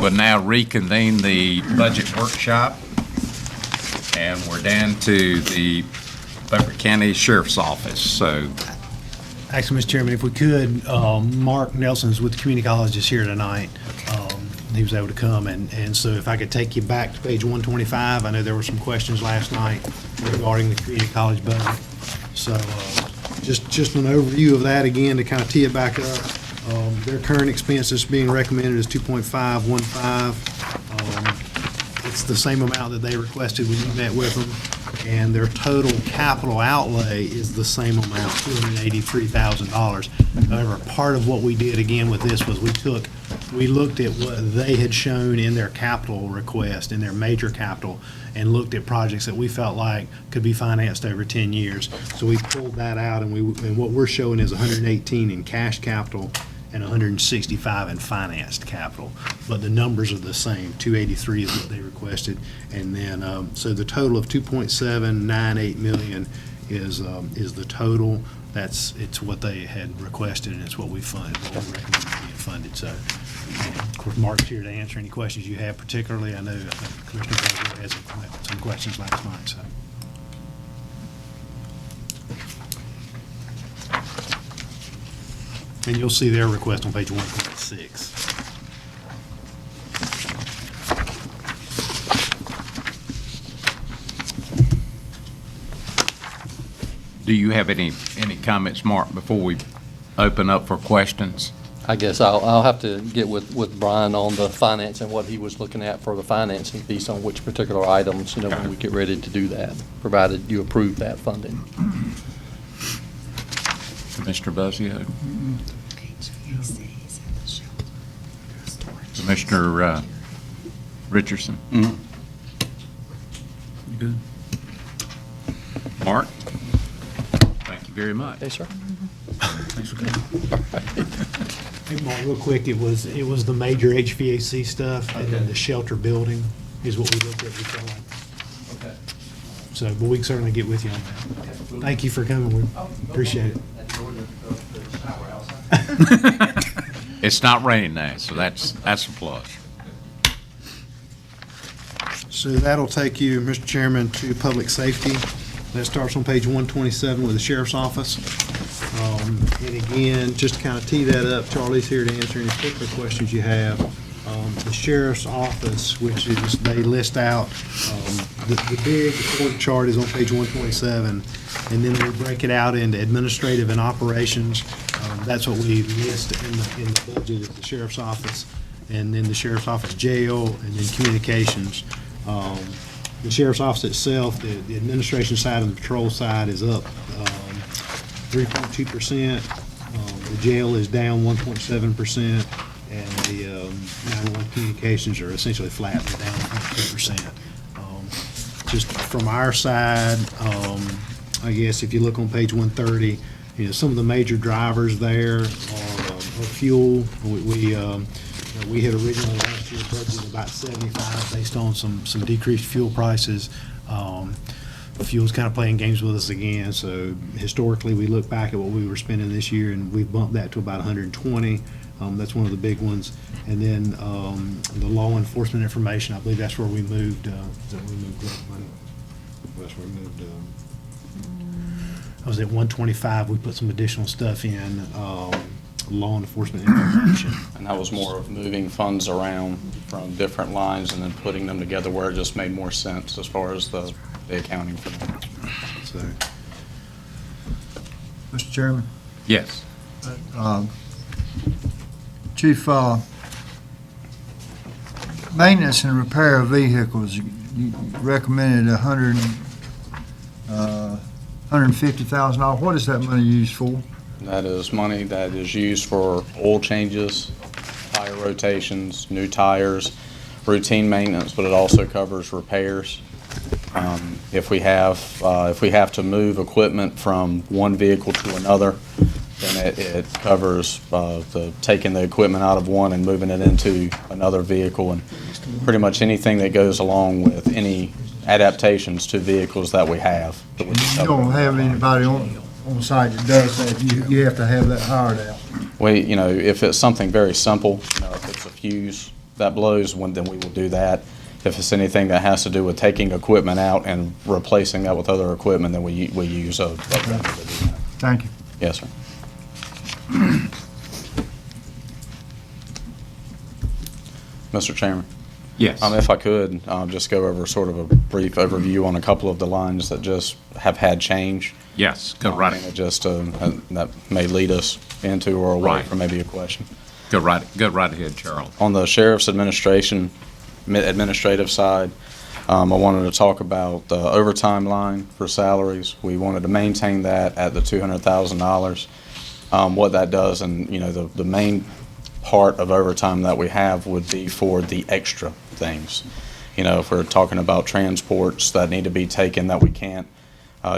will now reconvene the budget workshop, and we're down to the Beaufort County Sheriff's Office. So, Actually, Mr. Chairman, if we could, Mark Nelson's with the community colleges here tonight. He was able to come, and so if I could take you back to page 125. I know there were some questions last night regarding the community college budget. So just an overview of that again to kind of tee it back up. Their current expenses being recommended is 2.515. It's the same amount that they requested when you met with them, and their total capital outlay is the same amount, $283,000. However, part of what we did again with this was we looked at what they had shown in their capital request, in their major capital, and looked at projects that we felt like could be financed over 10 years. So we pulled that out, and what we're showing is 118 in cash capital and 165 in financed capital. But the numbers are the same. 283 is what they requested. And then, so the total of 2.798 million is the total. It's what they had requested, and it's what we funded, what we recommend being funded. So, of course, Mark's here to answer any questions you have particularly. I know Commissioner President had some questions last night, so. And you'll see their request on page 1.6. do you have any comments, Mark, before we open up for questions? I guess I'll have to get with Brian on the finance and what he was looking at for the financing piece on which particular items, when we get ready to do that, provided you approve that funding. Mr. Buzzio? Commissioner Richardson? You good? Mark? Thank you very much. Yes, sir. Thanks for coming. Hey, Mark, real quick, it was the major HVAC stuff, and then the shelter building is what we looked at before. Okay. So, but we can certainly get with you on that. Thank you for coming, we appreciate it. It's not raining now, so that's a plus. So that'll take you, Mr. Chairman, to public safety. That starts on page 127 with the sheriff's office. And again, just to kind of tee that up, Charlie's here to answer any particular questions you have. The sheriff's office, which is, they list out, the big org chart is on page 127, and then we break it out into administrative and operations. That's what we list in the budget at the sheriff's office, and then the sheriff's office jail, and then communications. The sheriff's office itself, the administration side and the patrol side is up 3.2%. The jail is down 1.7%, and the 911 communications are essentially flat, they're down 0.2%. Just from our side, I guess if you look on page 130, some of the major drivers there are fuel. We had originally last year budgeted about 75 based on some decreased fuel prices. Fuel's kind of playing games with us again, so historically we look back at what we were spending this year and we've bumped that to about 120. That's one of the big ones. And then the law enforcement information, I believe that's where we moved, that's where we moved, I was at 125, we put some additional stuff in, law enforcement information. And that was more of moving funds around from different lines and then putting them together where it just made more sense as far as the accounting for them. So, Mr. Chairman, Yes. Chief, maintenance and repair of vehicles, you recommended $150,000. What is that money used for? That is money that is used for oil changes, tire rotations, new tires, routine maintenance, but it also covers repairs. If we have to move equipment from one vehicle to another, then it covers taking the equipment out of one and moving it into another vehicle, and pretty much anything that goes along with any adaptations to vehicles that we have. You don't have anybody on site that does that. You have to have that hired out. If it's something very simple, if it's a fuse that blows, then we will do that. If it's anything that has to do with taking equipment out and replacing that with other equipment, then we use a vendor to do that. Thank you. Yes, sir. Mr. Chairman, Yes. if I could, just go over sort of a brief overview on a couple of the lines that just have had change. Yes, go right, And it just, that may lead us into or away Right. from maybe a question. go right ahead, Charles. On the sheriff's administrative side, I wanted to talk about the overtime line for salaries. We wanted to maintain that at the $200,000. What that does, and, the main part of overtime that we have would be for the extra things. If we're talking about transports that need to be taken that we can't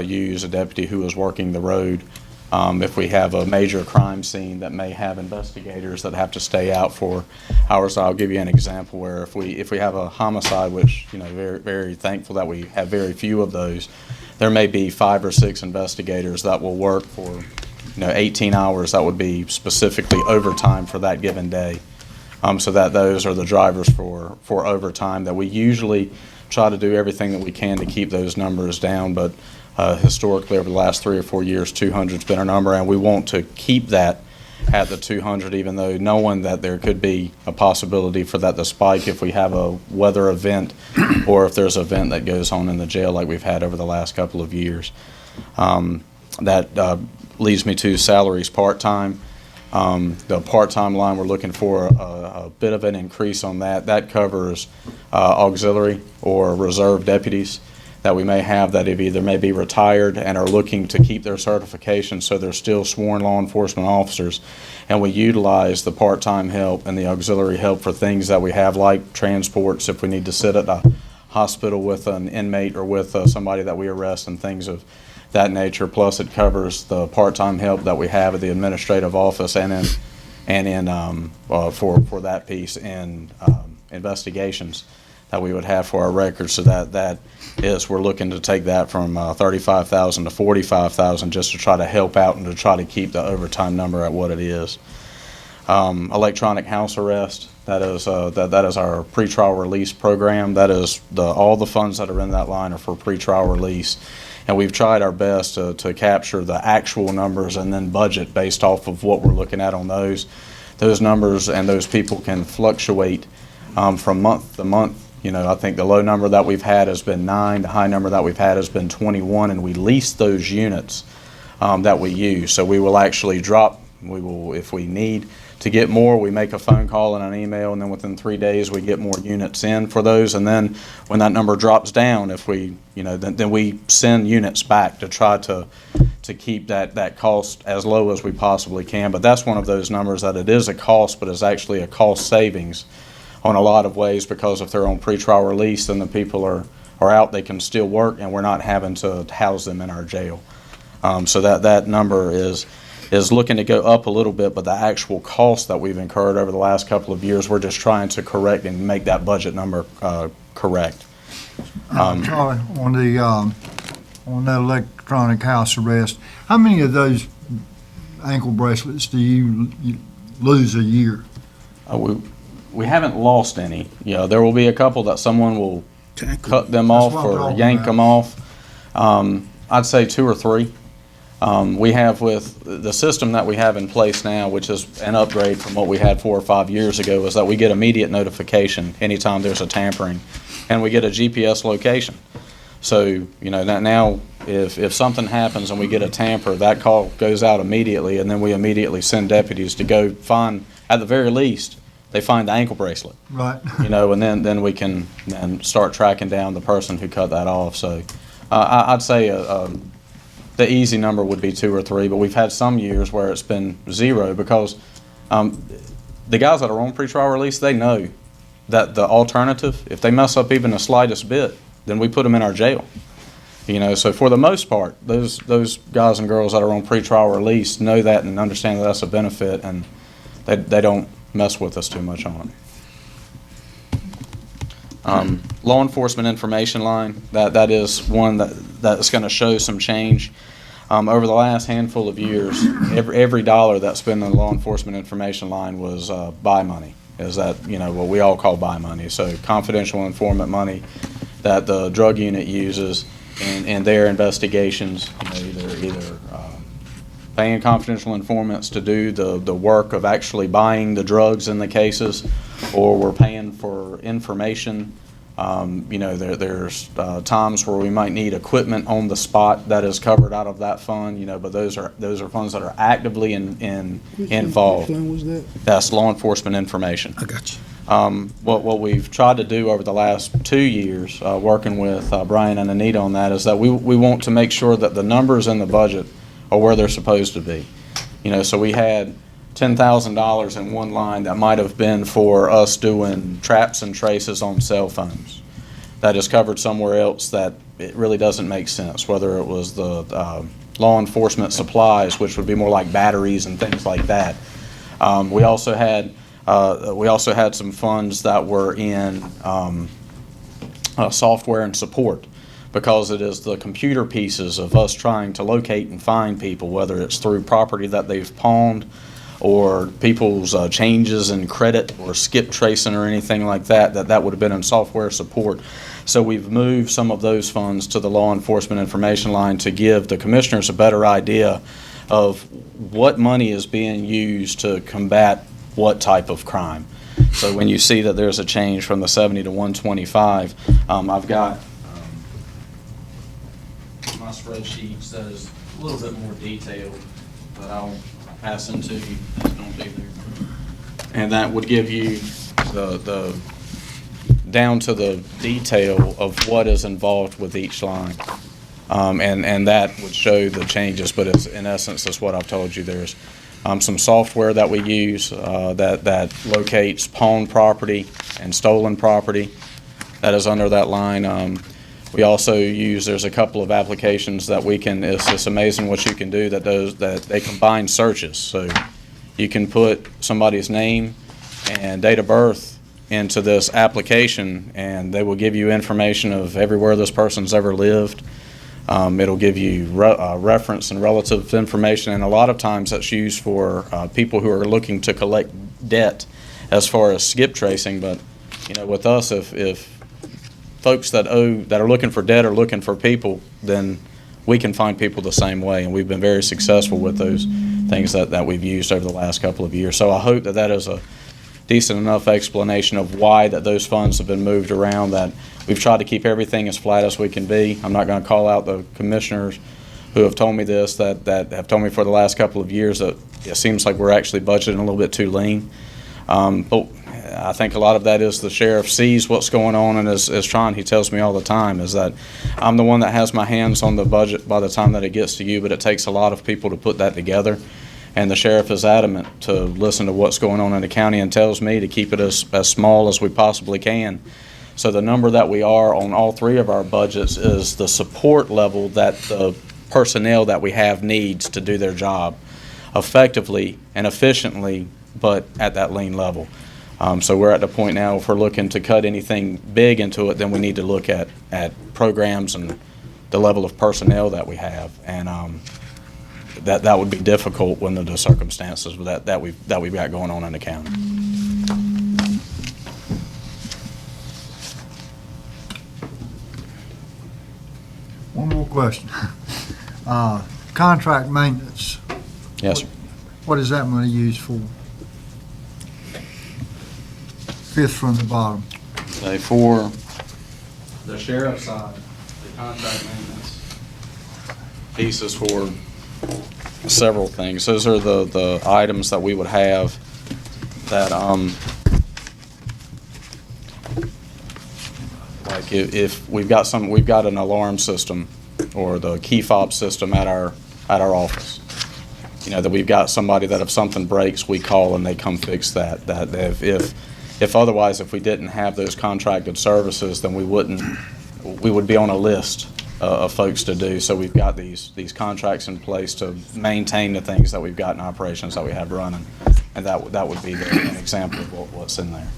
use, a deputy who is working the road. If we have a major crime scene that may have investigators that have to stay out for hours. I'll give you an example where if we have a homicide, which, very, very thankful that we have very few of those, there may be 5 or 6 investigators that will work for, 18 hours. That would be specifically overtime for that given day. So that those are the drivers for overtime, that we usually try to do everything that we can to keep those numbers down, but historically, over the last 3 or 4 years, 200's been our number, and we want to keep that at the 200, even though knowing that there could be a possibility for that to spike if we have a weather event or if there's an event that goes on in the jail like we've had over the last couple of years. That leads me to salaries part-time. The part-time line, we're looking for a bit of an increase on that. That covers auxiliary or reserve deputies that we may have that have either may be retired and are looking to keep their certification, so they're still sworn law enforcement officers. And we utilize the part-time help and the auxiliary help for things that we have, like transports, if we need to sit at a hospital with an inmate or with somebody that we arrest and things of that nature. Plus, it covers the part-time help that we have at the administrative office and for that piece in investigations that we would have for our records. So that is, we're looking to take that from $35,000 to $45,000 just to try to help out and to try to keep the overtime number at what it is. Electronic house arrest, that is our pretrial release program. That is all the funds that are in that line are for pretrial release. And we've tried our best to capture the actual numbers and then budget based off of what we're looking at on those. Those numbers and those people can fluctuate from month to month. I think the low number that we've had has been 9, the high number that we've had has been 21, and we lease those units that we use. So we will actually drop, if we need to get more, we make a phone call and an email, and then within 3 days we get more units in for those. And then when that number drops down, then we send units back to try to keep that cost as low as we possibly can. But that's one of those numbers that it is a cost, but it's actually a cost savings on a lot of ways, because if they're on pretrial release, then the people are out, they can still work, and we're not having to house them in our jail. So that number is looking to go up a little bit, but the actual cost that we've incurred over the last couple of years, we're just trying to correct and make that budget number correct. Charlie, on that electronic house arrest, how many of those ankle bracelets do you lose a year? We haven't lost any. There will be a couple that someone will cut them That's off what I'm or talking yank about. them off. I'd say 2 or 3. We have, with the system that we have in place now, which is an upgrade from what we had 4 or 5 years ago, is that we get immediate notification anytime there's a tampering, and we get a GPS location. So, now if something happens and we get a tamper, that call goes out immediately, and then we immediately send deputies to go find, at the very least, they find the ankle bracelet. Right. And then we can then start tracking down the person who cut that off. So I'd say the easy number would be 2 or 3, but we've had some years where it's been 0, because the guys that are on pretrial release, they know that the alternative, if they mess up even the slightest bit, then we put them in our jail. So for the most part, those guys and girls that are on pretrial release know that and understand that that's a benefit, and they don't mess with us too much on it. Law enforcement information line, that is one that's going to show some change. Over the last handful of years, every dollar that's been in the law enforcement information line was buy money. is that, what we all call buy money. So confidential informant money that the drug unit uses in their investigations, either paying confidential informants to do the work of actually buying the drugs in the cases, or we're paying for information. There's times where we might need equipment on the spot that is covered out of that fund, but those are funds that are actively involved. Which fund was that? That's law enforcement information. I got you. What we've tried to do over the last 2 years, working with Brian and Anita on that, is that we want to make sure that the numbers in the budget are where they're supposed to be. So we had $10,000 in one line that might have been for us doing traps and traces on cell phones. That is covered somewhere else that it really doesn't make sense, whether it was the law enforcement supplies, which would be more like batteries and things like that. We also had some funds that were in software and support, because it is the computer pieces of us trying to locate and find people, whether it's through property that they've pawned or people's changes in credit or skip tracing or anything like that would have been in software support. So we've moved some of those funds to the law enforcement information line to give the commissioners a better idea of what money is being used to combat what type of crime. So when you see that there's a change from the 70 to 125, I've got my spreadsheet says a little bit more detailed, but I'll pass them to you. Don't be there. And that would give you the down to the detail of what is involved with each line. And that would show the changes, but in essence, that's what I've told you. There's some software that we use that locates pawned property and stolen property. That is under that line. We also use, there's a couple of applications that we can, it's amazing what you can do that they combine searches. So you can put somebody's name and date of birth into this application, and they will give you information of everywhere this person's ever lived. It'll give you reference and relative information, and a lot of times that's used for people who are looking to collect debt as far as skip tracing. But with us, if folks that are looking for debt are looking for people, then we can find people the same way, and we've been very successful with those things that we've used over the last couple of years. So I hope that is a decent enough explanation of why that those funds have been moved around, that we've tried to keep everything as flat as we can be. I'm not going to call out the commissioners who have told me this, that have told me for the last couple of years that it seems like we're actually budgeting a little bit too lean. But I think a lot of that is the sheriff sees what's going on, and as Tron, he tells me all the time, is that I'm the one that has my hands on the budget by the time that it gets to you, but it takes a lot of people to put that together. And the sheriff is adamant to listen to what's going on in the county and tells me to keep it as small as we possibly can. So the number that we are on all three of our budgets is the support level that the personnel that we have needs to do their job effectively and efficiently, but at that lean level. So we're at the point now, if we're looking to cut anything big into it, then we need to look at programs and the level of personnel that we have. And that would be difficult when the circumstances that we've got going on in the county. One more question. Contract maintenance, Yes, sir. what is that money used for? Fifth from the bottom. So for the sheriff's side, the contract maintenance piece is for several things. Those are the items that we would have that, like if we've got an alarm system or the key fob system at our office. That we've got somebody that if something breaks, we call and they come fix that. That if otherwise, if we didn't have those contracted services, then we would be on a list of folks to do. So we've got these contracts in place to maintain the things that we've got in operations that we have running, and that would be an example of what's in there.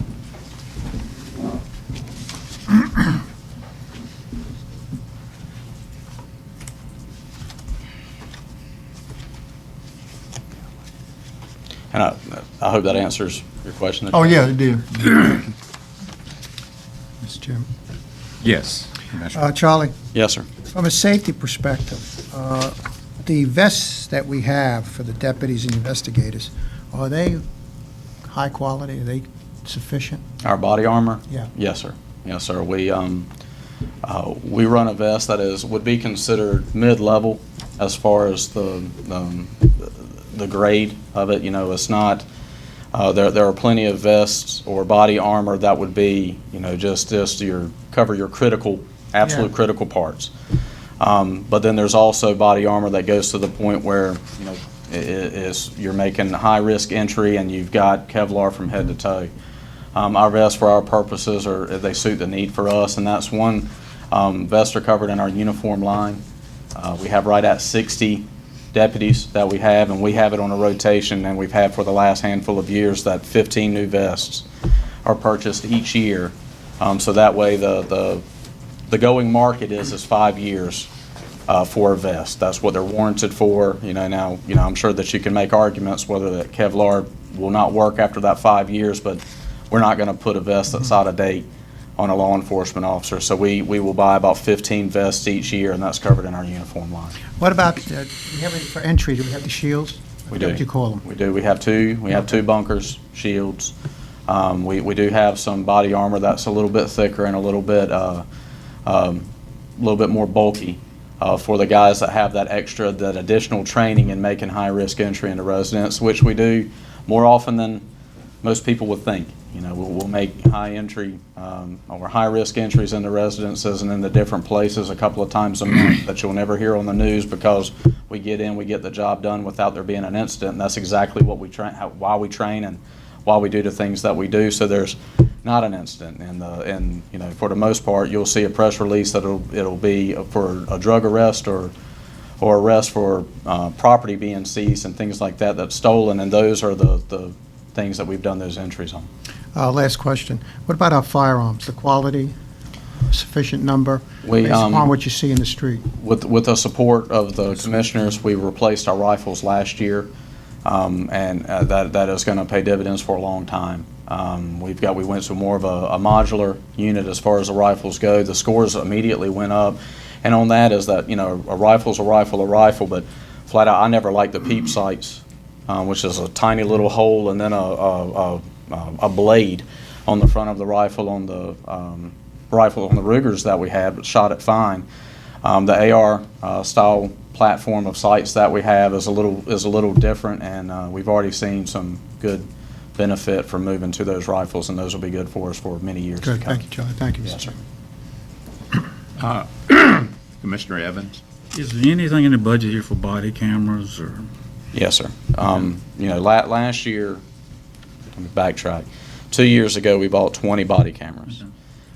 And I hope that answers your question? Oh, yeah, it did. Mr. Chairman. Yes, Commissioner. Charlie, Yes, sir. from a safety perspective, the vests that we have for the deputies and investigators, are they high quality? Are they sufficient? Our body armor? Yeah. Yes, sir. Yes, sir. We run a vest that would be considered mid-level as far as the grade of it. You know, it's not, there are plenty of vests or body armor that would be, you know, just cover your absolute Yeah. critical parts. But then there's also body armor that goes to the point where, you know, you're making high-risk entry and you've got Kevlar from head to toe. Our vests, for our purposes, they suit the need for us, and that's one. Vests are covered in our uniform line. We have right at 60 deputies that we have, and we have it on a rotation, and we've had for the last handful of years that 15 new vests are purchased each year. So that way the going market is 5 years for a vest. That's what they're warranted for. You know, now, you know, I'm sure that you can make arguments whether that Kevlar will not work after that 5 years, but we're not going to put a vest that's out of date on a law enforcement officer. So we will buy about 15 vests each year, and that's covered in our uniform line. What about, do we have any for entry? Do we have the shields? We Is that do. what you call them? We do. We have two. We have two bunkers, shields. We do have some body armor that's a little bit thicker and a little bit more bulky for the guys that have that additional training in making high-risk entry into residence, which we do more often than most people would think. You know, we'll make high-entry or high-risk entries into residences and into different places a couple of times a month that you'll never hear on the news because we get the job done without there being an incident. And that's exactly what we train, why we train, and why we do the things that we do. So there's not an incident, and you know, for the most part, you'll see a press release that it'll be for a drug arrest or arrest for property being seized and things like that that's stolen, and those are the things that we've done those entries on. Last question. What about our firearms? The quality, sufficient number, based upon what you see in the street? With the support of the commissioners, we replaced our rifles last year, and that is going to pay dividends for a long time. We went to more of a modular unit as far as the rifles go. The scores immediately went up, and on that is that, you know, a rifle's a rifle, but flat out, I never liked the peep sights, which is a tiny little hole and then a blade on the front of the rifle on the Rugers that we had, but shot it fine. The AR style platform of sights that we have is a little different, and we've already seen some good benefit from moving to those rifles, and those will be good for us for many years to Good, come. thank you, Charlie. Thank you, Mr. Yes, sir. Commissioner Evans? Is there anything in the budget here for body cameras or? Yes, sir. You know, last year, let me backtrack. 2 years ago, we bought 20 body cameras.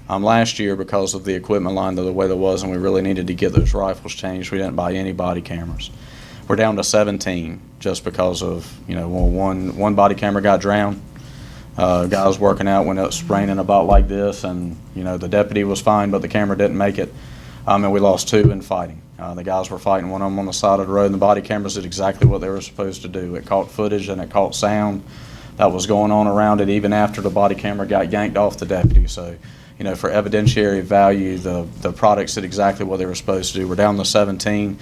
Last year, because of the equipment line the way that was, and we really needed to get those rifles changed, we didn't buy any body cameras. We're down to 17 just because of, you know, one body camera got drowned. Guy was working out when it was raining about like this, and, you know, the deputy was fine, but the camera didn't make it. And we lost 2 in fighting. The guys were fighting, one of them on the side of the road, and the body cameras did exactly what they were supposed to do. It caught footage and it caught sound that was going on around it even after the body camera got yanked off the deputy. So, you know, for evidentiary value, the products did exactly what they were supposed to do. We're down to 17,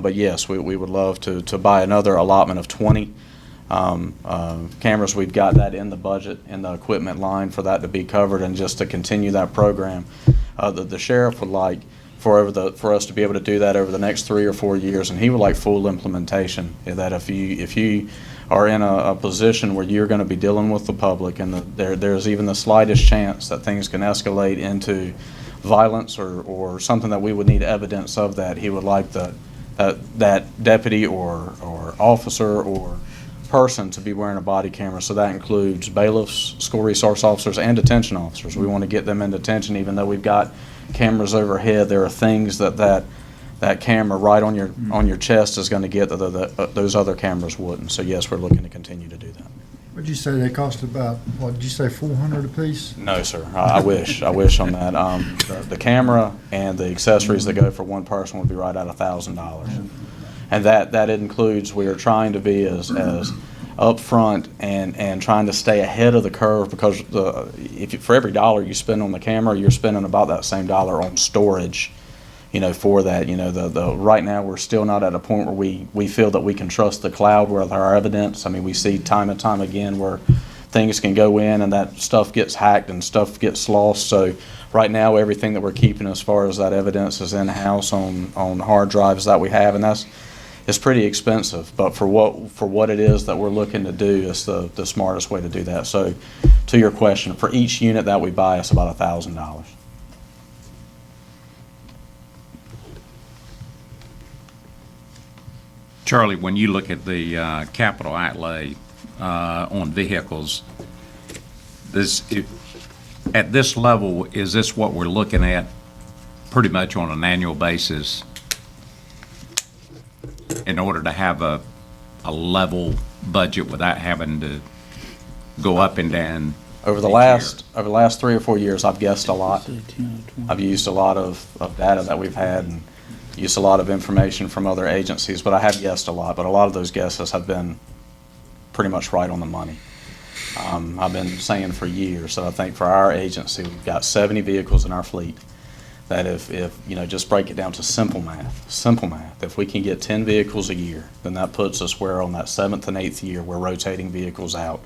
but yes, we would love to buy another allotment of 20 cameras. We've got that in the budget, in the equipment line for that to be covered, and just to continue that program. The sheriff would like for us to be able to do that over the next 3 or 4 years, and he would like full implementation. That if you are in a position where you're going to be dealing with the public, and there's even the slightest chance that things can escalate into violence or something that we would need evidence of, that he would like that deputy or officer or person to be wearing a body camera. So that includes bailiffs, school resource officers, and detention officers. We want to get them in detention, even though we've got cameras overhead. There are things that camera right on your chest is going to get that those other cameras wouldn't. So yes, we're looking to continue to do that. What'd you say they cost about, what, did you say 400 apiece? No, sir. I wish on that. The camera and the accessories that go for one person would be right at $1,000. And that includes, we are trying to be as up front and trying to stay ahead of the curve, because for every dollar you spend on the camera, you're spending about that same dollar on storage, for that. Right now, we're still not at a point where we feel that we can trust the cloud with our evidence. I mean, we see time and time again where things can go in and that stuff gets hacked and stuff gets lost. So right now, everything that we're keeping as far as that evidence is in-house on hard drives that we have, and it's pretty expensive. But for what it is that we're looking to do, it's the smartest way to do that. So to your question, for each unit that we buy, it's about $1,000. Charlie, when you look at the capital outlay on vehicles, at this level, is this what we're looking at pretty much on an annual basis in order to have a level budget without having to go up and down? Over the last 3 or 4 years, I've guessed a lot. I've used a lot of data that we've had and used a lot of information from other agencies, but I have guessed a lot. But a lot of those guesses have been pretty much right on the money. I've been saying for years that I think for our agency, we've got 70 vehicles in our fleet that if just break it down to simple math, if we can get 10 vehicles a year, then that puts us where on that 7th and 8th year we're rotating vehicles out.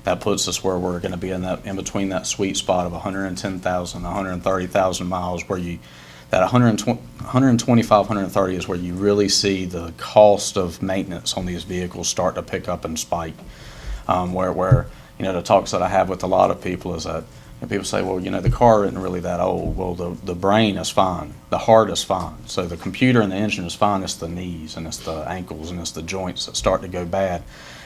That puts us where we're going to be in between that sweet spot of 110,000, 130,000 miles, where that 125, 130 is where you really see the cost of maintenance on these vehicles start to pick up and spike. Where the talks that I have with a lot of people is that people say, well, the car isn't really that old. Well, the brain is fine, the heart is fine. So the computer and the engine is fine. It's the knees and it's the ankles and it's the joints that start to go bad.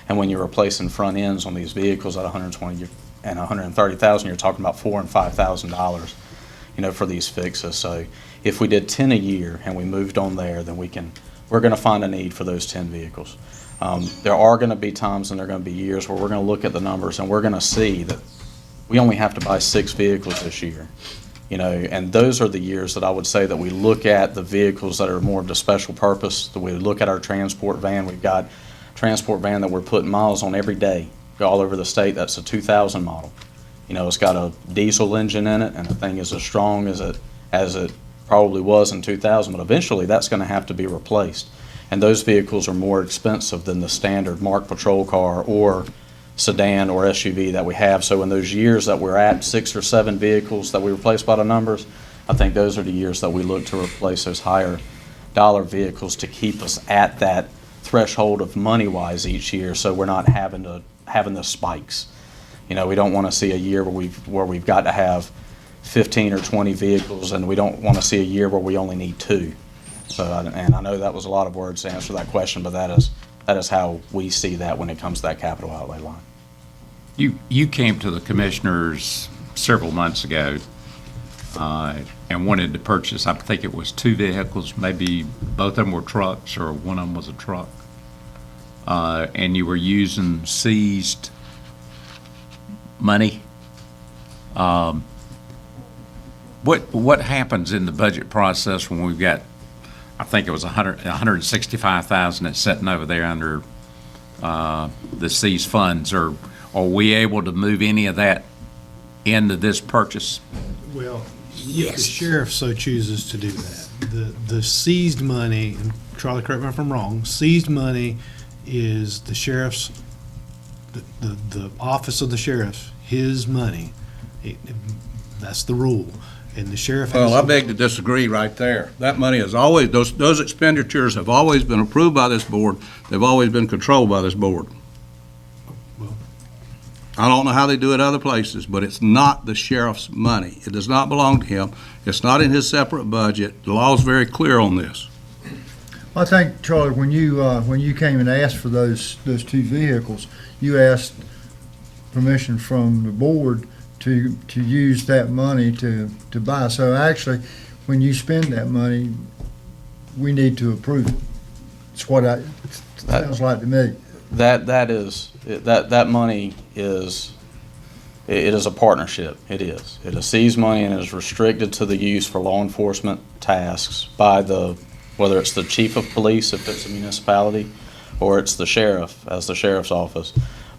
And when you're replacing front ends on these vehicles at 120 and 130,000, you're talking about $4,000 and $5,000, for these fixes. So if we did 10 a year and we moved on there, then we're going to find a need for those 10 vehicles. There are going to be times and there are going to be years where we're going to look at the numbers and we're going to see that we only have to buy 6 vehicles this year. And those are the years that I would say that we look at the vehicles that are more of the special purpose, that we look at our transport van. We've got a transport van that we're putting miles on every day all over the state. That's a 2000 model. It's got a diesel engine in it, and the thing is as strong as it probably was in 2000, but eventually that's going to have to be replaced. And those vehicles are more expensive than the standard marked patrol car or sedan or SUV that we have. So in those years that we're at 6 or 7 vehicles that we replace by the numbers, I think those are the years that we look to replace those higher dollar vehicles to keep us at that threshold of money-wise each year, so we're not having the spikes. We don't want to see a year where we've got to have 15 or 20 vehicles, and we don't want to see a year where we only need 2. So, and I know that was a lot of words to answer that question, but that is how we see that when it comes to that capital outlay line. You came to the commissioners several months ago and wanted to purchase, I think it was 2 vehicles, maybe both of them were trucks or one of them was a truck. And you were using seized money. What happens in the budget process when we've got, I think it was 165,000 that's sitting over there under the seized funds? Or are we able to move any of that into this purchase? Well, if the sheriff so chooses to do that. The seized money, and Charlie, correct me if I'm wrong, seized money is the sheriff's, the office of the sheriff, his money. That's the rule. And the sheriff has. Well, I beg to disagree right there. That money is always, those expenditures have always been approved by this board. They've always been controlled by this board. I don't know how they do it other places, but it's not the sheriff's money. It does not belong to him. It's not in his separate budget. The law is very clear on this. I think, Charlie, when you came and asked for those 2 vehicles, you asked permission from the board to use that money to buy. So actually, when you spend that money, we need to approve it. It's what it sounds like to me. That money is, it is a partnership. It is seized money, and it is restricted to the use for law enforcement tasks by whether it's the chief of police if it's a municipality, or it's the sheriff as the sheriff's office.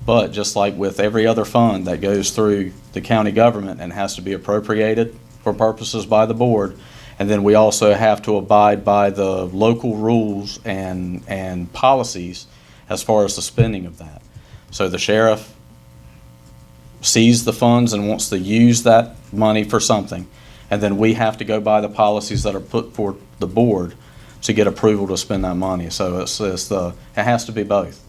But just like with every other fund that goes through the county government and has to be appropriated for purposes by the board, and then we also have to abide by the local rules and policies as far as the spending of that. So the sheriff sees the funds and wants to use that money for something, and then we have to go by the policies that are put for the board to get approval to spend that money. So it has to be both.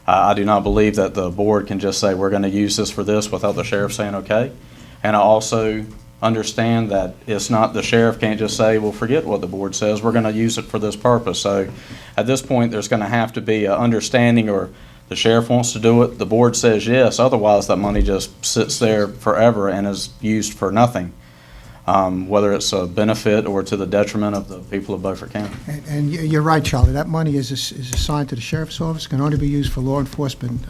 I do not believe that the board can just say, we're going to use this for this without the sheriff saying okay. And I also understand that it's not, the sheriff can't just say, well, forget what the board says, we're going to use it for this purpose. So at this point, there's going to have to be an understanding, or the sheriff wants to do it, the board says yes, otherwise that money just sits there forever and is used for nothing, whether it's a benefit or to the detriment of the people of Beaufort County. And you're right, Charlie, that money is assigned to the sheriff's office, can only be used for law enforcement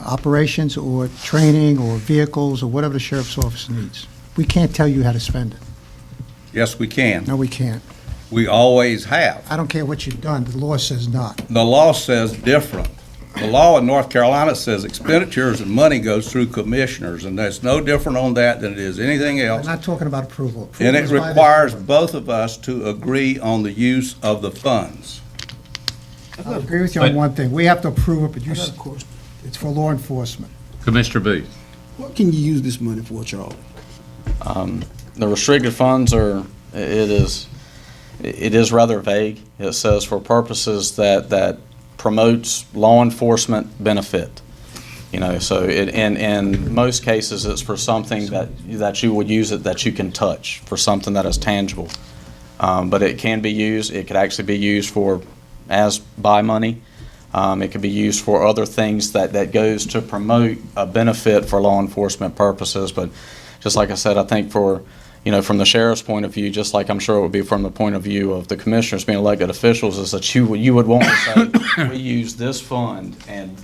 operations or training or vehicles or whatever the sheriff's office needs. We can't tell you how to spend it. Yes, we can. No, we can't. We always have. I don't care what you've done, the law says not. The law says different. The law in North Carolina says expenditures and money goes through commissioners, and that's no different on that than it is anything I'm else. not talking about approval. And Approval it is by the requires board. both of us to agree on the use of the funds. I agree with you on But- one thing, we have to approve it, but it's for law enforcement. Commissioner Booth? What can you use this money for, Charlie? The restricted funds it is rather vague. It says for purposes that promotes law enforcement benefit. You know, so in most cases, it's for something that you would use it, that you can touch, for something that is tangible. But it can be used, it could actually be used as buy money. It could be used for other things that goes to promote a benefit for law enforcement purposes. But just like I said, I think from the sheriff's point of view, just like I'm sure it would be from the point of view of the commissioners being elected officials, is that you would want to say, we use this fund and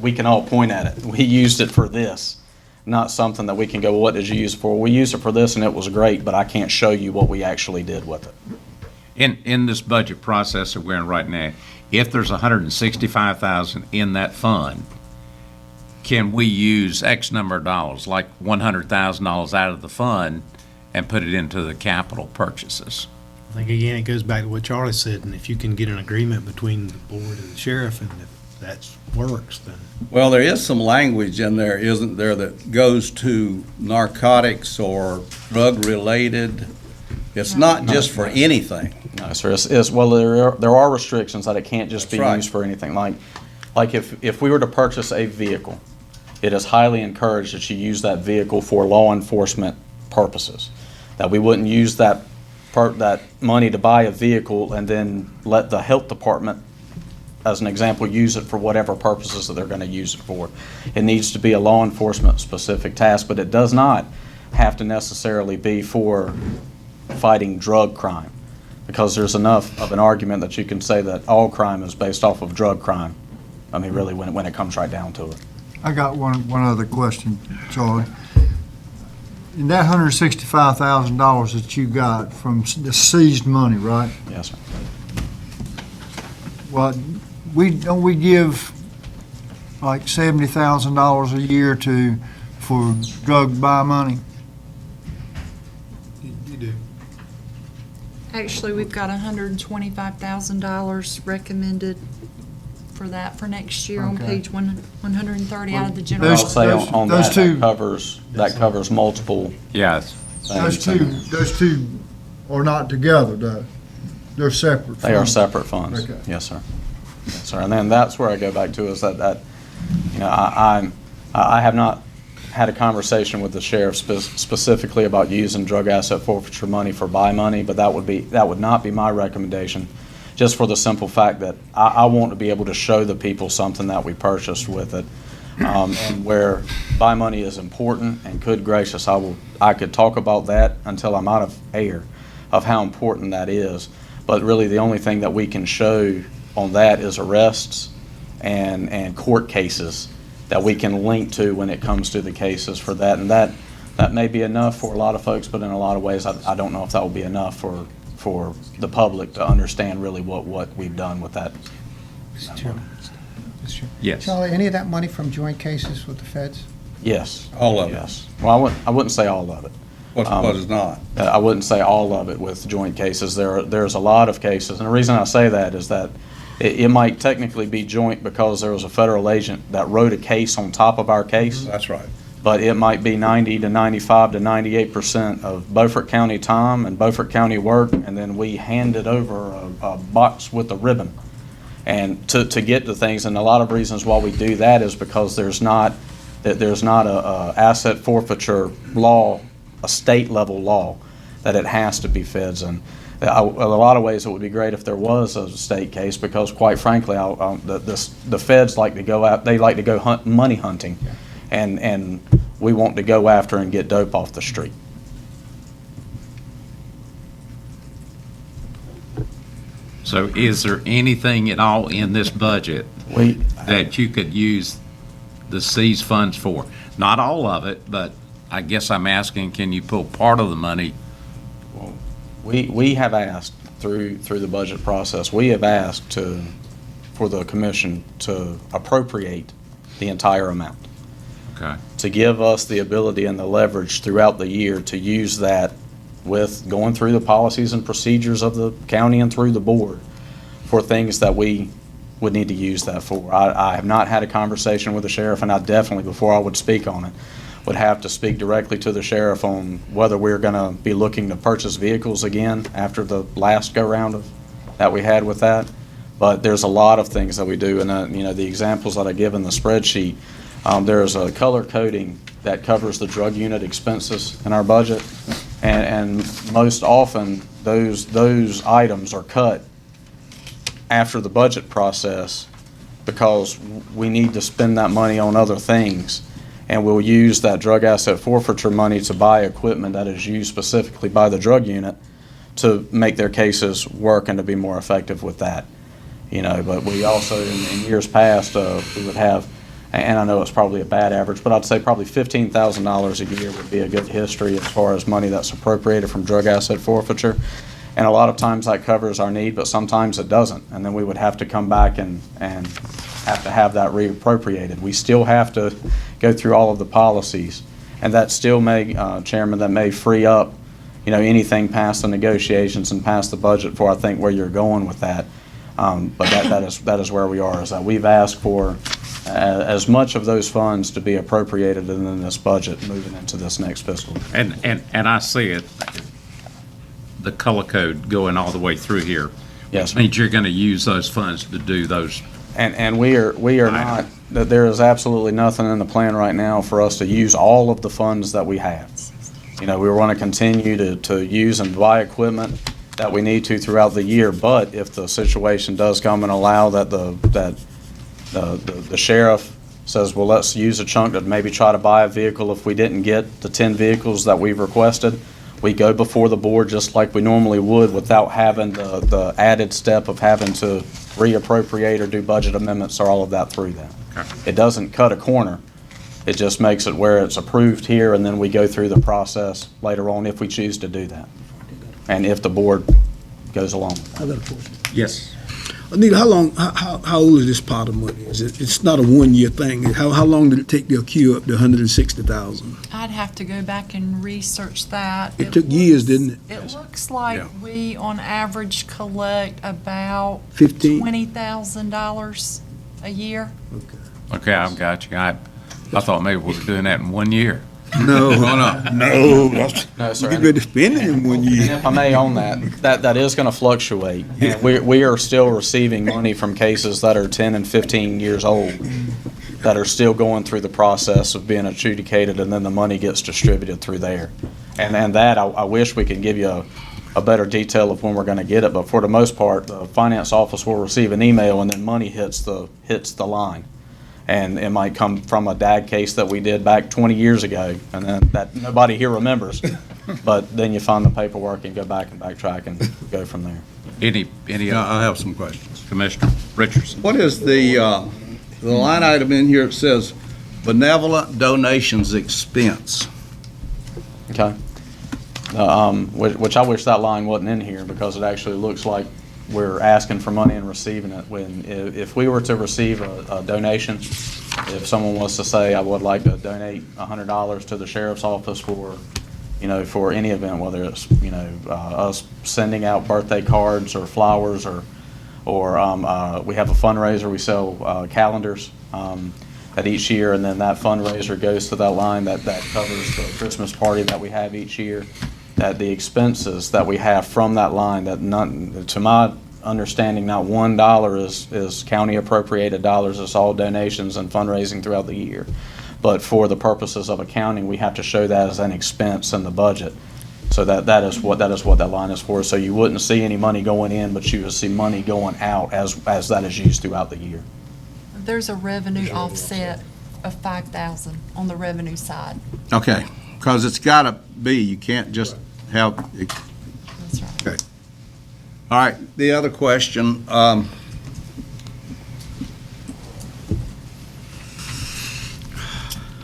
we can all point at it. We used it for this, not something that we can go, well, what did you use it for? We used it for this and it was great, but I can't show you what we actually did with it. In this budget process that we're in right now, if there's $165,000 in that fund, can we use X number of dollars, like $100,000 out of the fund, and put it into the capital purchases? I think, again, it goes back to what Charlie said, and if you can get an agreement between the board and the sheriff, and if that works, then. Well, there is some language in there, isn't there, that goes to narcotics or drug-related? It's not just for anything. No, sir. Well, there are restrictions that it can't just be That's right. used for anything. Like if we were to purchase a vehicle, it is highly encouraged that you use that vehicle for law enforcement purposes. That we wouldn't use that money to buy a vehicle and then let the health department, as an example, use it for whatever purposes that they're going to use it for. It needs to be a law enforcement specific task, but it does not have to necessarily be for fighting drug crime, because there's enough of an argument that you can say that all crime is based off of drug crime. I mean, really, when it comes right down to it. I got one other question, Charlie. In that $165,000 that you got from the seized money, right? Yes, sir. Well, don't we give like $70,000 a year for drug buy money? You do. Actually, we've got $125,000 recommended for that for next year on Okay. page 130 out of the I'll general. say on those that, two- that covers multiple Yes. Those things. two are not together, though. They're separate. They are funds. separate funds. Okay. Yes, sir. Yes, sir. And then that's where I go back to is that I have not had a conversation with the sheriff specifically about using drug asset forfeiture money for buy money, but that would not be my recommendation, just for the simple fact that I want to be able to show the people something that we purchased with it. And where buy money is important, and good gracious, I could talk about that until I'm out of air of how important that is. But really, the only thing that we can show on that is arrests and court cases that we can link to when it comes to the cases for that. And that may be enough for a lot of folks, but in a lot of ways, I don't know if that will be enough for the public to understand really what we've done with that Mr. Chairman. Mr. Chairman. Yes. Charlie, any of that money from joint cases with the feds? Yes. All of it. Yes. Well, I wouldn't say all of it. What is not? I wouldn't say all of it with joint cases. There's a lot of cases, and the reason I say that is that it might technically be joint because there was a federal agent that wrote a case on top of our case, That's right. but it might be 90 to 95 to 98% of Beaufort County time and Beaufort County work, and then we handed over a box with a ribbon. And to get to things, and a lot of reasons why we do that is because there's not a asset forfeiture law, a state level law, that it has to be feds. And a lot of ways it would be great if there was a state case, because quite frankly, the feds like to go out, they like to go money hunting, and we want to go after and get dope off the street. So is there anything at all in this budget We, that you could use the seized funds for? Not all of it, but I guess I'm asking, can you pull part of the money? We have asked through the budget process, we have asked for the commission to appropriate the entire amount, Okay. to give us the ability and the leverage throughout the year to use that with going through the policies and procedures of the county and through the board for things that we would need to use that for. I have not had a conversation with the sheriff, and I definitely, before I would speak on it, would have to speak directly to the sheriff on whether we're going to be looking to purchase vehicles again after the last go-round that we had with that. But there's a lot of things that we do, and the examples that I give in the spreadsheet, there's a color coding that covers the drug unit expenses in our budget, and most often those items are cut after the budget process because we need to spend that money on other things. And we'll use that drug asset forfeiture money to buy equipment that is used specifically by the drug unit to make their cases work and to be more effective with that. But we also, in years past, we would have, and I know it's probably a bad average, but I'd say probably $15,000 a year would be a good history as far as money that's appropriated from drug asset forfeiture. And a lot of times that covers our need, but sometimes it doesn't. And then we would have to come back and have to have that reappropriated. We still have to go through all of the policies, and that still may, Chairman, that may free up, anything past the negotiations and past the budget for, I think, where you're going with that. But that is where we are, is that we've asked for as much of those funds to be appropriated in this budget moving into this next fiscal year. And I see it, the color code going all the way through here. Yes, Which means you're going to use those funds to do those. And we are not, that there is absolutely nothing in the plan right now for us to use all of the funds that we have. We want to continue to use and buy equipment that we need to throughout the year, but if the situation does come and allow that the sheriff says, well, let's use a chunk to maybe try to buy a vehicle if we didn't get the 10 vehicles that we've requested, we go before the board just like we normally would without having the added step of having to reappropriate or do budget amendments or all of that through that. Okay. It doesn't cut a corner. It just makes it where it's approved here, and then we go through the process later on if we choose to do that, and if the board goes along with that. I got a question. Yes. Anita, how old is this pot of money? It's not a one-year thing. How long did it take to accrue up to 160,000? I'd have to go back and research that. It took years, didn't it? It looks like Yeah. we, on average, collect about 15? $20,000 a year. Okay, I've got you. I thought maybe we were doing that in 1 year. No, no. No, sir. You get ready to spend it in 1 And year. if I may on that is going to fluctuate. And we are still receiving money from cases that are 10 and 15 years old that are still going through the process of being adjudicated, and then the money gets distributed through there. And that, I wish we could give you a better detail of when we're going to get it, but for the most part, the finance office will receive an email and then money hits the line. And it might come from a DAG case that we did back 20 years ago, and then that nobody here remembers. But then you find the paperwork and go back and backtrack and go from there. Any I have some questions. Commissioner Richardson? What is the line item in here that says benevolent donations expense? Okay? Which I wish that line wasn't in here, because it actually looks like we're asking for money and receiving it. When, if we were to receive a donation, if someone was to say, I would like to donate $100 to the sheriff's office for, for any event, whether it's, us sending out birthday cards or flowers or we have a fundraiser, we sell calendars that each year, and then that fundraiser goes to that line that covers the Christmas party that we have each year, that the expenses that we have from that line, that none, to my understanding, not $1 is county appropriated dollars. It's all donations and fundraising throughout the year. But for the purposes of accounting, we have to show that as an expense in the budget. So that is what that line is for. So you wouldn't see any money going in, but you would see money going out as that is used throughout the year. There's a revenue offset of 5,000 on the revenue side. Okay, because it's got to be, you can't just have, That's right. okay. All right, the other question,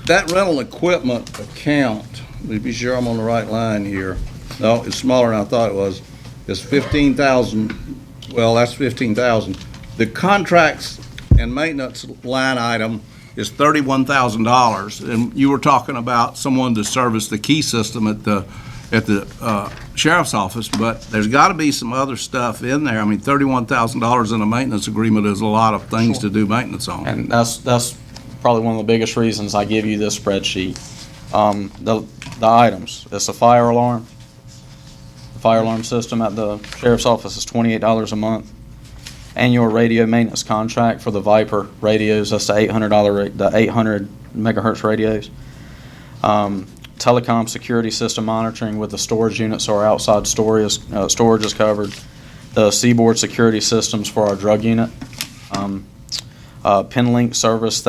that rental equipment account, let me be sure I'm on the right line here. No, it's smaller than I thought it was. It's 15,000, well, that's 15,000. The contracts and maintenance line item is $31,000. And you were talking about someone to service the key system at the sheriff's office, but there's got to be some other stuff in there. I mean, $31,000 in a maintenance agreement is a lot of things to do maintenance on. And that's probably one of the biggest reasons I give you this spreadsheet. The items, it's a fire alarm. The fire alarm system at the sheriff's office is $28 a month. Annual radio maintenance contract for the Viper radios, that's the $800 megahertz radios. Telecom security system monitoring with the storage units, so our outside storage is covered. The Seaboard security systems for our drug unit. PinLink service,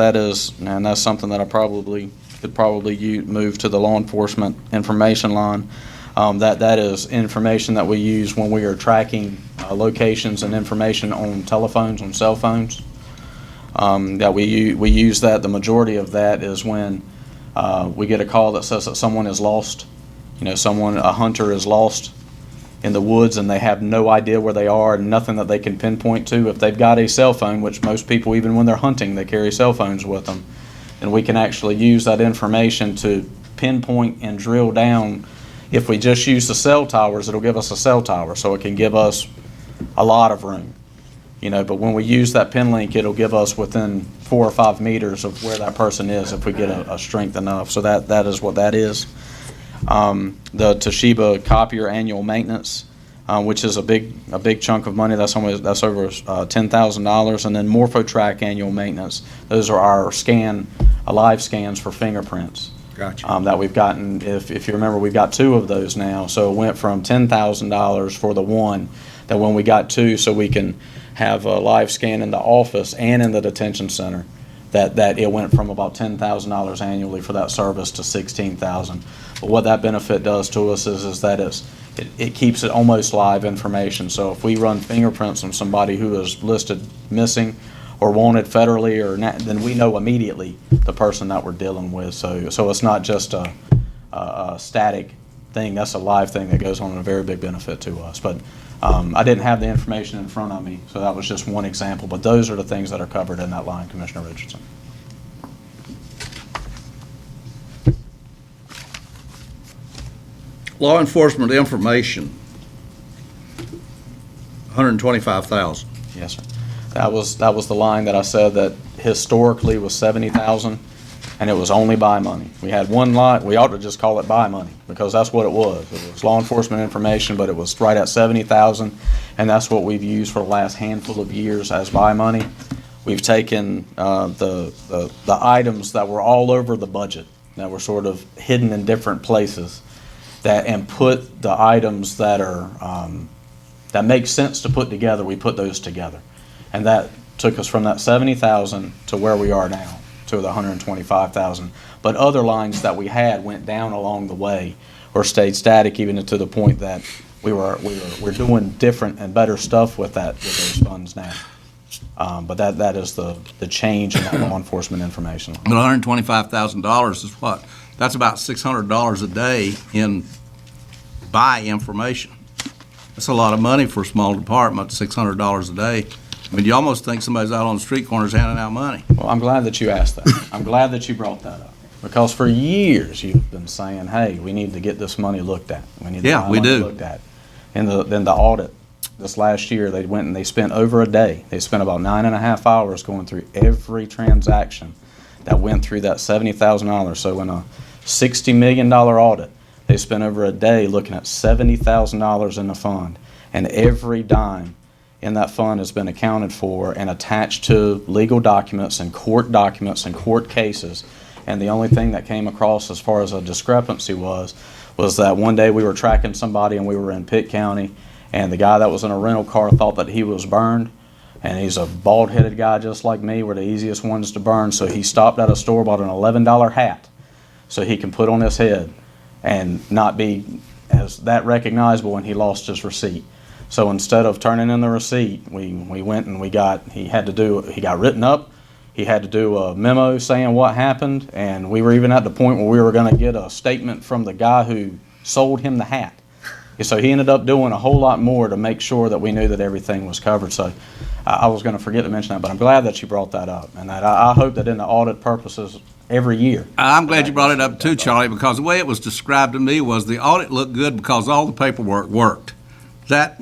and that's something that I could probably move to the law enforcement information line. That is information that we use when we are tracking locations and information on telephones, on cell phones. That we use that. The majority of that is when we get a call that says that someone is lost. A hunter is lost in the woods and they have no idea where they are and nothing that they can pinpoint to. If they've got a cell phone, which most people, even when they're hunting, they carry cell phones with them, and we can actually use that information to pinpoint and drill down. If we just use the cell towers, it'll give us a cell tower, so it can give us a lot of room. But when we use that PinLink, it'll give us within 4 or 5 meters of where that person is if we get a strength enough. So that is what that is. The Toshiba copier annual maintenance, which is a big chunk of money. That's over $10,000. And then MorphoTrack annual maintenance. Those are our live scans for fingerprints. Gotcha. That we've gotten. If you remember, we've got 2 of those now. So it went from $10,000 for the one, that when we got 2, so we can have a live scan in the office and in the detention center, that it went from about $10,000 annually for that service to $16,000. But what that benefit does to us is that it keeps it almost live information. So if we run fingerprints on somebody who is listed missing or wanted federally, then we know immediately the person that we're dealing with. So it's not just a static thing. That's a live thing that goes on, and a very big benefit to us. But I didn't have the information in front of me, so that was just one example. But those are the things that are covered in that line, Commissioner Richardson. Law enforcement information, $125,000. Yes, sir. That was the line that I said that historically was $70,000, and it was only buy money. We had one line. We ought to just call it buy money, because that's what it was. It was law enforcement information, but it was right at $70,000, and that's what we've used for the last handful of years as buy money. We've taken the items that were all over the budget, that were sort of hidden in different places, and put the items that make sense to put together. We put those together. And that took us from that $70,000 to where we are now, to the $125,000. But other lines that we had went down along the way, or stayed static, even to the point that we're doing different and better stuff with those funds now. But that is the change in that law enforcement information. But $125,000 is what? That's about $600 a day in buy information. That's a lot of money for a small department, $600 a day. I mean, you almost think somebody's out on the street corners handing out money. Well, I'm glad that you asked that. I'm glad that you brought that up. Because for years, you've been saying, hey, we need to get this money looked at. We need to Yeah, get we money do. looked at. And then the audit, this last year, they went and they spent over a day. They spent about 9.5 hours going through every transaction that went through that $70,000. So in a $60 million audit, they spent over a day looking at $70,000 in the fund. And every dime in that fund has been accounted for and attached to legal documents and court cases. And the only thing that came across as far as a discrepancy was that one day we were tracking somebody and we were in Pitt County, and the guy that was in a rental car thought that he was burned. And he's a bald-headed guy just like me. We're the easiest ones to burn. So he stopped at a store, bought an $11 hat so he can put on his head and not be as that recognizable, and he lost his receipt. So instead of turning in the receipt, we went and he got written up. He had to do a memo saying what happened, and we were even at the point where we were going to get a statement from the guy who sold him the hat. So he ended up doing a whole lot more to make sure that we knew that everything was covered. So I was going to forget to mention that, but I'm glad that you brought that up, and that I hope that in the audit purposes every year. I'm glad you brought it up too, Charlie, because the way it was described to me was the audit looked good because all the paperwork worked. That,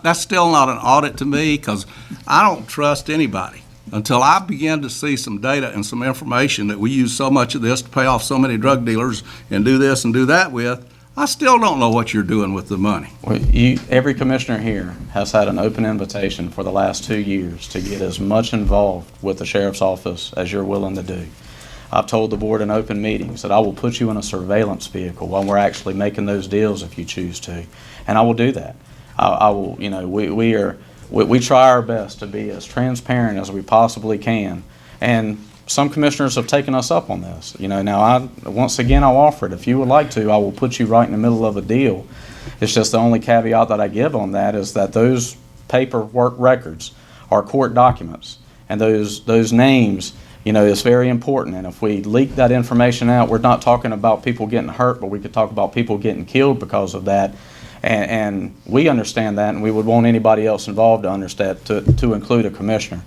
that's still not an audit to me, because I don't trust anybody until I begin to see some data and some information that we use so much of this to pay off so many drug dealers and do this and do that with. I still don't know what you're doing with the money. Well, every commissioner here has had an open invitation for the last 2 years to get as much involved with the sheriff's office as you're willing to do. I've told the board in open meetings that I will put you in a surveillance vehicle while we're actually making those deals if you choose to, and I will do that. I will, we try our best to be as transparent as we possibly can, and some commissioners have taken us up on this. Now once again I'll offer it. If you would like to, I will put you right in the middle of a deal. It's just the only caveat that I give on that is that those paperwork records are court documents, and those names, is very important. And if we leak that information out, we're not talking about people getting hurt, but we could talk about people getting killed because of that. And we understand that, and we would want anybody else involved to understand, to include a commissioner.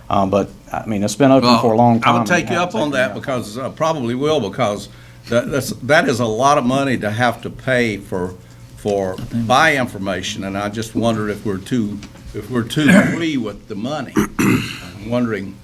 But I mean, it's been open for a long time. I'll take you up on that because probably will, because that is a lot of money to have to pay for buy information, and I just wondered if we're too free with the money. I'm wondering,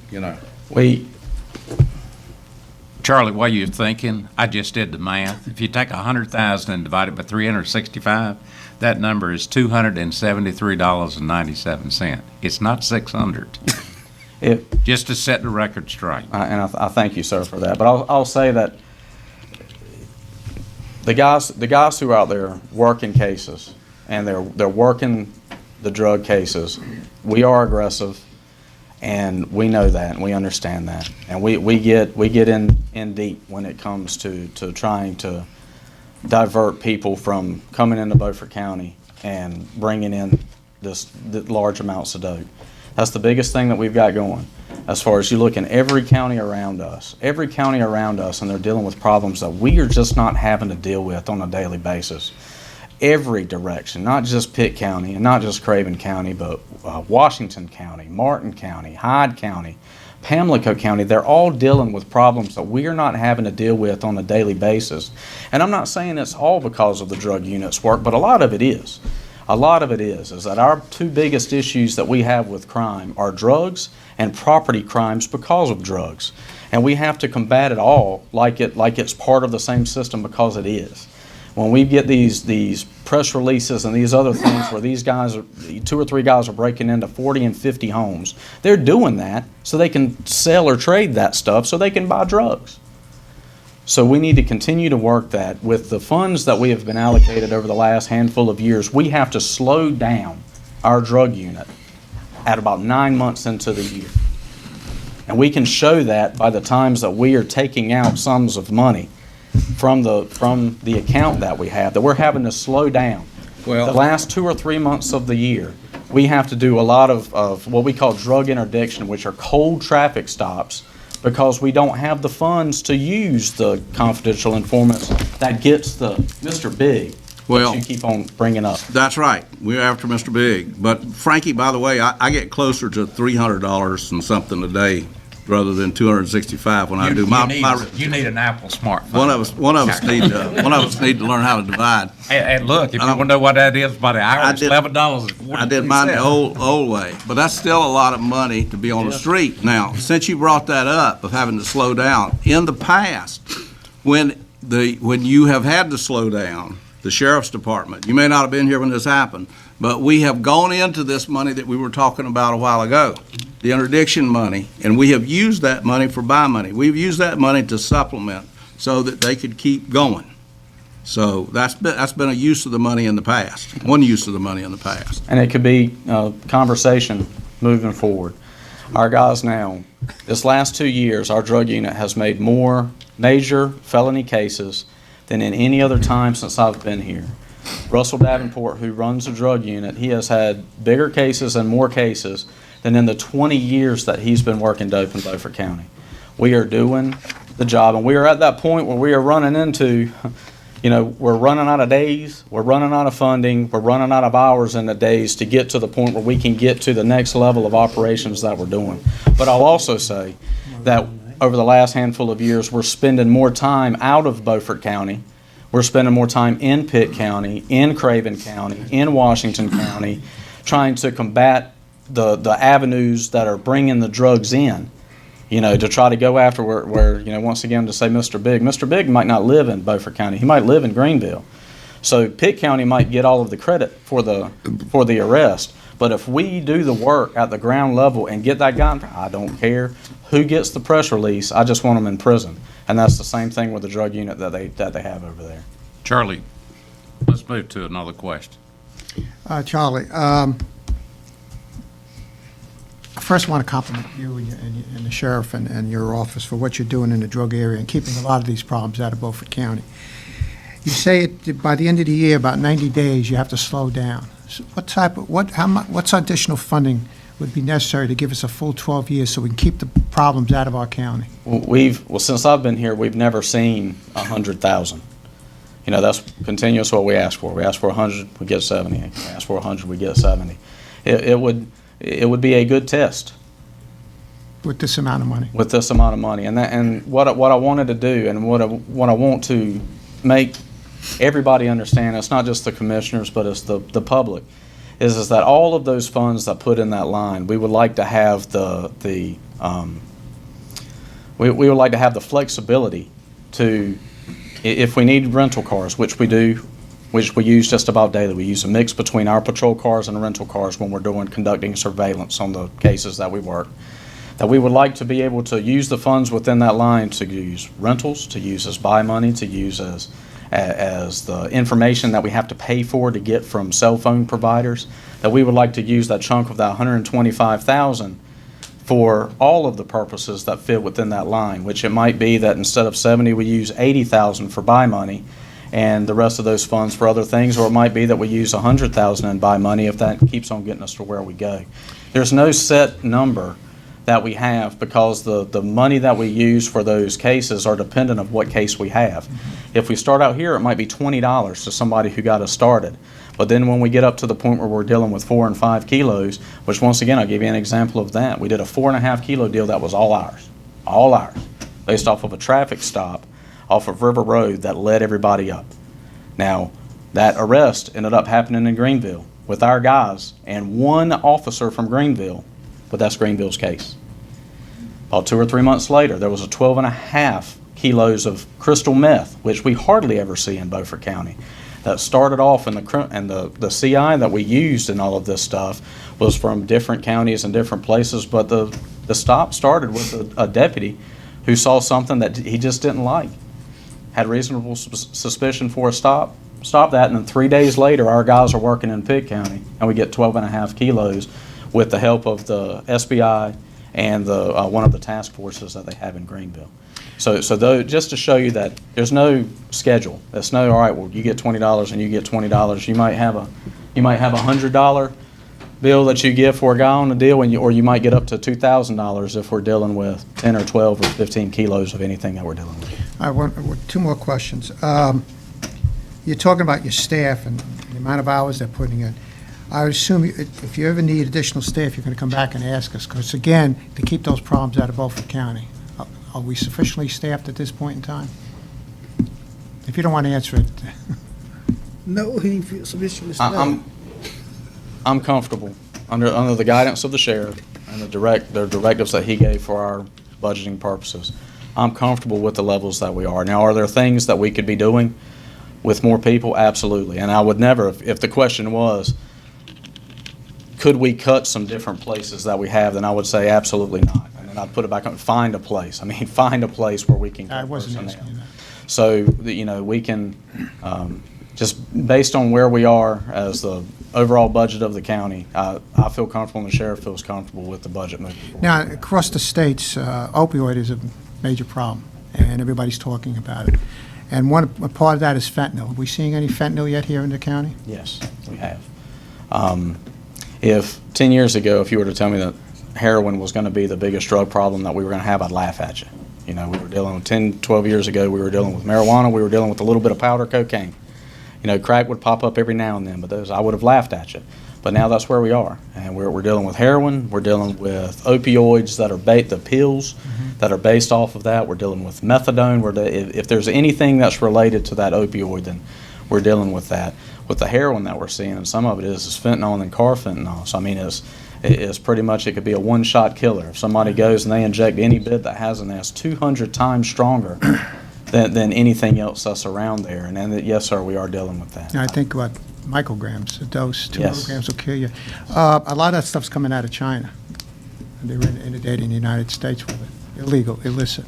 Charlie, while you're thinking, I just did the math. If you take 100,000 and divide it by 365, that number is $273.97. It's not $600. Just to set the record straight. And I thank you, sir, for that. But I'll say that the guys who are out there working cases, and they're working the drug cases, we are aggressive. And we know that, and we understand that, and we get in deep when it comes to trying to divert people from coming into Beaufort County and bringing in the large amounts of dope. That's the biggest thing that we've got going. As far as you look in every county around us, and they're dealing with problems that we are just not having to deal with on a daily basis. Every direction, not just Pitt County and not just Craven County, but Washington County, Martin County, Hyde County, Pamlico County, they're all dealing with problems that we are not having to deal with on a daily basis. And I'm not saying it's all because of the drug unit's work, but a lot of it is. A lot of it is that our two biggest issues that we have with crime are drugs and property crimes because of drugs. And we have to combat it all like it's part of the same system, because it is. When we get these press releases and these other things where these guys, 2 or 3 guys are breaking into 40 and 50 homes, they're doing that so they can sell or trade that stuff so they can buy drugs. So we need to continue to work that. With the funds that we have been allocated over the last handful of years, we have to slow down our drug unit at about 9 months into the year. And we can show that by the times that we are taking out sums of money from the account that we have, that we're having to slow down. Well, the last 2 or 3 months of the year, we have to do a lot of what we call drug interdiction, which are cold traffic stops, because we don't have the funds to use the confidential informants that gets the Mr. Big. Well- you keep on bringing up. That's right. We're after Mr. Big. But Frankie, by the way, I get closer to $300 and something a day rather than 265 when I do my. You need an Apple smartphone. One of us need to learn how to divide. And look, if you want to know what that is by the hour, it's did- $11.43. I did mine the old way, but that's still a lot of money to be on the street. Now, since you brought that up of having to slow down, in the past, when you have had to slow down, the sheriff's department, you may not have been here when this happened, but we have gone into this money that we were talking about a while ago, the interdiction money, and we have used that money for buy money. We've used that money to supplement so that they could keep going. So that's been a use of the money in the past, one use of the money in the past. And it could be a conversation moving forward. Our guys now, this last 2 years, our drug unit has made more major felony cases than in any other time since I've been here. Russell Davenport, who runs the drug unit, he has had bigger cases and more cases than in the 20 years that he's been working dope in Beaufort County. We are doing the job, and we are at that point where we are running into, we're running out of days, we're running out of funding, we're running out of hours in the days to get to the point where we can get to the next level of operations that we're doing. But I'll also say that over the last handful of years, we're spending more time out of Beaufort County. We're spending more time in Pitt County, in Craven County, in Washington County, trying to combat the avenues that are bringing the drugs in, to try to go after where once again, to say Mr. Big might not live in Beaufort County. He might live in Greenville. So Pitt County might get all of the credit for the arrest. But if we do the work at the ground level and get that guy, I don't care who gets the press release, I just want them in prison. And that's the same thing with the drug unit that they have over there. Charlie, let's move to another question. Charlie, I first want to compliment you and the sheriff and your office for what you're doing in the drug area and keeping a lot of these problems out of Beaufort County. You say by the end of the year, about 90 days, you have to slow down. So what's additional funding would be necessary to give us a full 12 years so we can keep the problems out of our county? Well, since I've been here, we've never seen 100,000. That's continuous what we ask for. We ask for 100, we get 70. We ask for 100, we get 70. It would be a good test. With this amount of money? With this amount of money. And what I wanted to do and what I want to make everybody understand, it's not just the commissioners, but it's the public, is that all of those funds that put in that line, we would like to have we would like to have the flexibility to, if we need rental cars, which we do, which we use just about daily. We use a mix between our patrol cars and rental cars when we're conducting surveillance on the cases that we work. That we would like to be able to use the funds within that line to use rentals, to use as buy money, to use as the information that we have to pay for to get from cell phone providers, that we would like to use that chunk of that 125,000 for all of the purposes that fit within that line, which it might be that instead of 70, we use 80,000 for buy money and the rest of those funds for other things, or it might be that we use 100,000 in buy money if that keeps on getting us to where we go. There's no set number that we have because the money that we use for those cases are dependent on what case we have. If we start out here, it might be $20 to somebody who got us started. But then when we get up to the point where we're dealing with 4 and 5 kilos, which once again, I'll give you an example of that. We did a 4.5 kilo deal that was all ours, based off of a traffic stop off of River Road that led everybody up. Now, that arrest ended up happening in Greenville with our guys and one officer from Greenville, but that's Greenville's case. About 2 or 3 months later, there was a 12.5 kilos of crystal meth, which we hardly ever see in Beaufort County. That started off in the CI that we used in all of this stuff was from different counties and different places, but the stop started with a deputy who saw something that he just didn't like. Had reasonable suspicion for a stop that, and then 3 days later, our guys are working in Pitt County, and we get 12.5 kilos with the help of the SBI and one of the task forces that they have in Greenville. So just to show you that there's no schedule. There's no, all right, well, you get $20 and you get $20. You might have a $100 bill that you give for a guy on the deal, or you might get up to $2,000 if we're dealing with 10 or 12 or 15 kilos of anything that we're dealing with. I want 2 more questions. you're talking about your staff and the amount of hours they're putting in. I would assume if you ever need additional staff, you're going to come back and ask us, because again, to keep those problems out of Beaufort County. Are we sufficiently staffed at this point in time? If you don't want to answer it, No, he didn't feel sufficiently I'm comfortable, under the guidance of the sheriff and the directives that he gave for our budgeting purposes. I'm comfortable with the levels that we are. Now, are there things that we could be doing with more people? Absolutely. And I would never, if the question was, could we cut some different places that we have, then I would say absolutely not. And then I'd put it back on, find a place. I mean, find a place where we can I cut wasn't personnel. asking you that. So, we can, just based on where we are as the overall budget of the county, I feel comfortable and the sheriff feels comfortable with the budget moving forward. Now, across the states, opioid is a major problem, and everybody's talking about it. And one a part of that is fentanyl. Are we seeing any fentanyl yet here in the county? Yes, we have. If 10 years ago, if you were to tell me that heroin was going to be the biggest drug problem that we were going to have, I'd laugh at you. We were dealing with 10, 12 years ago, we were dealing with marijuana, we were dealing with a little bit of powder cocaine. Crack would pop up every now and then, but those, I would have laughed at you. But now that's where we are. And we're dealing with heroin, we're dealing with opioids that are the pills that are based off of that. We're dealing with methadone. If there's anything that's related to that opioid, then we're dealing with that. With the heroin that we're seeing, and some of it is fentanyl and then carfentanil. So, I mean, it's pretty much, it could be a one-shot killer. If somebody goes and they inject any bit that has an S, 200 times stronger than anything else that's around there. And then, yes, sir, we are dealing with that. I think about micrograms, a dose, 2 Yes. milligrams will kill you. A lot of that stuff's coming out of China. They're inundating the United States with it. Illegal, illicit.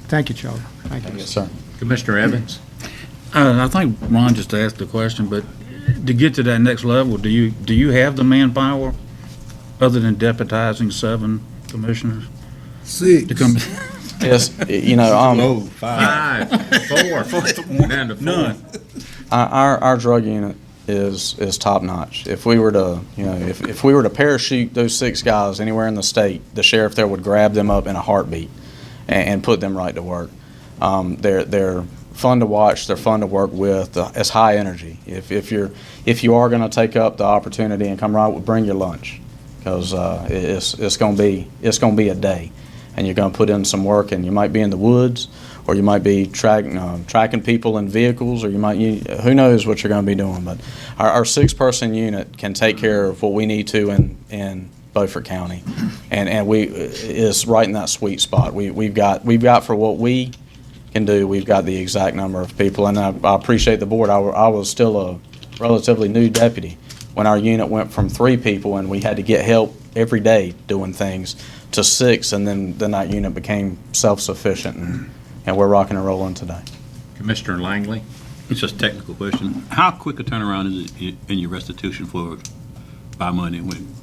Thank you, Charlie. Thank you. Yes, sir. Commissioner Evans? I think Ron just asked the question, but to get to that next level, do you have the manpower other than deputizing 7 commissioners Six. to come? Yes, Oh, 5, 4, down to 4. None. our drug unit is top notch. If we were to, if we were to parachute those 6 guys anywhere in the state, the sheriff there would grab them up in a heartbeat and put them right to work. They're fun to watch. They're fun to work with. It's high energy. If you are going to take up the opportunity and come right, bring your lunch, because it's going to be a day, and you're going to put in some work, and you might be in the woods, or you might be tracking people in vehicles, or who knows what you're going to be doing. But our 6-person unit can take care of what we need to in Beaufort County, and we is right in that sweet spot. We've got for what we can do. We've got the exact number of people, and I appreciate the board. I was still a relatively new deputy when our unit went from 3 people, and we had to get help every day doing things, to 6, and then that unit became self-sufficient, and we're rocking and rolling today. Commissioner Langley? It's just a technical question. How quick a turnaround is it in your restitution for buy money when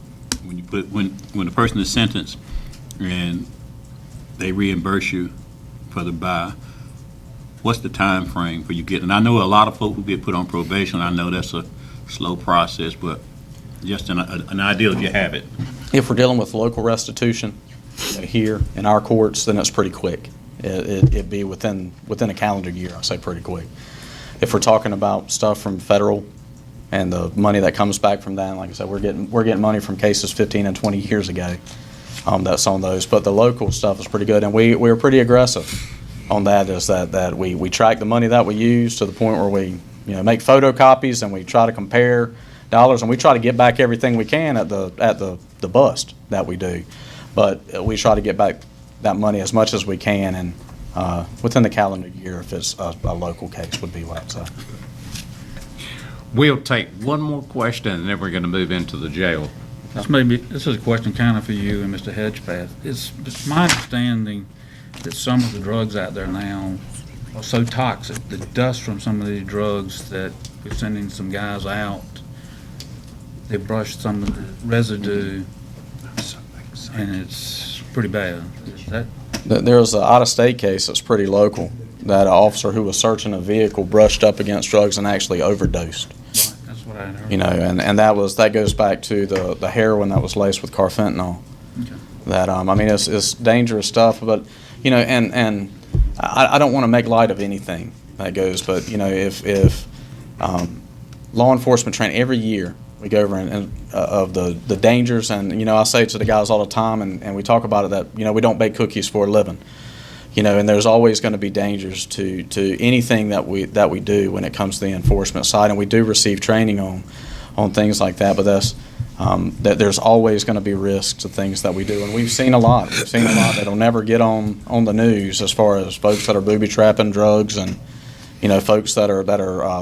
the person is sentenced and they reimburse you for the buy? What's the time frame for you getting? And I know a lot of folk who get put on probation. I know that's a slow process, but just an idea if you have it. If we're dealing with local restitution here in our courts, then it's pretty quick. It'd be within a calendar year, I say pretty quick. If we're talking about stuff from federal and the money that comes back from that, like I said, we're getting money from cases 15 and 20 years ago. That's on those, but the local stuff is pretty good, and we're pretty aggressive on that. Is that we track the money that we use to the point where we make photocopies, and we try to compare dollars, and we try to get back everything we can at the bust that we do, but we try to get back that money as much as we can, and within the calendar year, if it's a local case, would be what I'd say. We'll take one more question, and then we're going to move into the jail. This is a question kind of for you and Mr. Hedgepath. It's my understanding that some of the drugs out there now are so toxic, the dust from some of these drugs, that we're sending some guys out, they brush some of the residue, and it's pretty bad. Is that? There's an out-of-state case that's pretty local, that an officer who was searching a vehicle brushed up against drugs and actually overdosed. Right, that's what I heard. And that goes back to the heroin that was laced with carfentanil. Okay. That I mean, it's dangerous stuff, but and I don't want to make light of anything that goes, but if law enforcement training, every year, we go over of the dangers, and, you know, I say to the guys all the time, and we talk about it, that, you know, we don't bake cookies for a living. You know, and there's always going to be dangers to anything that we do when it comes to the enforcement side, and we do receive training on things like that. But that there's always going to be risks to things that we do, and we've seen a lot. We've seen a lot that'll never get on the news, as far as folks that are booby trapping drugs, and, you know, folks that are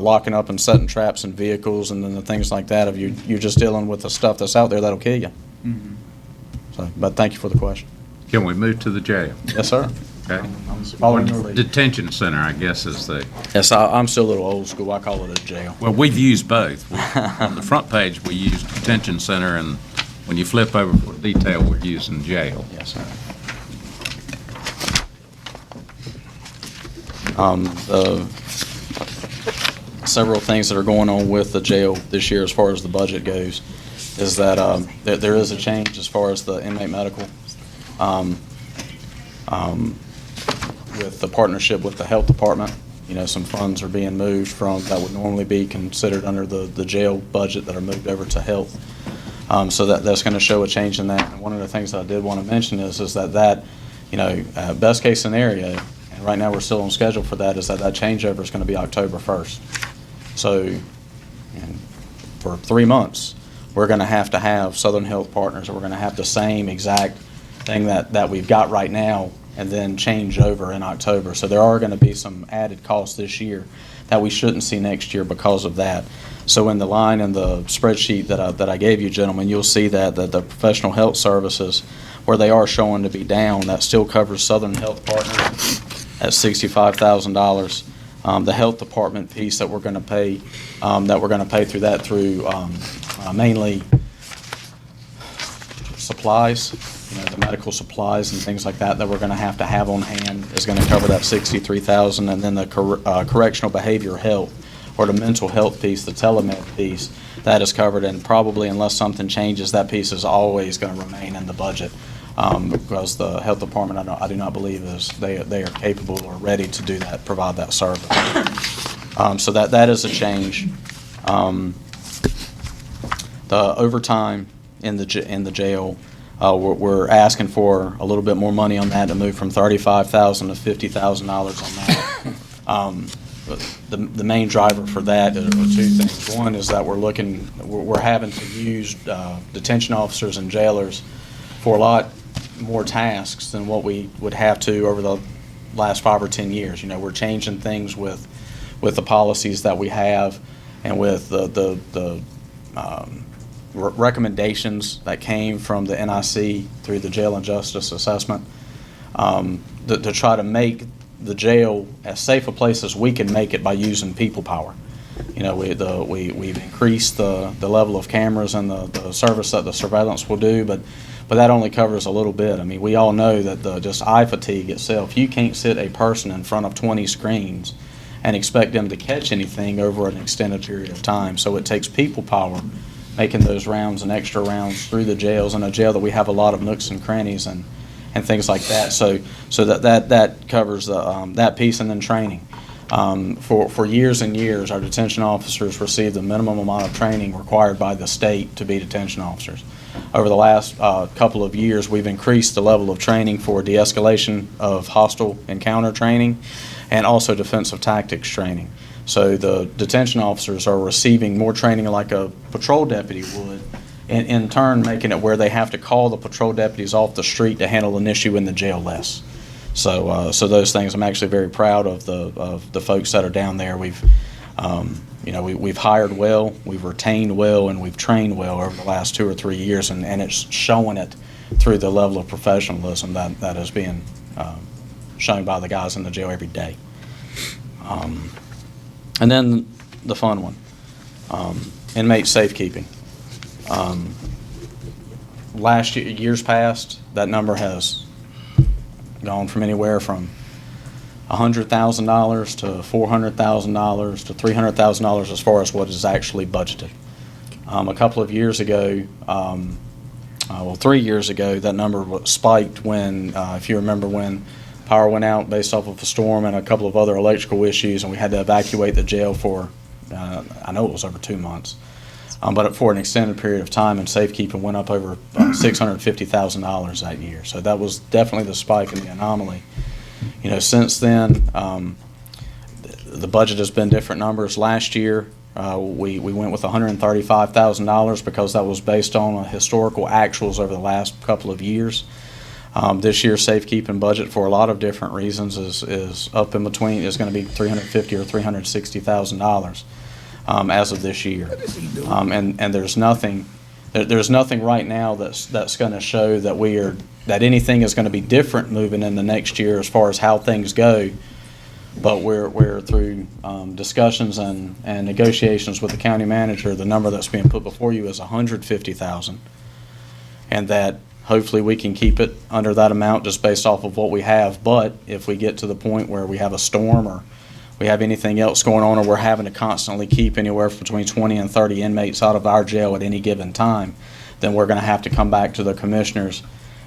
locking up and setting traps in vehicles, and then the things like that. If you're just dealing with the stuff that's out there that'll kill you. So, but thank you for the question. Can we move to the jail? Yes, sir. Okay. Following your lead. Detention center, I guess, is the, Yes, I'm still a little old school. I call it a jail. well, we've used both. On the front page, we use detention center, and when you flip over for detail, we're using jail. Yes, sir. Several things that are going on with the jail this year as far as the budget goes is that there is a change as far as the inmate medical. With the partnership with the health department, you know, some funds are being moved from that would normally be considered under the jail budget that are moved over to health. So that's going to show a change in that. And one of the things that I did want to mention is that you know, best case scenario, and right now we're still on schedule for that, is that changeover is going to be October 1st. So, and for 3 months, we're going to have Southern Health Partners, and we're going to have the same exact thing that we've got right now, and then change over in October. So there are going to be some added costs this year that we shouldn't see next year because of that. So in the line in the spreadsheet that I gave you, gentlemen, you'll see that the professional health services, where they are showing to be down, that still covers Southern Health Partners at $65,000. The health department piece that we're going to pay, through mainly supplies, you know, the medical supplies and things like that we're going to have on hand, is going to cover that $63,000, and then the correctional behavioral health, or the mental health piece, the telemed piece, that is covered, and probably unless something changes, that piece is always going to remain in the budget, because the health department, I do not believe they are capable or ready to do that, provide that service. So that is a change. The overtime in the jail, we're asking for a little bit more money on that, to move from $35,000 to $50,000 on that. The main driver for that are two things. One is that we're having to use detention officers and jailers for a lot more tasks than what we would have to over the last 5 or 10 years. You know, we're changing things with the policies that we have, and with the recommendations that came from the NIC through the Jail and Justice Assessment, to try to make the jail as safe a place as we can make it by using people power. You know, we've increased the level of cameras and the service that the surveillance will do, but that only covers a little bit. I mean, we all know that just eye fatigue itself, you can't sit a person in front of 20 screens and expect them to catch anything over an extended period of time. So it takes people power, making those rounds and extra rounds through the jails, in a jail that we have a lot of nooks and crannies and things like that. So that covers that piece, and then training. For years and years, our detention officers received the minimum amount of training required by the state to be detention officers. Over the last couple of years, we've increased the level of training for de-escalation of hostile encounter training, and also defensive tactics training. So the detention officers are receiving more training like a patrol deputy would, in turn making it where they have to call the patrol deputies off the street to handle an issue in the jail less. So those things, I'm actually very proud of the folks that are down there. We've hired well, we've retained well, and we've trained well over the last 2 or 3 years, and it's showing it through the level of professionalism that is being shown by the guys in the jail every day. And then the fun one, inmate safekeeping. Years past, that number has gone from anywhere from $100,000 to $400,000 to $300,000 as far as what is actually budgeted. A couple of years ago, 3 years ago, that number spiked when, if you remember, when power went out based off of a storm and a couple of other electrical issues, and we had to evacuate the jail for I know it was over 2 months. But for an extended period of time, and safekeeping went up over $650,000 that year. So that was definitely the spike in the anomaly. Since then, the budget has been different numbers. Last year, we went with $135,000 because that was based on historical actuals over the last couple of years. This year's safekeeping budget, for a lot of different reasons, is up in between. Is going to be $350,000 or $360,000 as of this year. And there's nothing right now that's going to show that anything is going to be different moving in the next year as far as how things go. But we're through discussions and negotiations with the county manager. The number that's being put before you is $150,000, and that hopefully we can keep it under that amount just based off of what we have. But if we get to the point where we have a storm or we have anything else going on, or we're having to constantly keep anywhere between 20 and 30 inmates out of our jail at any given time, then we're going to have to come back to the commissioners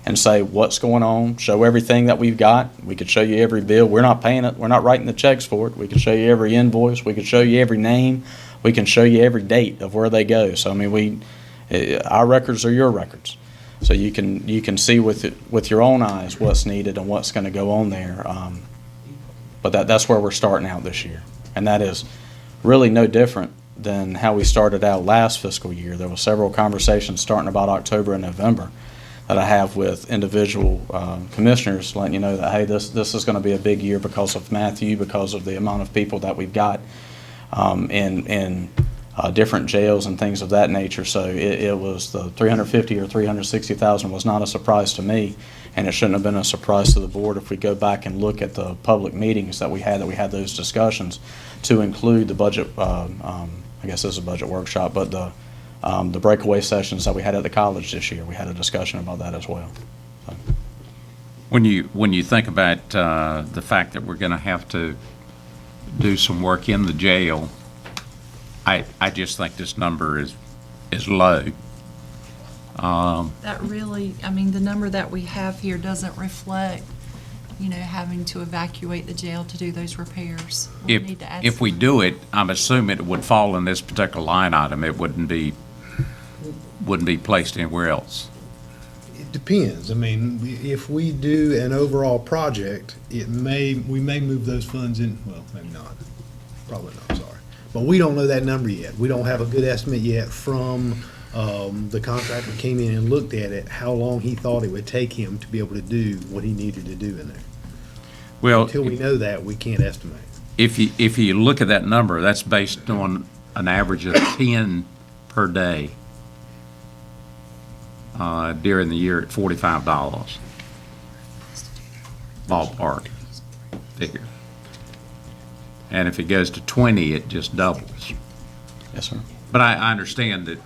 and say what's going on, show everything that we've got. We could show you every bill. We're not paying it. We're not writing the checks for it. We could show you every invoice. We could show you every name. We can show you every date of where they go. So, I mean, our records are your records. So you can see with your own eyes what's needed and what's going to go on there. But that's where we're starting out this year. And that is really no different than how we started out last fiscal year. There were several conversations starting about October and November that I have with individual commissioners, letting you know that, hey, this is going to be a big year because of Matthew, because of the amount of people that we've got in different jails and things of that nature. So it was the $350,000 or $360,000 was not a surprise to me, and it shouldn't have been a surprise to the board if we go back and look at the public meetings that we had those discussions to include the budget. I guess this is a budget workshop, but the breakaway sessions that we had at the college this year, we had a discussion about that as well. So. When you think about the fact that we're going to have to do some work in the jail, I just think this number is low. That really, I mean, the number that we have here doesn't reflect, having to evacuate the jail to do those repairs. We need to add If we some. do it, I'm assuming it would fall in this particular line item. It wouldn't be placed anywhere else. It depends. I mean, if we do an overall project, we may move those funds in, well, maybe not. Probably not, sorry. But we don't know that number yet. We don't have a good estimate yet from the contractor who came in and looked at it, how long he thought it would take him to be able to do what he needed to do in there. Well, Until we know that, we can't estimate. if you look at that number, that's based on an average of 10 per day during the year at $45. Ballpark figure. And if it goes to 20, it just doubles. Yes, sir. But I understand that,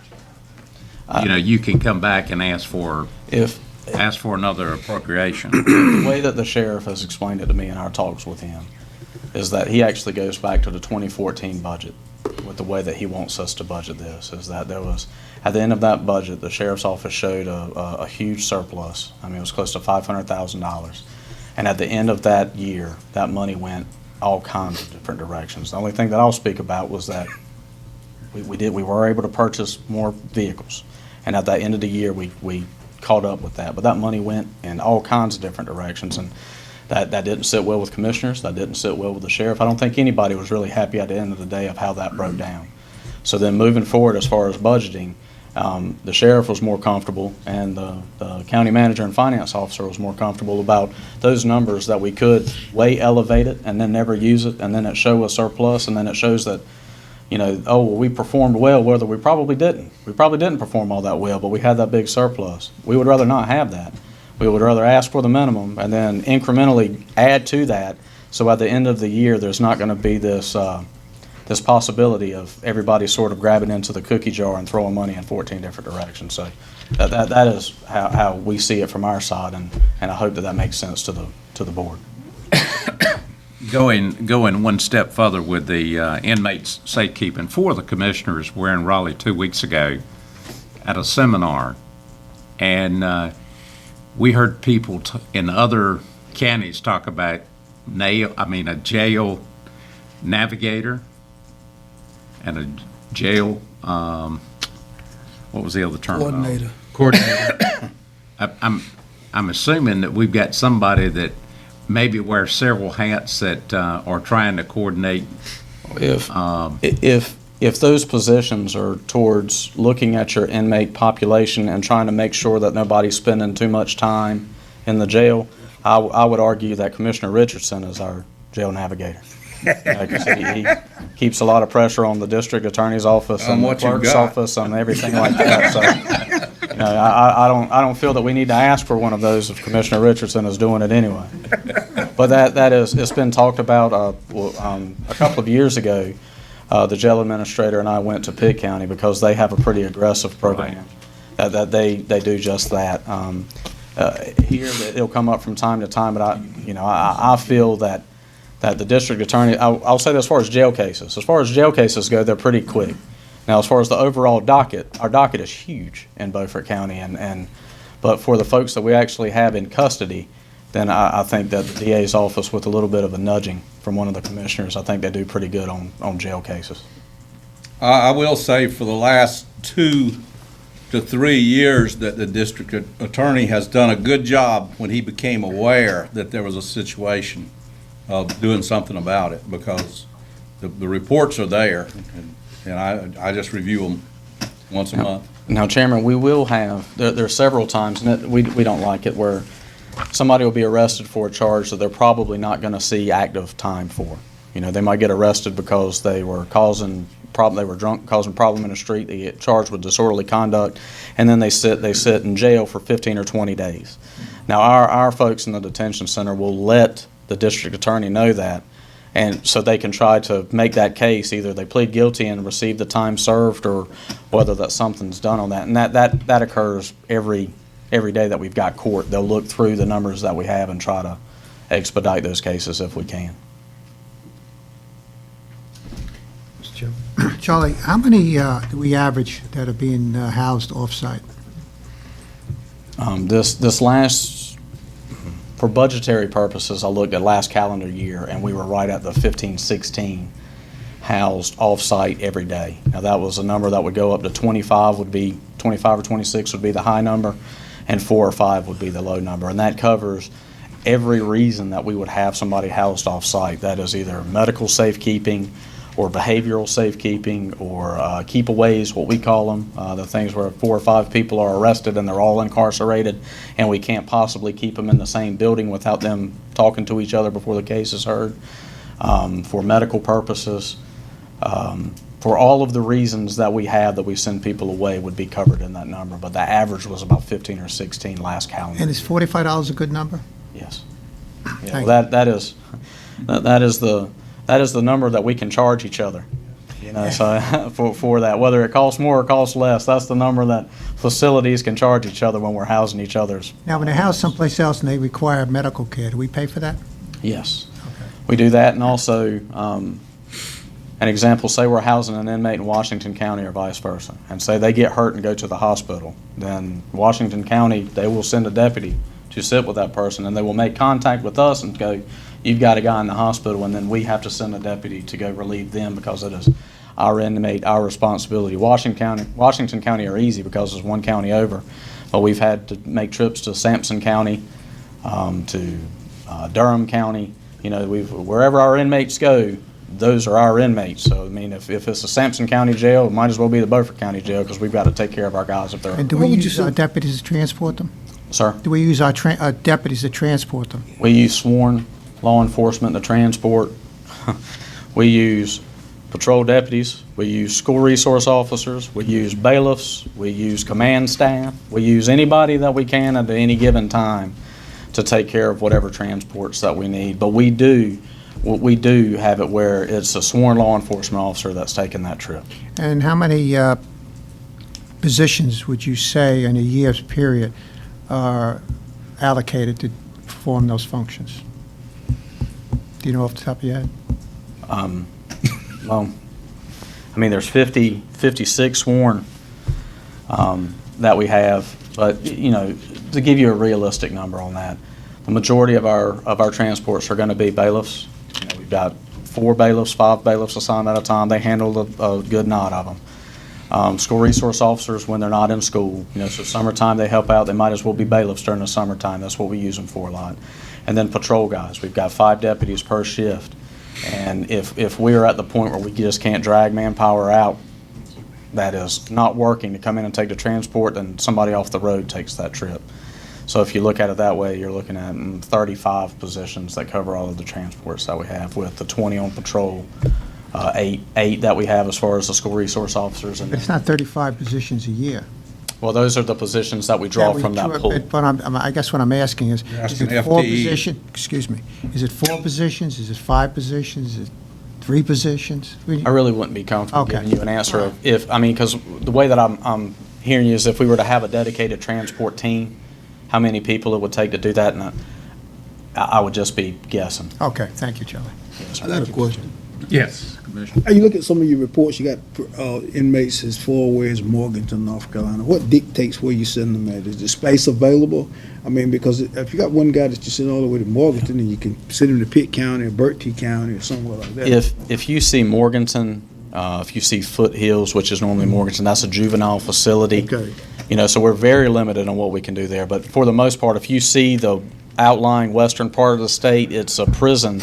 you can come back and ask for another appropriation. The way that the sheriff has explained it to me in our talks with him is that he actually goes back to the 2014 budget with the way that he wants us to budget this, is that there was, at the end of that budget, the sheriff's office showed a huge surplus. I mean, it was close to $500,000. And at the end of that year, that money went all kinds of different directions. The only thing that I'll speak about was that we were able to purchase more vehicles. And at the end of the year, we caught up with that. But that money went in all kinds of different directions. And that didn't sit well with commissioners. That didn't sit well with the sheriff. I don't think anybody was really happy at the end of the day of how that broke down. So then moving forward as far as budgeting, the sheriff was more comfortable, and the county manager and finance officer was more comfortable about those numbers, that we could way elevate it and then never use it, and then it show a surplus, and then it shows that, oh, well, we performed well, whether we probably didn't. We probably didn't perform all that well, but we had that big surplus. We would rather not have that. We would rather ask for the minimum and then incrementally add to that, so at the end of the year, there's not going to be this possibility of everybody sort of grabbing into the cookie jar and throwing money in 14 different directions. So that is how we see it from our side, and I hope that makes sense to the board. Going one step further with the inmates safekeeping, four of the commissioners were in Raleigh 2 weeks ago at a seminar, and we heard people in other counties talk about a jail navigator. and a jail, what was the other term? Coordinator. Coordinator. I'm assuming that we've got somebody that maybe wears several hats that are trying to coordinate. If those positions are towards looking at your inmate population and trying to make sure that nobody's spending too much time in the jail, I would argue that Commissioner Richardson is our jail navigator. 'Cause he keeps a lot of pressure on the district attorney's office and the what you clerk's got. office and everything like that. So, I don't feel that we need to ask for one of those if Commissioner Richardson is doing it anyway. But it's been talked about, a couple of years ago. The jail administrator and I went to Pitt County because they have a pretty aggressive program that they do just that. Here, it'll come up from time to time, but I feel that the district attorney, I'll say this as far as jail cases. As far as jail cases go, they're pretty quick. Now, as far as the overall docket, our docket is huge in Beaufort County, but for the folks that we actually have in custody, then I think that the DA's office, with a little bit of a nudging from one of the commissioners, I think they do pretty good on jail cases. I will say for the last 2 to 3 years that the district attorney has done a good job when he became aware that there was a situation of doing something about it, because the reports are there, and I just review them once a month. Now, Chairman, we will have, there are several times, and we don't like it, where somebody will be arrested for a charge that they're probably not going to see active time for. They might get arrested because they were causing problem, they were drunk, causing problem in the street, they get charged with disorderly conduct, and then they sit in jail for 15 or 20 days. Now, our folks in the detention center will let the district attorney know that, and so they can try to make that case. Either they plead guilty and receive the time served, or whether that something's done on that. And that occurs every day that we've got court. They'll look through the numbers that we have and try to expedite those cases if we can. Mr. Chairman. Charlie, how many do we average that are being housed off-site? This last, for budgetary purposes, I looked at last calendar year, and we were right at the 15, 16 housed off-site every day. Now, that was a number that would go up to 25 or 26 would be the high number, and 4 or 5 would be the low number. And that covers every reason that we would have somebody housed off-site. That is either medical safekeeping or behavioral safekeeping or keep-aways, what we call them, the things where 4 or 5 people are arrested and they're all incarcerated, and we can't possibly keep them in the same building without them talking to each other before the case is heard, for medical purposes. For all of the reasons that we have that we send people away would be covered in that number, but the average was about 15 or 16 last calendar. And is $45 a good number? Yes. Thank Yeah, well, that is the number that we can charge each other. So for that, whether it costs more or costs less, that's the number that facilities can charge each other when we're housing each other's. Now, when they house someplace else and they require medical care, do we pay for that? Yes. We do that, and also, an example, say we're housing an inmate in Washington County or vice versa, and say they get hurt and go to the hospital, then Washington County, they will send a deputy to sit with that person, and they will make contact with us and go, you've got a guy in the hospital, and then we have to send a deputy to go relieve them because it is our inmate, our responsibility. Washington County are easy because it's one county over, but we've had to make trips to Sampson County, to Durham County. Wherever our inmates go, those are our inmates. So, I mean, if it's a Sampson County jail, it might as well be the Beaufort County jail because we've got to take care of our guys if they're. And do we use our deputies to transport them? Sir? Do we use our deputies to transport them? We use sworn law enforcement to transport. We use patrol deputies. We use school resource officers. We use bailiffs. We use command staff. We use anybody that we can at any given time to take care of whatever transports that we need. But we do have it where it's a sworn law enforcement officer that's taking that trip. And how many positions would you say in a year's period are allocated to perform those functions? Do you know off the top of your head? Well, I mean, there's 56 sworn that we have, but, to give you a realistic number on that, the majority of our transports are going to be bailiffs. We've got 4 bailiffs, 5 bailiffs assigned at a time. They handle a good knot of them. School resource officers when they're not in school, so summertime they help out. They might as well be bailiffs during the summertime. That's what we use them for a lot. And then patrol guys. We've got 5 deputies per shift. And if we are at the point where we just can't drag manpower out, that is not working to come in and take the transport, then somebody off the road takes that trip. So if you look at it that way, you're looking at 35 positions that cover all of the transports that we have, with the 20 on patrol, 8 that we have as far as the school resource officers. And But it's not 35 positions a year. well, those are the positions that we draw from that pool. But I guess what I'm asking is asking it 4 FTE. position, excuse me, is it 4 positions, is it 5 positions, is it 3 positions? I really wouldn't be comfortable Okay. giving you an answer of because the way that I'm hearing you is if we were to have a dedicated transport team, how many people it would take to do that, and I would just be guessing. Okay, thank you, Charlie. I got a question. Yes, Commissioner. How you look at some of your reports, you got inmates as far away as Morganton, North Carolina. What dictates where you send them at? Is the space available? I mean, because if you got one guy that you send all the way to Morganton, and you can send him to Pitt County or Berkeley County or somewhere like that. If you see Morganton, if you see Foothills, which is normally Morganton, that's a juvenile facility. Okay. So we're very limited on what we can do there. But for the most part, if you see the outlying western part of the state, it's a prison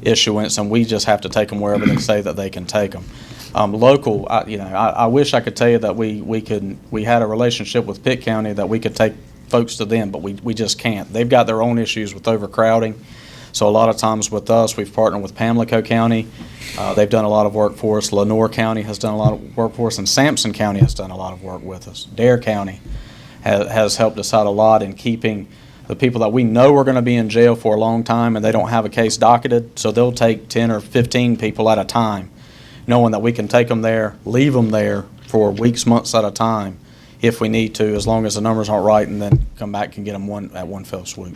issuance, and we just have to take them wherever they say that they can take them. Local, I wish I could tell you that we had a relationship with Pitt County that we could take folks to them, but we just can't. They've got their own issues with overcrowding. So a lot of times with us, we've partnered with Pamlico County. They've done a lot of work for us. Lenoir County has done a lot of work for us, and Sampson County has done a lot of work with us. Dare County has helped us out a lot in keeping the people that we know are going to be in jail for a long time, and they don't have a case docketed, so they'll take 10 or 15 people at a time, knowing that we can take them there, leave them there for weeks, months at a time if we need to, as long as the numbers aren't right, and then come back and get them at one fell swoop.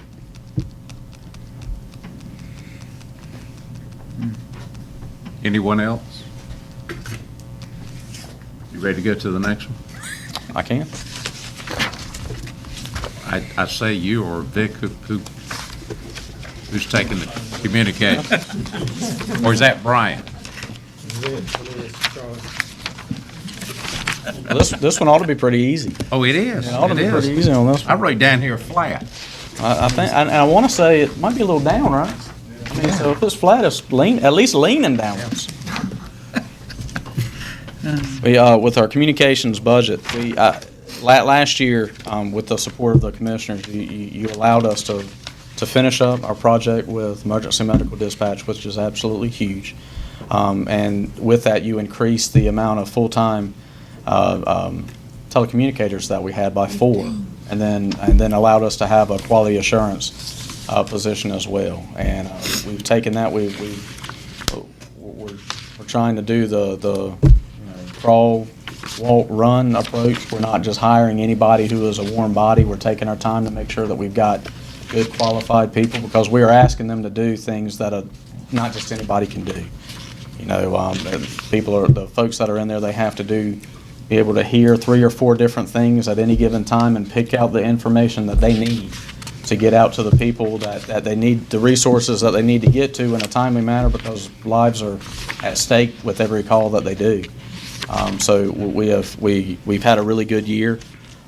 Anyone else? You ready to go to the next one? I can. I say you or Vic, who's taking the communication? Or is that Brian? This one ought to be pretty easy. Oh, it is. It ought to It be is. pretty easy on this I one. wrote down here flat. I think, and I want to say it might be a little down, right? I mean, so if it's flat, it's at least leaning downwards. With our communications budget, last year, with the support of the commissioners, you allowed us to finish up our project with emergency medical dispatch, which is absolutely huge. And with that, you increased the amount of full-time telecommunicators that we had by 4, and then allowed us to have a quality assurance position as well. And we've taken that. We're trying to do the crawl, walk, run approach. We're not just hiring anybody who is a warm body. We're taking our time to make sure that we've got good qualified people, because we are asking them to do things that not just anybody can do. The folks that are in there, they have to be able to hear 3 or 4 different things at any given time and pick out the information that they need to get out to the people that they need, the resources that they need to get to in a timely manner, because lives are at stake with every call that they do. So we've had a really good year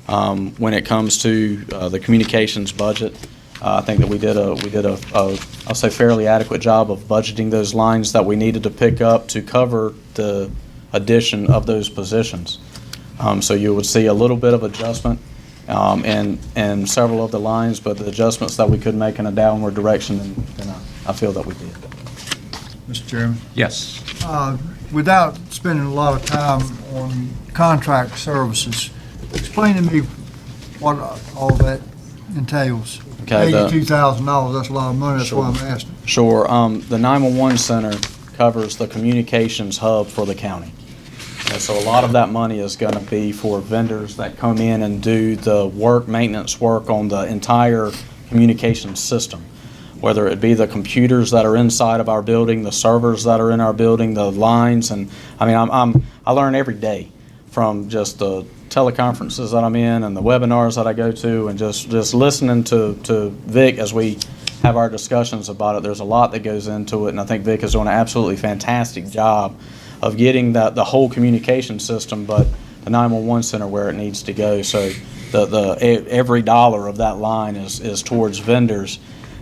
when it comes to the communications budget. I think that we did a I'll say fairly adequate job of budgeting those lines that we needed to pick up to cover the addition of those positions. So you would see a little bit of adjustment in several of the lines, but the adjustments that we could make in a downward direction, and I feel that we did. Mr. Chairman. Yes. Without spending a lot of time on contract services, explain to me what all that entails. Okay, $82,000, that's a lot of money, that's why I'm asking. Sure. The 911 center covers the communications hub for the county. And so a lot of that money is going to be for vendors that come in and do the maintenance work on the entire communications system, whether it be the computers that are inside of our building, the servers that are in our building, the lines. And I mean, I learn every day from just the teleconferences that I'm in and the webinars that I go to, and just listening to Vic as we have our discussions about it. There's a lot that goes into it, and I think Vic is doing an absolutely fantastic job of getting the whole communication system, but the 911 center where it needs to go. So every dollar of that line is towards vendors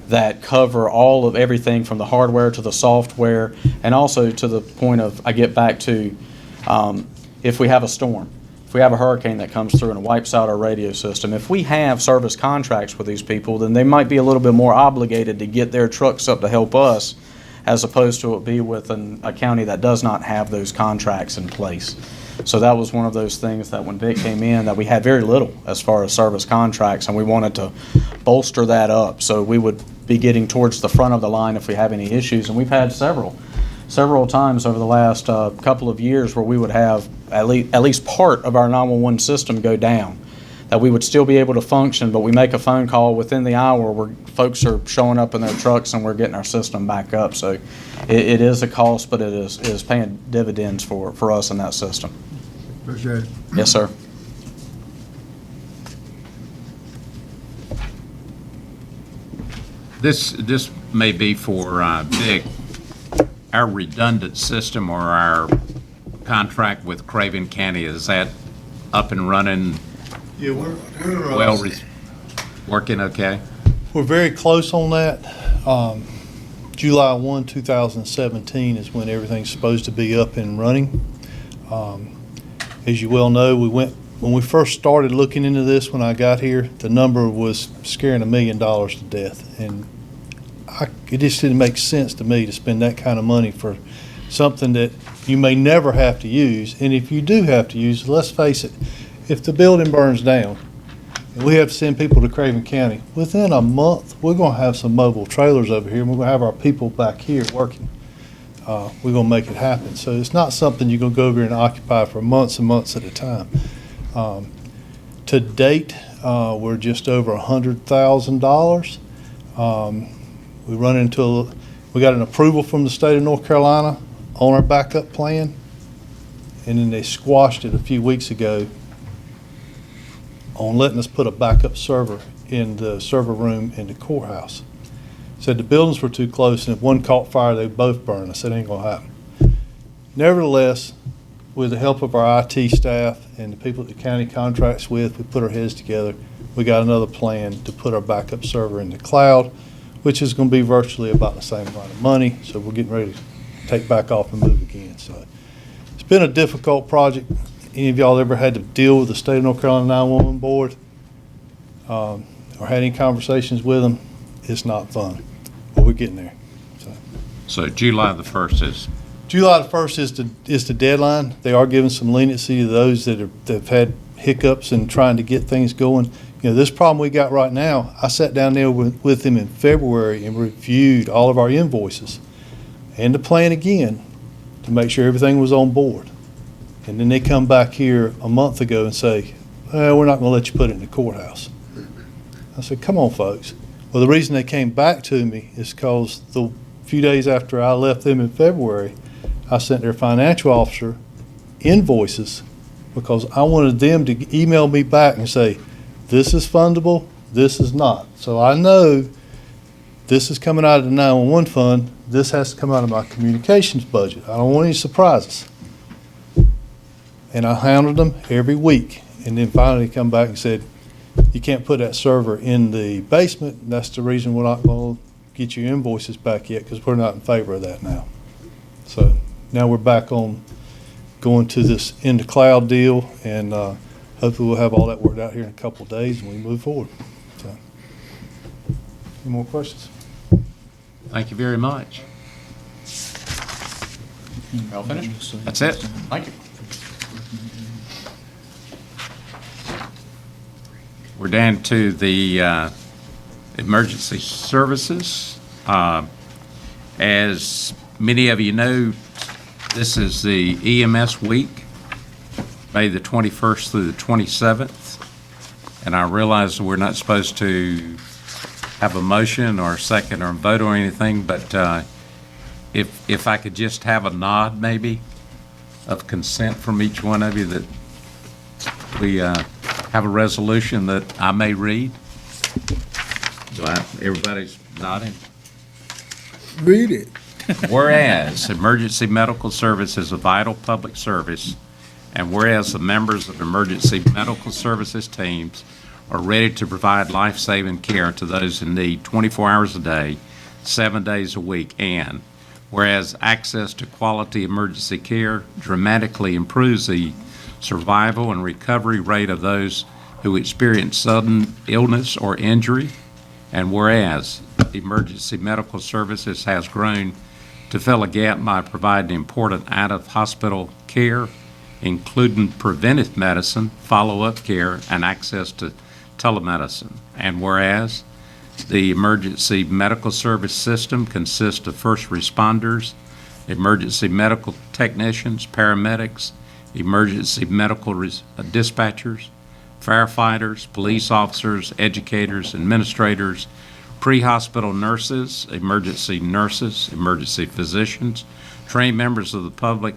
that cover all of everything from the hardware to the software, and also to the point of, I get back to, if we have a storm, if we have a hurricane that comes through and wipes out our radio system, if we have service contracts with these people, then they might be a little bit more obligated to get their trucks up to help us, as opposed to it be with a county that does not have those contracts in place. So that was one of those things that when Vic came in, that we had very little as far as service contracts, and we wanted to bolster that up so we would be getting towards the front of the line if we have any issues. And we've had several times over the last couple of years where we would have at least part of our 911 system go down, that we would still be able to function, but we make a phone call within the hour where folks are showing up in their trucks and we're getting our system back up. So it is a cost, but it is paying dividends for us in that system. Appreciate it. Yes, sir. This may be for Vic. Our redundant system or our contract with Craven County, is that up and running? Yeah, Well, working okay? we're very close on that. July 1, 2017 is when everything's supposed to be up and running. As you well know, when we first started looking into this when I got here, the number was scaring $1 million to death. And it just didn't make sense to me to spend that kind of money for something that you may never have to use. And if you do have to use it, let's face it, if the building burns down and we have to send people to Craven County, within a month, we're going to have some mobile trailers over here, and we're going to have our people back here working. We're going to make it happen. So it's not something you're going to go over and occupy for months and months at a time. To date, we're just over $100,000. We got an approval from the state of North Carolina on our backup plan, and then they squashed it a few weeks ago on letting us put a backup server in the server room in the courthouse. Said the buildings were too close, and if one caught fire, they'd both burn. I said, it ain't gonna happen. Nevertheless, with the help of our IT staff and the people that the county contracts with, we put our heads together. We got another plan to put our backup server in the cloud, which is gonna be virtually about the same amount of money. So we're getting ready to take back off and move again. So it's been a difficult project. Any of y'all ever had to deal with the state of North Carolina 911 board or had any conversations with them? It's not fun, but we're getting there. So July the 1st is, July the 1st is the deadline. They are giving some leniency to those that have had hiccups and trying to get things going. You know, this problem we got right now, I sat down there with them in February and reviewed all of our invoices and the plan again to make sure everything was on board. And then they come back here a month ago and say, well, we're not going to let you put it in the courthouse. I said, come on, folks. Well, the reason they came back to me is because the few days after I left them in February, I sent their financial officer invoices because I wanted them to email me back and say, this is fundable, this is not. So I know this is coming out of the 911 fund, this has to come out of my communications budget. I don't want any surprises. And I handled them every week. And then finally come back and said, you can't put that server in the basement. That's the reason we're not going to get your invoices back yet, because we're not in favor of that now. So now we're back on going to this in the cloud deal, and hopefully we'll have all that worked out here in a couple of days and we move forward. So, any more questions? thank you very much. All finished? That's it. Thank you. We're down to the emergency services. As many of you know, this is the EMS week, May the 21st through the 27th. And I realize we're not supposed to have a motion or a second or a vote or anything, but if I could just have a nod maybe of consent from each one of you that we have a resolution that I may read. Everybody's nodding? Read it. Whereas emergency medical service is a vital public service, and whereas the members of emergency medical services teams are ready to provide life-saving care to those in need 24 hours a day, 7 days a week, and whereas access to quality emergency care dramatically improves the survival and recovery rate of those who experience sudden illness or injury, and whereas emergency medical services has grown to fill a gap by providing important out-of-hospital care, including preventive medicine, follow-up care, and access to telemedicine. And whereas the emergency medical service system consists of first responders, emergency medical technicians, paramedics, emergency medical dispatchers, firefighters, police officers, educators, administrators, pre-hospital nurses, emergency physicians, trained members of the public,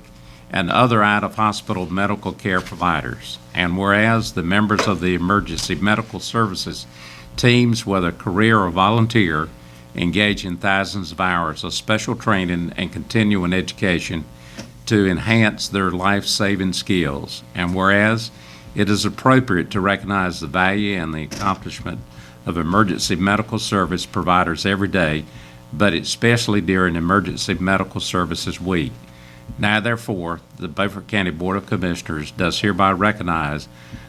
and other out-of-hospital medical care providers. And whereas the members of the emergency medical services teams, whether career or volunteer, engage in thousands of hours of special training and continuing education to enhance their life-saving skills. And whereas it is appropriate to recognize the value and the accomplishment of emergency medical service providers every day, but especially during Emergency Medical Services Week. Now therefore, the Beaufort County Board of Commissioners does hereby recognize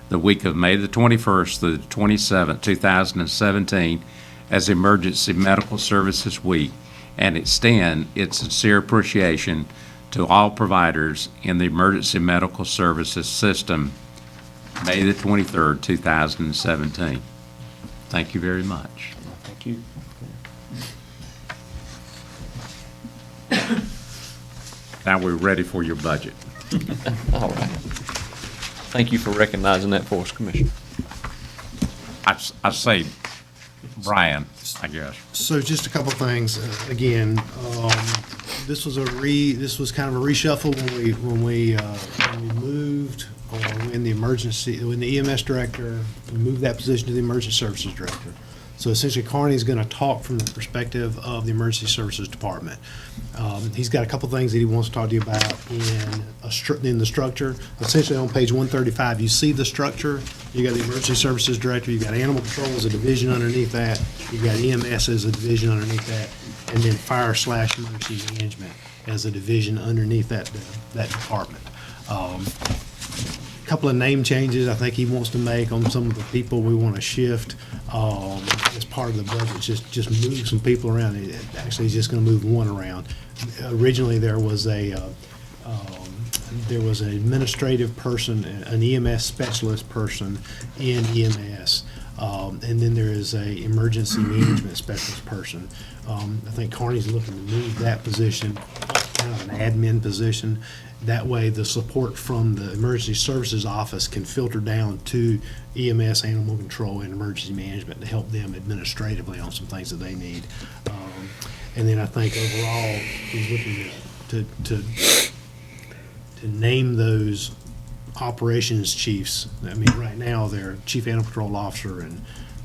the week of May the 21st through the 27th, 2017 as Emergency Medical Services Week, and extend its sincere appreciation to all providers in the emergency medical services system, May the 23rd, 2017. Thank you very much. Thank you. Now we're ready for your budget. All right. Thank you for recognizing that for us, Commissioner. I say Brian, I guess. So just a couple things. Again, this was kind of a reshuffle when we moved, or when the EMS director, we moved that position to the emergency services director. So essentially, Carney's going to talk from the perspective of the emergency services department. He's got a couple things that he wants to talk to you about in the structure. Essentially, on page 135, you see the structure. You got the emergency services director. You got animal control as a division underneath that. You got EMS as a division underneath that, and then fire/emergency management as a division underneath that department. Couple of name changes I think he wants to make on some of the people we want to shift as part of the budget. Just move some people around. Actually, he's just going to move one around. Originally, there was an administrative person, an EMS specialist person in EMS, and then there is a emergency management specialist person. I think Carney's looking to move that position, kind of an admin position. That way, the support from the emergency services office can filter down to EMS, animal control, and emergency management to help them administratively on some things that they need. And then I think overall, he's looking to name those operations chiefs. I mean, right now, they're chief animal control officer and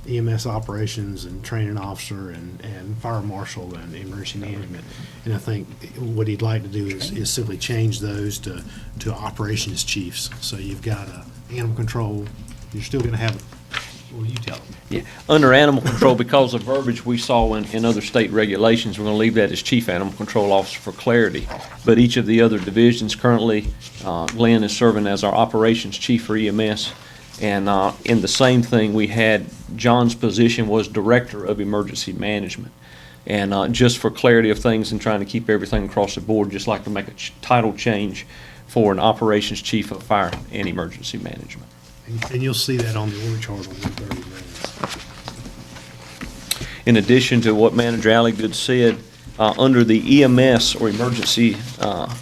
EMS operations and training officer and fire marshal and emergency management. And I think what he'd like to do is simply change those to operations chiefs. So you've got animal control, you're still going to have, well, you tell them. Yeah, under animal control, because of verbiage we saw in other state regulations, we're going to leave that as chief animal control officer for clarity. But each of the other divisions, currently, Glenn is serving as our operations chief for EMS. And in the same thing, we had John's position was director of emergency management. And just for clarity of things and trying to keep everything across the board, just like to make a title change for an operations chief of fire and emergency management. And you'll see that on the org chart on 130 minutes. In addition to what Manager Alligood said, under the EMS or emergency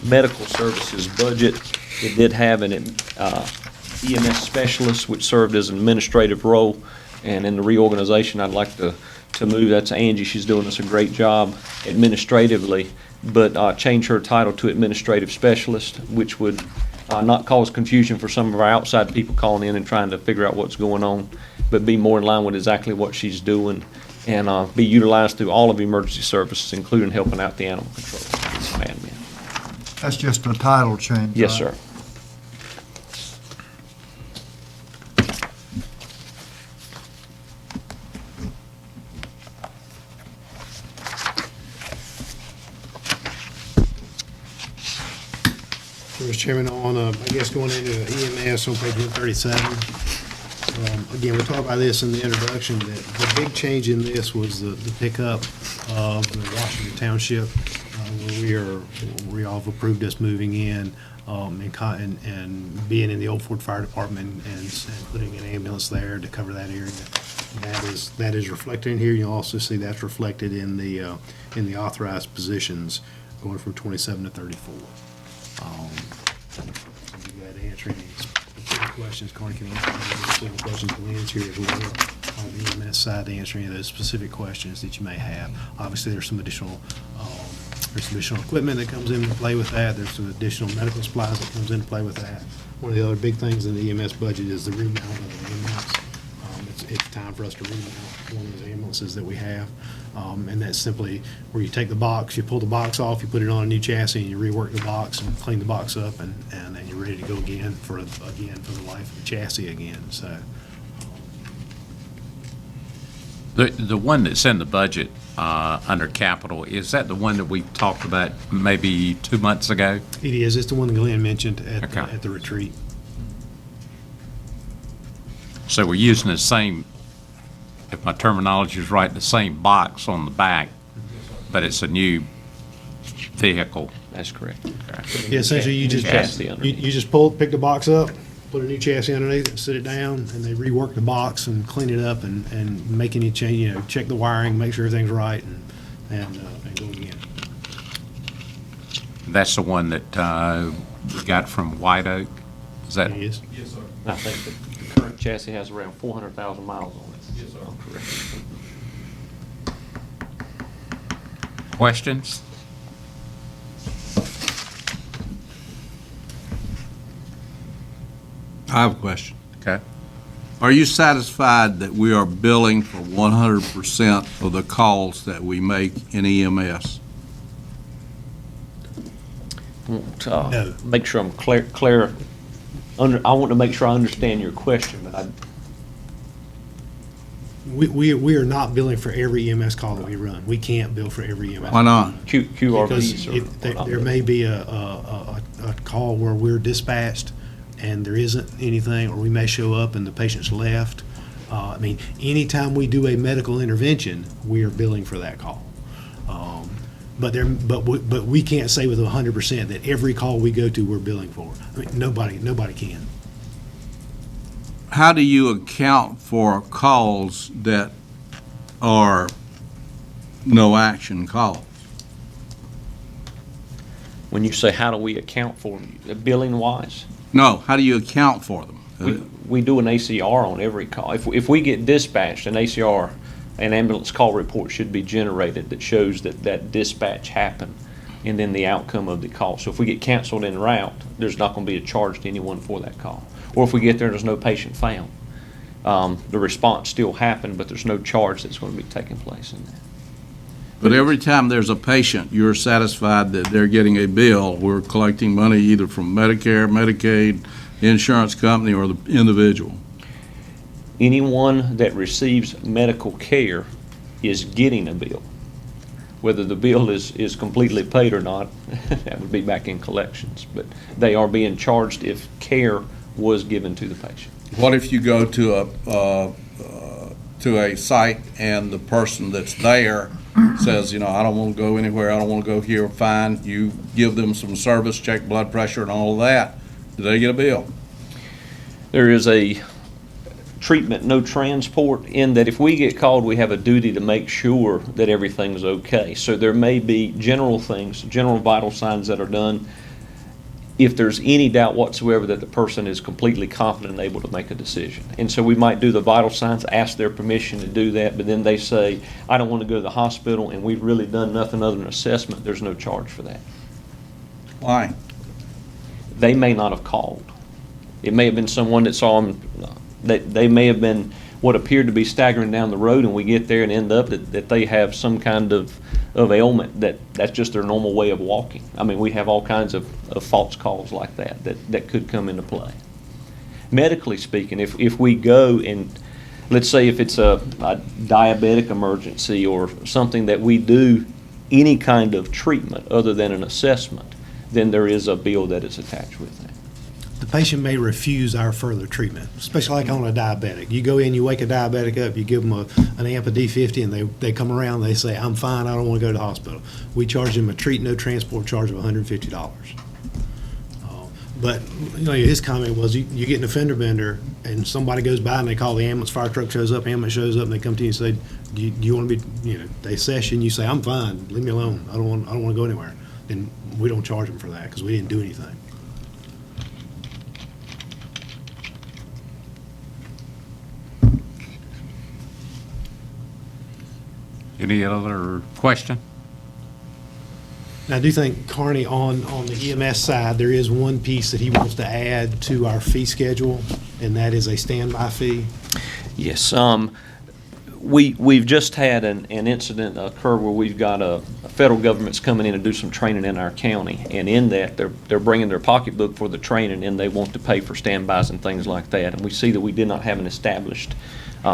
medical services budget, it did have an EMS specialist, which served as an administrative role. And in the reorganization, I'd like to move that to Angie. She's doing us a great job administratively, but change her title to administrative specialist, which would not cause confusion for some of our outside people calling in and trying to figure out what's going on, but be more in line with exactly what she's doing. and be utilized through all of emergency services, including helping out the animal control admin. That's just a title change. Yes, right? sir. Mr. Chairman, on, I guess going into EMS on page 137, again, we talked about this in the introduction, that the big change in this was the pickup of the Washington Township, where we all have approved us moving in, and being in the Old Fort Fire Department and putting an ambulance there to cover that area. That is reflected in here. You'll also see that's reflected in the authorized positions going from 27 to 34. You got to answer any specific questions. Connie can answer any specific questions. Lynn's here as well on the EMS side to answer any of those specific questions that you may have. Obviously, there's some additional equipment that comes into play with that. There's some additional medical supplies that comes into play with that. One of the other big things in the EMS budget is the remount of the ambulance. It's time for us to remount one of those ambulances that we have. And that's simply where you take the box, you pull the box off, you put it on a new chassis, and you rework the box and clean the box up, and then you're ready to go again for the life of the chassis again. So The one that's in the budget under capital, is that the one that we talked about maybe 2 months ago? it is. It's the one that Glenn mentioned Okay. at the retreat. So we're using the same, if my terminology is right, the same box on the back, but it's a new vehicle. That's correct. Yeah, essentially, you just Chassis underneath. you just pick the box up, put a new chassis underneath it, sit it down, and they rework the box and clean it up and make any change, check the wiring, make sure everything's right, and go again. That's the one that we got from White Oak? Is that? It is. I think the current chassis has around 400,000 miles on it. Yes, sir. Correct. Questions? I have a question. Okay. Are you satisfied that we are billing for 100% of the calls that we make in EMS? No. Make sure I'm clear. I want to make sure I understand your question, but We are not billing for every EMS call that we run. We can't bill for every EMS. Why not? Because QRVs if there may be a call where we're dispatched and there isn't anything, or we may show up and the patient's left. I mean, anytime we do a medical intervention, we are billing for that call. But we can't say with 100% that every call we go to, we're billing for. I mean, nobody can. How do you account for calls that are no action calls? when you say, how do we account for them, billing wise? No, how do you account for them? We do an ACR on every call. If we get dispatched, an ACR, an ambulance call report should be generated that shows that dispatch happened and then the outcome of the call. So if we get canceled en route, there's not going to be a charge to anyone for that call. Or if we get there and there's no patient found, the response still happened, but there's no charge that's going to be taking place in that. But every time there's a patient, you're satisfied that they're getting a bill. We're collecting money either from Medicare, Medicaid, the insurance company, or the individual. Anyone that receives medical care is getting a bill. Whether the bill is completely paid or not, that would be back in collections. But they are being charged if care was given to the patient. What if you go to a site and the person that's there says, I don't want to go anywhere, I don't want to go here, fine, you give them some service, check blood pressure and all of that, do they get a bill? There is a treatment, no transport, in that if we get called, we have a duty to make sure that everything's okay. So there may be general things, general vital signs that are done. If there's any doubt whatsoever that the person is completely confident and able to make a decision. And so we might do the vital signs, ask their permission to do that, but then they say, I don't want to go to the hospital, and we've really done nothing other than assessment, there's no charge for that. Why? They may not have called. It may have been someone that saw them, that they may have been what appeared to be staggering down the road, and we get there and end up that they have some kind of ailment that's just their normal way of walking. I mean, we have all kinds of false calls like that could come into play. Medically speaking, if we go and, let's say if it's a diabetic emergency or something that we do any kind of treatment other than an assessment, then there is a bill that is attached with that. The patient may refuse our further treatment, especially like on a diabetic. You go in, you wake a diabetic up, you give them an amp of D50, and they come around, they say, I'm fine, I don't want to go to the hospital. We charge them a treat, no transport charge of $150. But, you know, his comment was, you get in a fender bender, and somebody goes by and they call the ambulance, fire truck shows up, ambulance shows up, and they come to you and say, do you want to be, you know, they assess you, and you say, I'm fine, leave me alone, I don't want to go anywhere. Then we don't charge them for that, because we didn't do anything. Any other question? Now, I do think, Carney, on the EMS side, there is one piece that he wants to add to our fee schedule, and that is a standby fee. Yes, we've just had an incident occur where we've got a federal government's coming in to do some training in our county, and in that, they're bringing their pocketbook for the training, and they want to pay for standbys and things like that, and we see that we did not have an established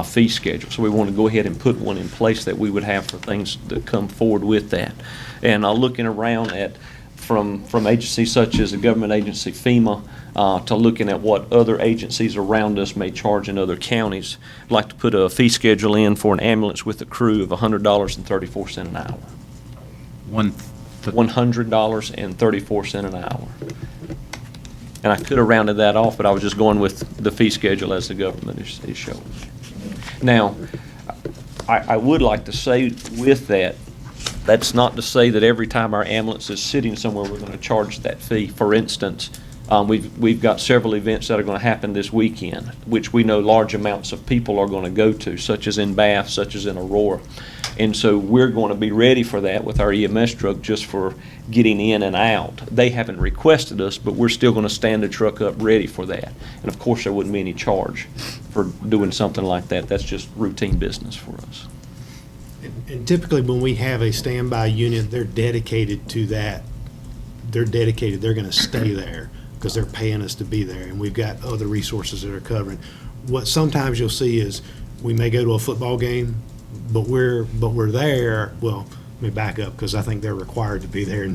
fee schedule, so we want to go ahead and put one in place that we would have for things that come forward with that. And looking around at, from agencies such as the government agency FEMA, to looking at what other agencies around us may charge in other counties, I'd like to put a fee schedule in for an ambulance with a crew of $100.34 an hour. $100.34 an hour. And I could have rounded that off, but I was just going with the fee schedule as the government is showing. Now, I would like to say with that, that's not to say that every time our ambulance is sitting somewhere, we're going to charge that fee. For instance, we've got several events that are going to happen this weekend, which we know large amounts of people are going to go to, such as in Bath, such as in Aurora. And so we're going to be ready for that with our EMS truck just for getting in and out. They haven't requested us, but we're still going to stand the truck up ready for that. And of course, there wouldn't be any charge for doing something like that. That's just routine business for us. And typically, when we have a standby unit, they're dedicated to that. They're dedicated, they're going to stay there because they're paying us to be there, and we've got other resources that are covering. What sometimes you'll see is we may go to a football game, but we're there. Well, let me back up because I think they're required to be there,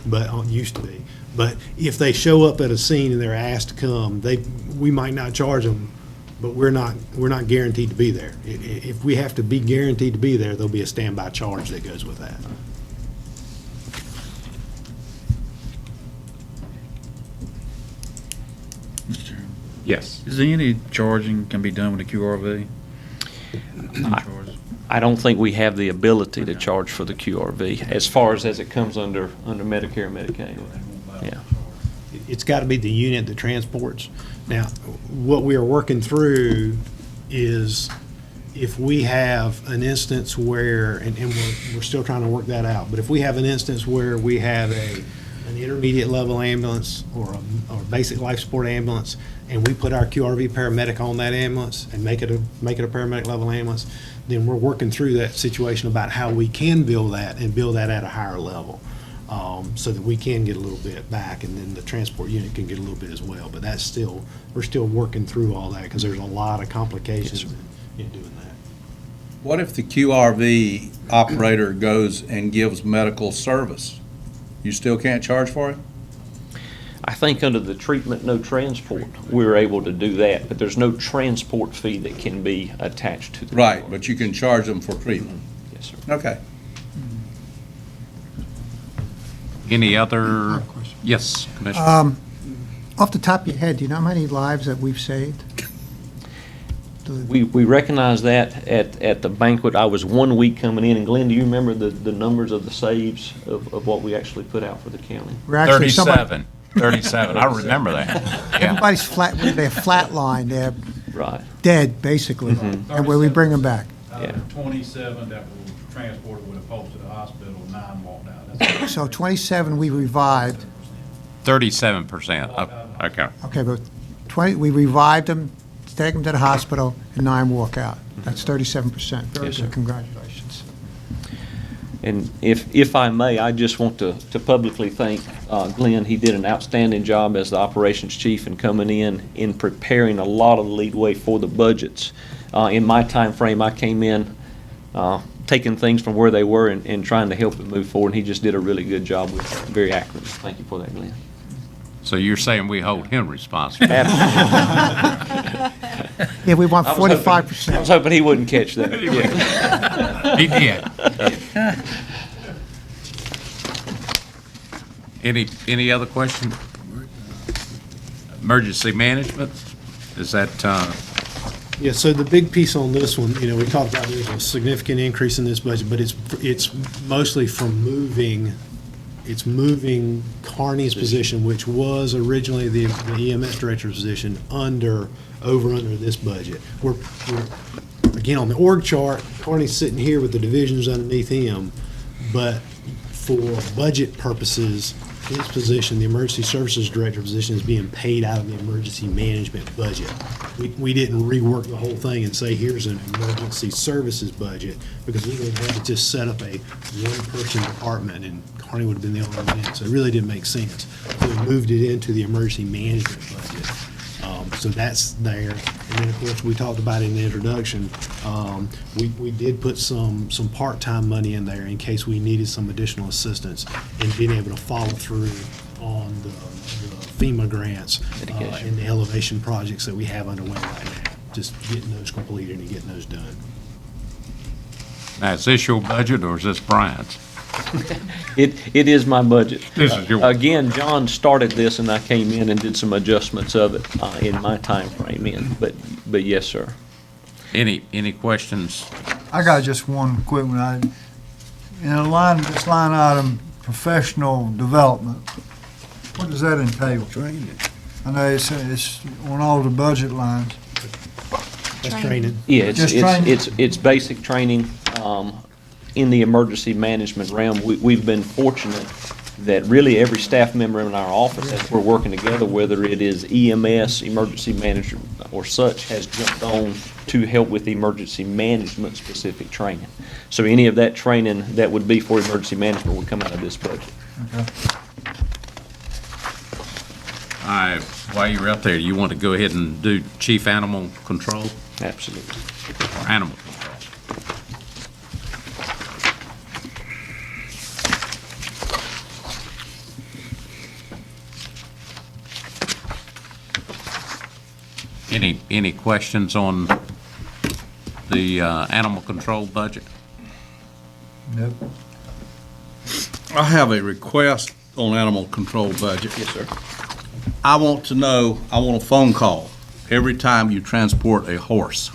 but used to be. But if they show up at a scene and they're asked to come, we might not charge them, but we're not guaranteed to be there. If we have to be guaranteed to be there, there'll be a standby charge that goes with that. Mr. Chairman, Yes. is there any charging can be done with the QRV? I don't think we have the ability to charge for the QRV as far as it comes under Medicare and Medicaid. Yeah. It's got to be the unit that transports. Now, what we are working through is if we have an instance where, and we're still trying to work that out, but if we have an instance where we have an intermediate level ambulance or a basic life support ambulance, and we put our QRV paramedic on that ambulance and make it a paramedic level ambulance, then we're working through that situation about how we can bill that and bill that at a higher level, so that we can get a little bit back, and then the transport unit can get a little bit as well. But that's still, we're still working through all that because there's a lot of complications in doing that. What if the QRV operator goes and gives medical service? You still can't charge for it? I think under the treatment, no transport, we're able to do that, but there's no transport fee that can be attached to the. Right, but you can charge them for treatment. Yes, sir. Okay. Any other? Yes, Commissioner. Off the top of your head, do you know how many lives that we've saved? We recognize that at the banquet. I was 1 week coming in, and Glenn, do you remember the numbers of the saves of what we actually put out for the county? We're actually 37. I remember that. Yeah. Everybody's flat, they're flatlined, they're Right. dead, basically, and where we bring them back. Yeah. 27 that were transported with a pulse to the hospital, 9 walked out. That's So 27 we revived. 37%. Okay. Okay, but we revived them, take them to the hospital, and 9 walk out. That's 37%. Very Yes, good, sir. congratulations. And if I may, I just want to publicly thank Glenn. He did an outstanding job as the operations chief in coming in preparing a lot of the leadway for the budgets. In my time frame, I came in taking things from where they were and trying to help it move forward. And he just did a really good job with it, very accurate. Thank you for that, Glenn. So you're saying we hold him responsible? Yeah, we want I was hoping- 45%. I was hoping he wouldn't catch that. Yeah. He did. Any other question? Emergency management, is that, Yeah, so the big piece on this one, we talked about there's a significant increase in this budget, but it's mostly from moving Carney's position, which was originally the EMS director's position, under this budget. We're again, on the org chart, Carney's sitting here with the divisions underneath him, but for budget purposes, his position, the emergency services director position, is being paid out of the emergency management budget. We didn't rework the whole thing and say, here's an emergency services budget, because we would have to just set up a one-person department, and Carney would have been the only one in, so it really didn't make sense. So we moved it into the emergency management budget. So that's there. And then, of course, we talked about in the introduction, we did put some part-time money in there in case we needed some additional assistance in being able to follow through on the FEMA grants and the elevation projects that we have underway right now. Just getting those completed and getting those done. now, is this your budget or is this Brian's? It is my budget. This is your- Again, John started this, and I came in and did some adjustments of it in my time frame. But yes, sir. Any questions? I got just one quick one. In this line item, professional development, what does that entail? Training. I know it's on all the budget lines. That's training. Yeah, Just training? it's basic training in the emergency management realm. We've been fortunate that really every staff member in our office, as we're working together, whether it is EMS, emergency manager, or such, has jumped on to help with emergency management specific training. So any of that training that would be for emergency management would come out of this budget. While you're out there, you want to go ahead and do chief animal control? Absolutely. Or animal control? Any questions on the animal control budget? Nope. I have a request on animal control budget. Yes, sir. I want a phone call every time you transport a horse.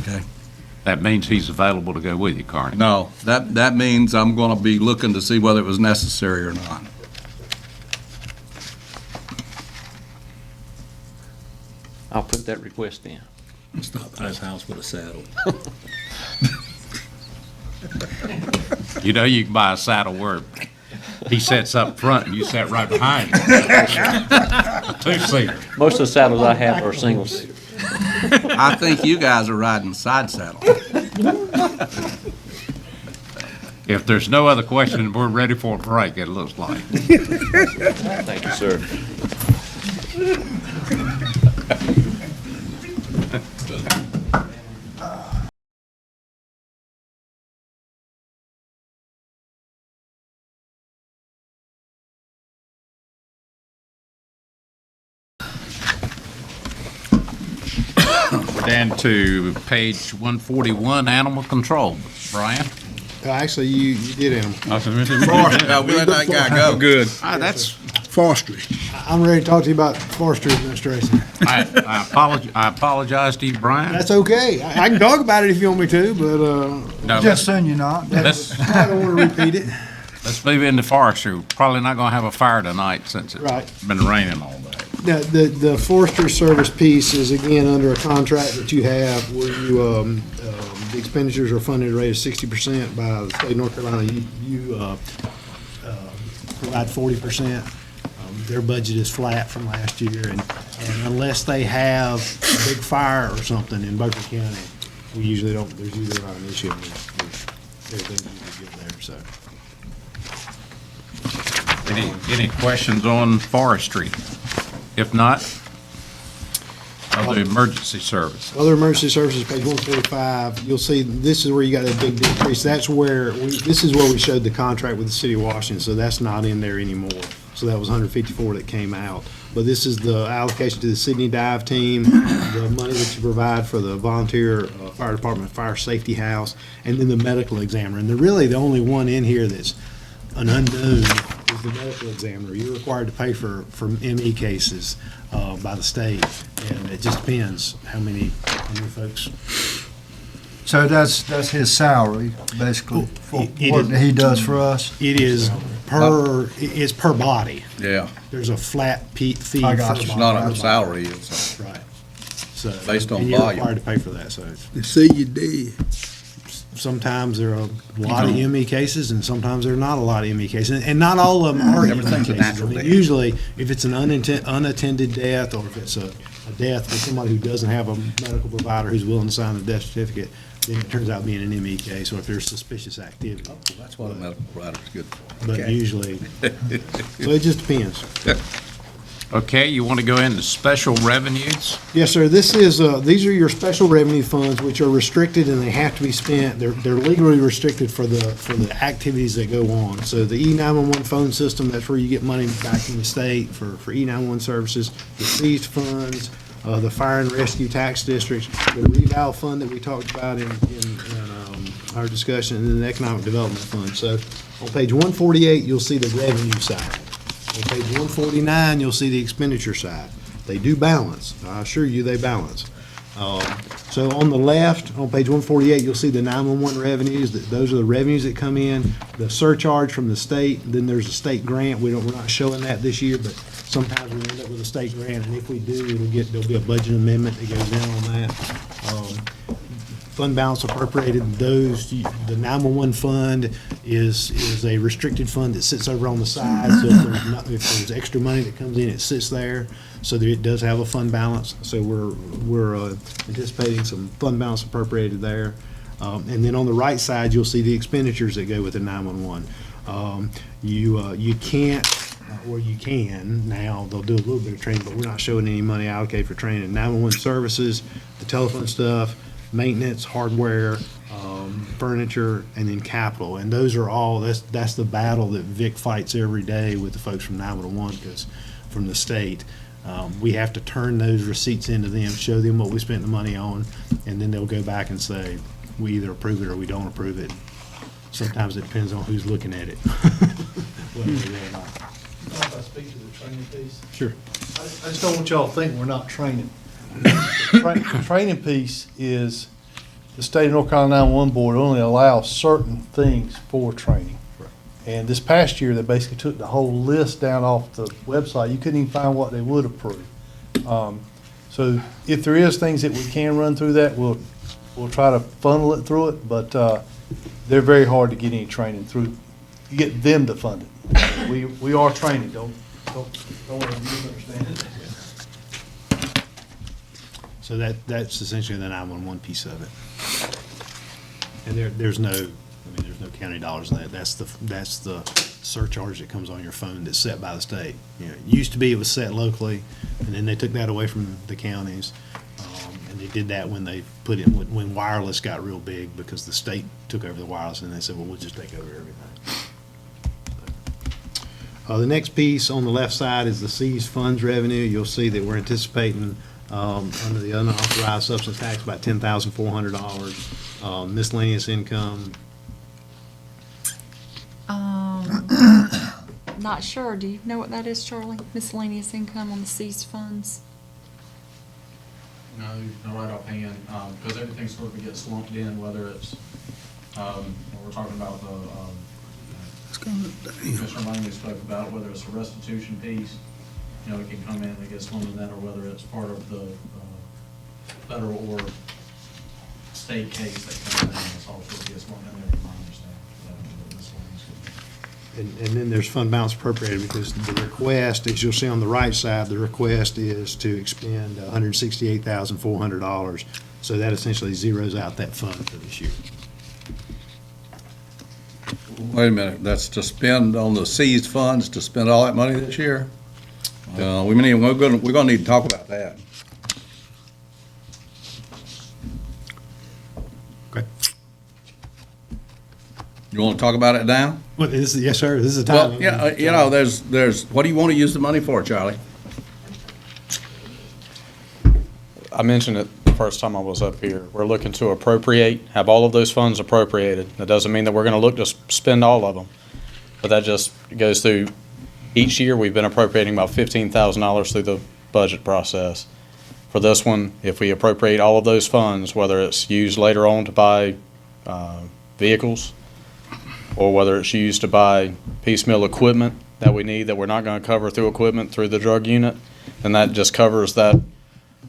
Okay? That means he's available to go with you, Carney. No, that means I'm gonna be looking to see whether it was necessary or not. I'll put that request in. Stop by his house with a saddle. You know you can buy a saddle where he sits up front and you sit right behind him. A two-seater. Most of the saddles I have are single seater. I think you guys are riding side saddle. If there's no other question, we're ready for a break, it looks like. Thank you, sir. We're down to page 141, animal control. Brian? Actually, you did animal. We let that guy go. Good. That's, Forestry. I'm ready to talk to you about forestry administration. I apologize to you, Brian. That's okay. I can talk about it if you want me to, but No, Just soon you're not. let's, I don't want to repeat it. let's move into forestry. We're probably not gonna have a fire tonight since Right. it's been raining all day. Now, the forestry service piece is again under a contract that you have where you, the expenditures are funded at a rate of 60% by the state of North Carolina. You provide 40%. Their budget is flat from last year, and unless they have a big fire or something in Beaufort County, we usually don't, there's usually not an issue with everything's usually good there, so. Any questions on forestry? If not, other emergency service. Other emergency services, page 145, you'll see, this is where you got a big decrease. That's where, this is where we showed the contract with the city of Washington, so that's not in there anymore. So that was 154 that came out. But this is the allocation to the Sydney Dive Team, the money that you provide for the volunteer fire department, fire safety house, and then the medical examiner. And really, the only one in here that's an unknown is the medical examiner. You're required to pay for ME cases by the state, and it just depends how many folks. So that's his salary, basically, for It what is- he does for us? It is it's per body. Yeah, There's a flat fee for I the got body. you. it's not a salary, it's Right. So, Based on and you're volume. required to pay for that, so it's- They say you did. sometimes there are a lot of ME cases, and sometimes there are not a lot of ME cases, and not all of them are ME Everything's a cases. natural I mean, death. usually, if it's an unattended death, or if it's a death with somebody who doesn't have a medical provider who's willing to sign the death certificate, then it turns out being an ME case, or if there's suspicious activity. that's what a medical provider is good for. But Okay. usually, so it just depends. Okay, you want to go into special revenues? Yes, sir. This is, these are your special revenue funds, which are restricted and they have to be spent. They're legally restricted for the activities that go on. So the E911 phone system, that's where you get money back from the state for E911 services. The seized funds, the fire and rescue tax districts, the reval fund that we talked about in our discussion, and then the economic development fund. So on page 148, you'll see the revenue side. On page 149, you'll see the expenditure side. They do balance. I assure you, they balance. So on the left, on page 148, you'll see the 911 revenues. Those are the revenues that come in. The surcharge from the state, then there's a state grant. We're not showing that this year, but sometimes we end up with a state grant, and if we do, there'll be a budget amendment that goes down on that. Fund balance appropriated, the 911 fund is a restricted fund that sits over on the side, so if there's extra money that comes in, it sits there, so that it does have a fund balance, so we're anticipating some fund balance appropriated there. And then on the right side, you'll see the expenditures that go with the 911. You can't, or you can, now, they'll do a little bit of training, but we're not showing any money allocated for training. 911 services, the telephone stuff, maintenance, hardware, furniture, and then capital. And those are all, that's the battle that Vic fights every day with the folks from 911, because from the state, we have to turn those receipts into them, show them what we spent the money on, and then they'll go back and say, we either approve it or we don't approve it. Sometimes it depends on who's looking at it. Whether they will or not. If I speak to the training piece? Sure. I just don't want y'all to think we're not training. The training piece is, the state of North Carolina 911 board only allows certain things for training. And this past year, they basically took the whole list down off the website. You couldn't even find what they would approve. So if there is things that we can run through that, we'll try to funnel it through it, but they're very hard to get any training through. You get them to fund it. We are training, don't want to misunderstand it. So that's essentially the 911 piece of it. And there's no county dollars in that. That's the surcharge that comes on your phone that's set by the state. You know, it used to be it was set locally, and then they took that away from the counties. And they did that when they put it, when wireless got real big, because the state took over the wireless, and they said, well, we'll just take over everything. The next piece on the left side is the seized funds revenue. You'll see that we're anticipating under the unauthorized substance tax, about $10,400. Miscellaneous income, Not sure. Do you know what that is, Charlie? Miscellaneous income on the seized funds? No, right offhand, because everything sort of gets lumped in, whether it's, we're talking about the, Mr. Langley spoke about, whether it's a restitution piece, you know, it can come in and it gets lumped in that, or whether it's part of the federal or state case that comes in, it's all sort of gets lumped in there, from my understanding. And then there's fund balance appropriated, because the request, as you'll see on the right side, the request is to expend $168,400. So that essentially zeroes out that fund for this year. Wait a minute, that's to spend on the seized funds, to spend all that money this year? We're gonna need to talk about that. Okay. You wanna talk about it now? Well, yes, sir, this is the time. Well, yeah, you know, there's, what do you wanna use the money for, Charlie? I mentioned it the first time I was up here. We're looking to appropriate, have all of those funds appropriated. That doesn't mean that we're going to look to spend all of them, but that just goes through, each year we've been appropriating about $15,000 through the budget process. For this one, if we appropriate all of those funds, whether it's used later on to buy vehicles, or whether it's used to buy piecemeal equipment that we need that we're not going to cover through equipment through the drug unit, then that just covers that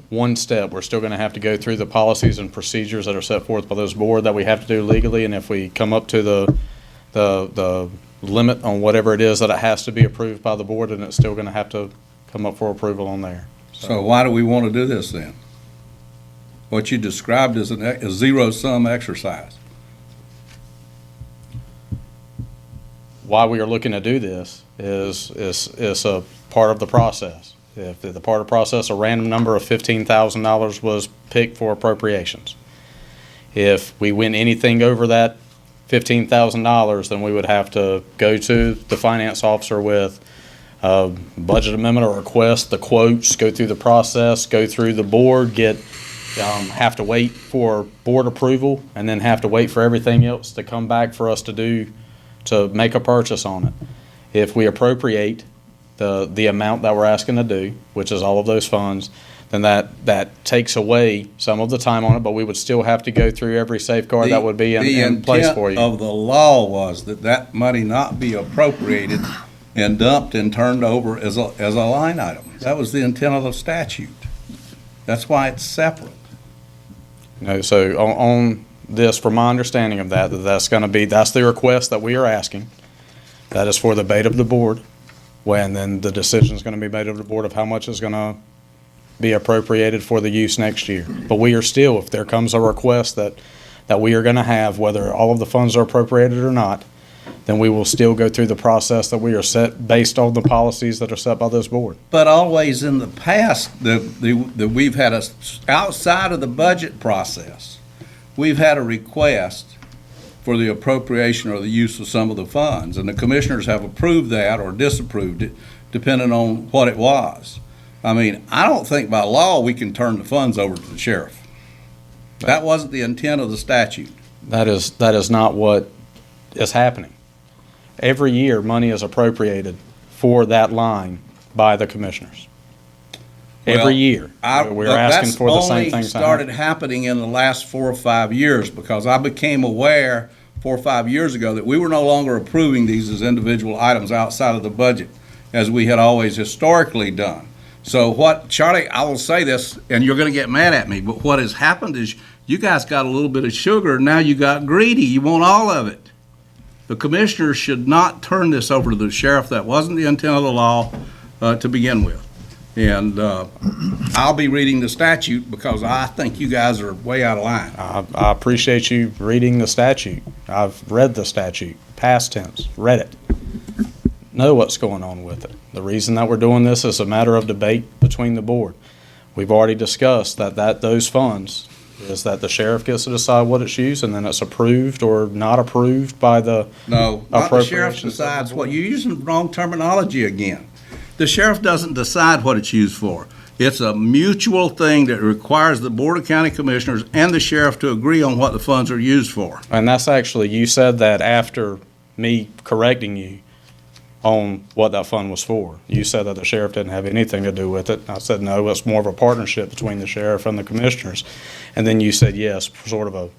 one step. We're still going to have to go through the policies and procedures that are set forth by this board that we have to do legally, and if we come up to the limit on whatever it is that it has to be approved by the board, then it's still going to have to come up for approval on there. So why do we wanna do this then? What you described as a zero-sum exercise. Why we are looking to do this is a part of the process. If the part of the process, a random number of $15,000 was picked for appropriations. If we win anything over that $15,000, then we would have to go to the finance officer with a budget amendment or request, the quotes, go through the process, go through the board, have to wait for board approval, and then have to wait for everything else to come back for us to make a purchase on it. If we appropriate the amount that we're asking to do, which is all of those funds, then that takes away some of the time on it, but we would still have to go through every safeguard that would be in place for you. The intent of the law was that money not be appropriated and dumped and turned over as a line item. That was the intent of the statute. That's why it's separate. No, so on this, from my understanding of that's the request that we are asking. That is for the debate of the board, when then the decision is going to be made of the board of how much is going to be appropriated for the use next year. But we are still, if there comes a request that we are going to have, whether all of the funds are appropriated or not, then we will still go through the process that we are set based on the policies that are set by this board. But always in the past, we've had outside of the budget process, we've had a request for the appropriation or the use of some of the funds, and the commissioners have approved that or disapproved it, depending on what it was. I mean, I don't think by law we can turn the funds over to the sheriff. That wasn't the intent of the statute. That is not what is happening. Every year, money is appropriated for that line by the commissioners. Every year. We're asking for the same thing. That's only started happening in the last 4 or 5 years, because I became aware 4 or 5 years ago that we were no longer approving these as individual items outside of the budget, as we had always historically done. So what, Charlie, I will say this, and you're going to get mad at me, but what has happened is you guys got a little bit of sugar, and now you got greedy. You want all of it. The commissioners should not turn this over to the sheriff. That wasn't the intent of the law to begin with. And I'll be reading the statute, because I think you guys are way out of line. I appreciate you reading the statute. I've read the statute, past tense, read it. Know what's going on with it. The reason that we're doing this is a matter of debate between the board. We've already discussed that those funds is that the sheriff gets to decide what it's used, and then it's approved or not approved by the No, not the sheriff decides what. You're using wrong terminology again. The sheriff doesn't decide what it's used for. It's a mutual thing that requires the Board of County Commissioners and the sheriff to agree on what the funds are used for. And that's actually, you said that after me correcting you on what that fund was for. You said that the sheriff didn't have anything to do with it. I said, no, it's more of a partnership between the sheriff and the commissioners. And then you said, yes, sort of a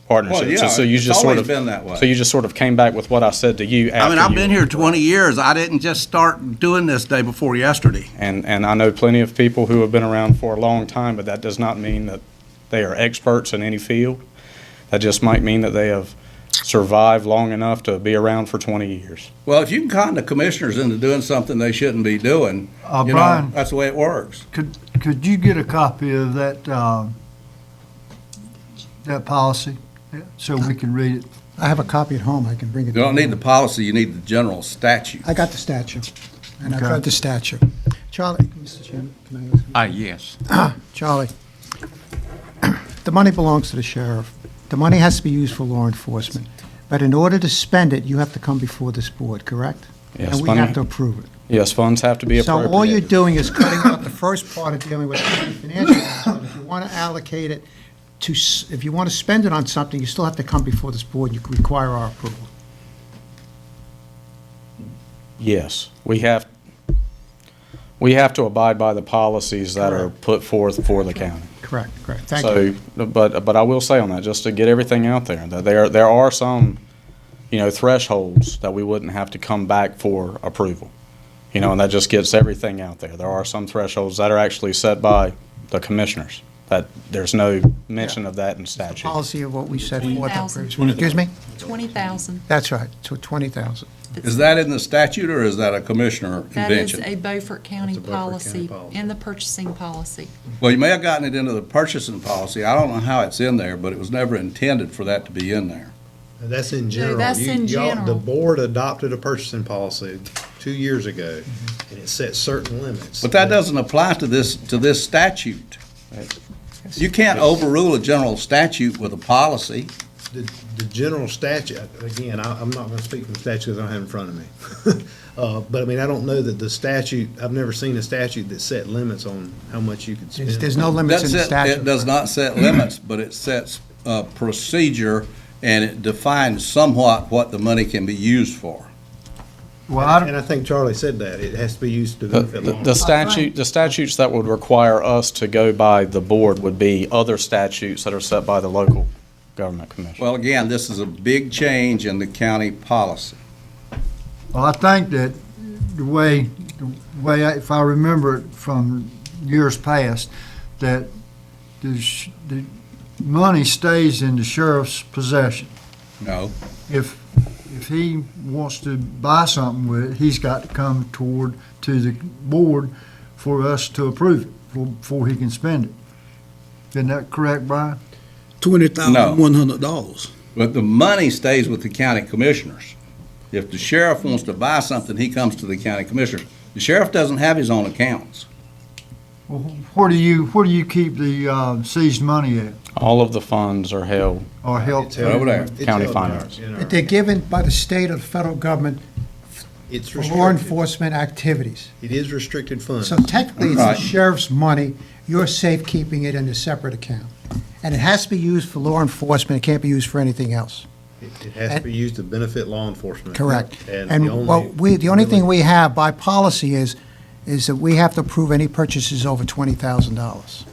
partnership. Well, yeah, so you it's just always sort of, been that way. So you just sort of came back with what I said to you after I mean, I've you been here 20 years. I didn't just start doing this day before yesterday. And I know plenty of people who have been around for a long time, but that does not mean that they are experts in any field. That just might mean that they have survive long enough to be around for 20 years. Well, if you can con the commissioners into doing something they shouldn't be doing, you know, Brian, that's the way it works. could you get a copy of that, that policy so we can read it? I have a copy at home, I can bring it. You don't need the policy, you need the general statute. I got the statute, and I've Okay. read the statute. Charlie, Mr. Chairman, can I ask? Yes. Charlie, the money belongs to the sheriff. The money has to be used for law enforcement. But in order to spend it, you have to come before this board, correct? Yes, And we money- have to approve it. Yes, funds have to be So appropriated. all you're doing is cutting out the first part of dealing with the financial aspect. If you want to allocate it to, if you want to spend it on something, you still have to come before this board. You can require our approval. Yes, we have to abide by the policies that are put forth for the county. Correct, correct. Thank you. So, but I will say on that, just to get everything out there, that there are some, you know, thresholds that we wouldn't have to come back for approval. You know, and that just gets everything out there. There are some thresholds that are actually set by the commissioners, that there's no mention of that in statute. Policy of what we said forth. 20,000. Excuse me? 20,000. That's right, so 20,000. Is that in the statute, or is that a commissioner That is invention? a Beaufort County That's a Beaufort policy, County policy. in the purchasing policy. Well, you may have gotten it into the purchasing policy. I don't know how it's in there, but it was never intended for that to be in there. That's in general. that's in Y'all- general. The board adopted a purchasing policy 2 years ago, and it set certain limits. But that doesn't apply to this statute. You can't overrule a general statute with a policy. The general statute, again, I'm not going to speak from the statute because I don't have it in front of me. But I mean, I don't know that the statute, I've never seen a statute that set limits on how much you could spend. There's no limits in the That's it. statute. It does not set limits, but it sets a procedure, and it defines somewhat what the money can be used for. Well, I, And I think Charlie said that. It has to be used to The- benefit The law. the statutes that would require us to go by the board would be other statutes that are set by the local government commission. Well, again, this is a big change in the county policy. Well, I think that the way, if I remember it from years past, that the money stays in the sheriff's possession. No. If he wants to buy something with it, he's got to come to the board for us to approve it, before he can spend it. Isn't that correct, Brian? $20,100. But the money stays with the county commissioners. If the sheriff wants to buy something, he comes to the county commissioners. The sheriff doesn't have his own accounts. Well, where do you keep the seized money at, All of the funds are held. or held? It's held- over there. it's County held in our- finance. in our- But they're given by the state or the federal government It's for law restricted. enforcement activities. It is restricted funds. So technically, it's the Right. sheriff's money, you're safekeeping it in a separate account. And it has to be used for law enforcement, it can't be used for anything else. It has to be used to benefit law enforcement. Correct. And And the only. what the only thing we have by policy is that we have to approve any purchases over $20,000.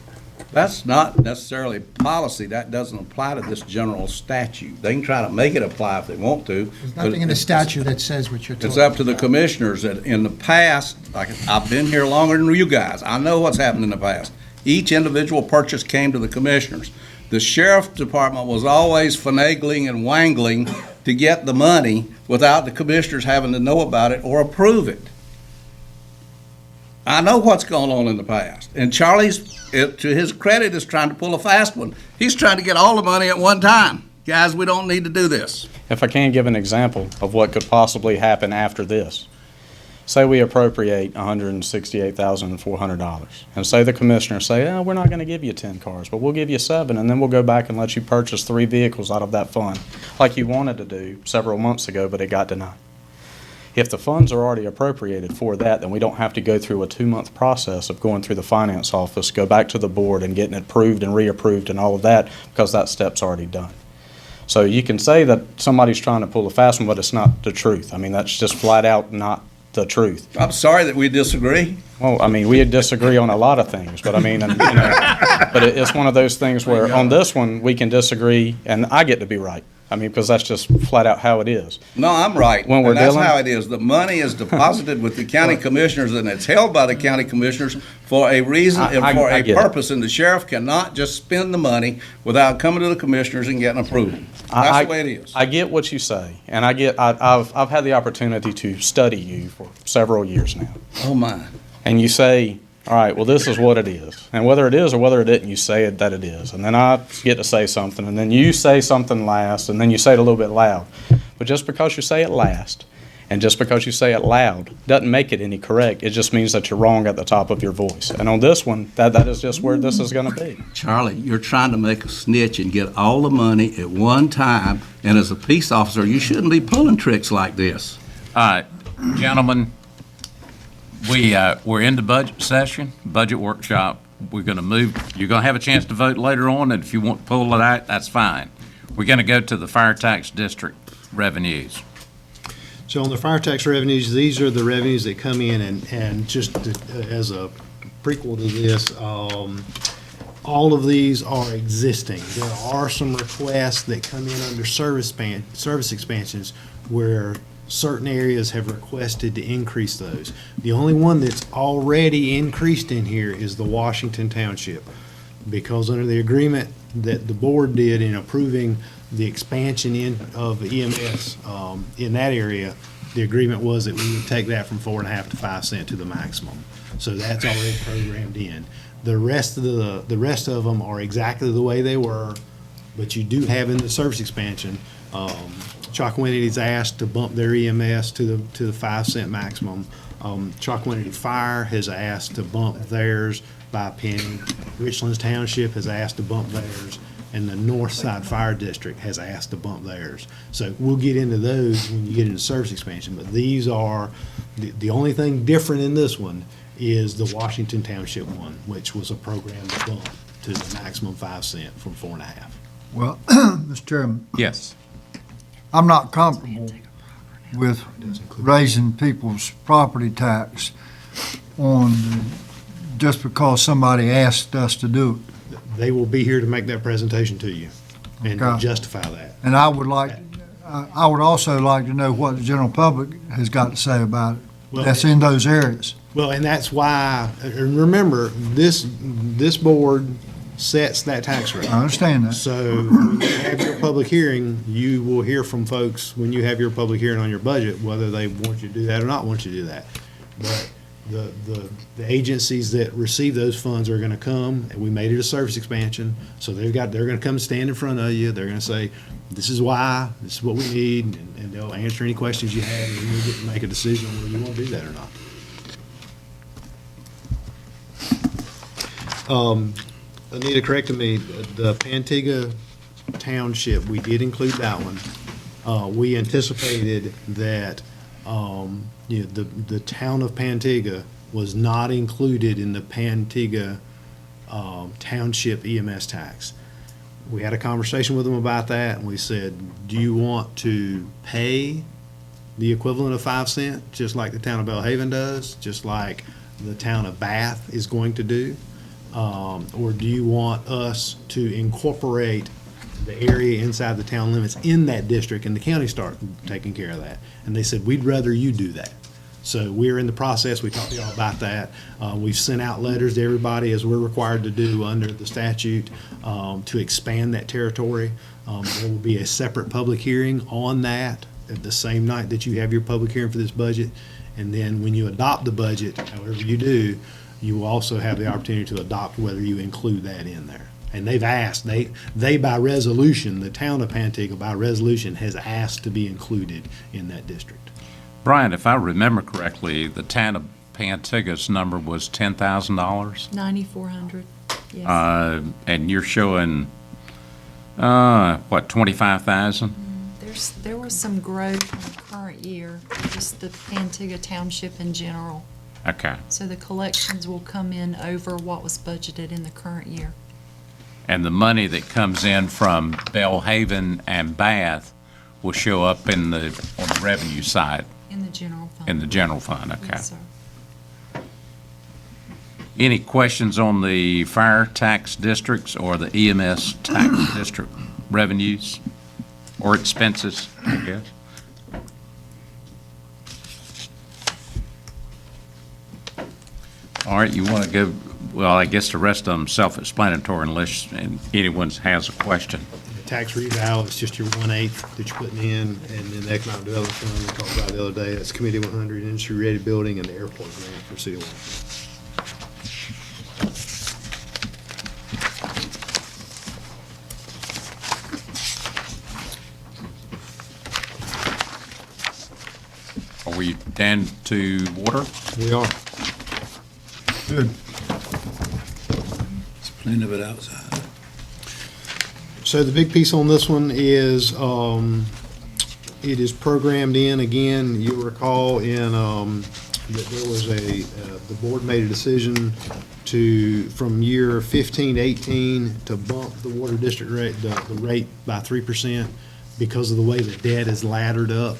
That's not necessarily policy. That doesn't apply to this general statute. They can try to make it apply if they want to. There's but nothing in the it's- statute that says what you're It's talking. up to the commissioners. In the past, like, I've been here longer than you guys. I know what's happened in the past. Each individual purchase came to the commissioners. The sheriff's department was always finagling and wangling to get the money without the commissioners having to know about it or approve it. I know what's going on in the past. And Charlie's, to his credit, is trying to pull a fast one. He's trying to get all the money at one time. Guys, we don't need to do this. If I can give an example of what could possibly happen after this. Say we appropriate $168,400, and say the commissioners say, oh, we're not going to give you 10 cars, but we'll give you 7, and then we'll go back and let you purchase 3 vehicles out of that fund, like you wanted to do several months ago, but it got denied. If the funds are already appropriated for that, then we don't have to go through a 2-month process of going through the finance office, go back to the board and getting it approved and reapproved and all of that, because that step's already done. So you can say that somebody's trying to pull a fast one, but it's not the truth. I mean, that's just flat out not the truth. I'm sorry that we disagree. Well, I mean, we disagree on a lot of things, but I mean, and, you know, but it's one of those things where on this one, we can disagree, and I get to be right. I mean, because that's just flat out how it is. No, I'm right. When we're And that's dealing- how it is. The money is deposited with the county commissioners, and it's held by the county commissioners for a reason and for I a get it. purpose, and the sheriff cannot just spend the money without coming to the commissioners and getting approval. That's the way it is. I get what you say, and I've had the opportunity to study you for several years now. Oh, my. And you say, all right, well, this is what it is. And whether it is or whether it isn't, you say it that it is. And then I get to say something, and then you say something last, and then you say it a little bit loud. But just because you say it last, and just because you say it loud, doesn't make it any correct. It just means that you're wrong at the top of your voice. And on this one, that is just where this is going to be. Charlie, you're trying to make a snitch and get all the money at one time, and as a peace officer, you shouldn't be pulling tricks like this. All right, gentlemen, we're in the budget session, budget workshop. We're going to move, you're going to have a chance to vote later on, and if you want to pull it out, that's fine. We're going to go to the fire tax district revenues. So on the fire tax revenues, these are the revenues that come in, and just as a prequel to this, all of these are existing. There are some requests that come in under service expansions where certain areas have requested to increase those. The only one that's already increased in here is the Washington Township, because under the agreement that the board did in approving the expansion of EMS in that area, the agreement was that we would take that from 4.5 to 5 cents to the maximum. So that's already programmed in. The rest of them are exactly the way they were, but you do have in the service expansion, Chalkawinity asked to bump their EMS to the 5 cent maximum. Chalkawinity Fire has asked to bump theirs by a penny. Richlands Township has asked to bump theirs, and the Northside Fire District has asked to bump theirs. So we'll get into those when you get into service expansion, but these are, the only thing different in this one is the Washington Township one, which was a program to bump to the maximum 5 cent from 4.5. Well, Mr. Chairman, Yes. I'm not comfortable with raising people's property tax just because somebody asked us to do it. They will be here to make that presentation to you and to Okay. justify that. And I would also like to know what the general public has got to say about it. That's in those areas. Well, and that's why, and remember, this board sets that tax rate. I understand that. So when you have your public hearing, you will hear from folks when you have your public hearing on your budget, whether they want you to do that or not want you to do that. But the agencies that receive those funds are gonna come, and we made it a service expansion, so they're gonna come stand in front of you, they're gonna say, this is why, this is what we need, and they'll answer any questions you have, and you'll get to make a decision whether you wanna do that or not. Anita corrected me, the Pantigga Township, we did include that one. We anticipated that, the town of Pantigga was not included in the Pantigga Township EMS tax. We had a conversation with them about that, and we said, do you want to pay the equivalent of 5 cents, just like the town of Belhaven does, just like the town of Bath is going to do? Or do you want us to incorporate the area inside the town limits in that district and the county start taking care of that? And they said, we'd rather you do that. So we're in the process, we talked to y'all about that. We've sent out letters to everybody, as we're required to do under the statute, to expand that territory. There will be a separate public hearing on that at the same night that you have your public hearing for this budget. And then when you adopt the budget, however you do, you will also have the opportunity to adopt whether you include that in there. And they've asked, they by resolution, the town of Pantigga by resolution has asked to be included in that district. Brian, if I remember correctly, the town of Pantigga's number was $10,000? 9,400, yes. And you're showing, what, 25,000? There was some growth in the current year, just the Pantigga Township in general. Okay. So the collections will come in over what was budgeted in the current year. And the money that comes in from Belhaven and Bath will show up on the revenue side? In the general fund. In the general fund, okay. Yes, sir. Any questions on the fire tax districts or the EMS tax district revenues? or expenses, I guess. All right, you want to go, well, I guess the rest of them self-explanatory unless anyone has a question. The tax reval is just your 1/8 that you're putting in, and then the economic development fund we talked about the other day, that's Committee 100, industry-ready building, and the airport grant for City of Washington. Are we down to water? We are. Good. There's plenty of it outside. So the big piece on this one is, it is programmed in, again, you'll recall that there was the board made a decision from year 15 to 18 to bump the water district rate, the rate by 3% because of the way the debt is laddered up,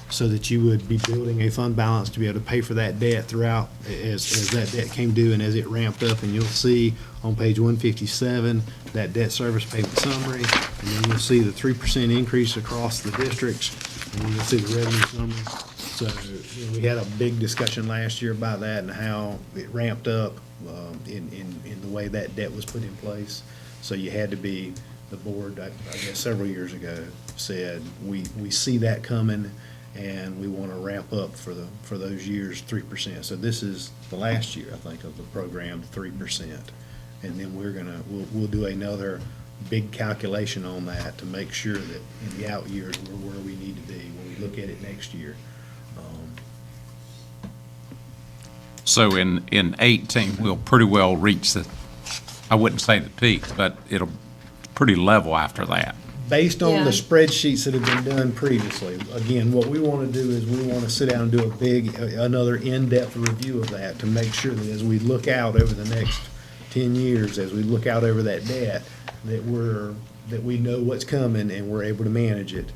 so that you would be building a fund balance to be able to pay for that debt throughout as that debt came due and as it ramped up. And you'll see on page 157, that debt service payment summary, and then you'll see the 3% increase across the districts, and then you'll see the revenue summary. So, we had a big discussion last year about that and how it ramped up in the way that debt was put in place. So you had to be, the board, I guess several years ago, said, we see that coming, and we want to ramp up for those years 3%. So this is the last year, I think, of the program, 3%. And then we'll do another big calculation on that to make sure that in the out years, we're where we need to be when we look at it next year. So in 18, we'll pretty well reach I wouldn't say the peak, but it'll pretty level after that. Based on Yeah. the spreadsheets that have been done previously, again, what we want to do is we want to sit down and do another in-depth review of that to make sure that as we look out over the next 10 years, as we look out over that debt, that we know what's coming and we're able to manage it,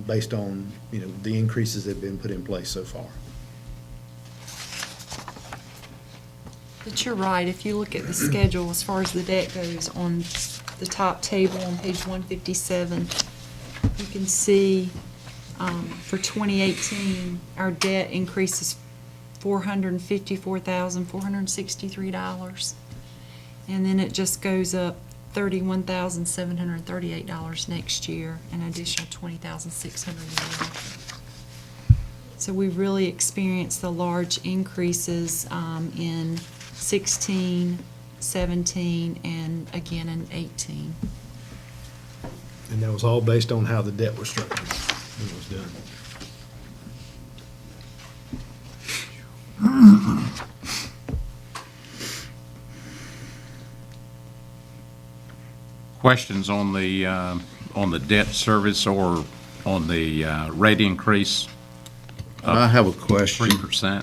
based on, the increases that have been put in place so far. But you're right, if you look at the schedule as far as the debt goes on the top table on page 157, you can see for 2018, our debt increases $454,463. And then it just goes up $31,738 next year, an additional $20,600 a year. So we really experienced the large increases in 16, 17, and again in 18. And that was all based on how the debt was structured when it was done. Questions on the debt service or on the rate increase? I have a question. 3%.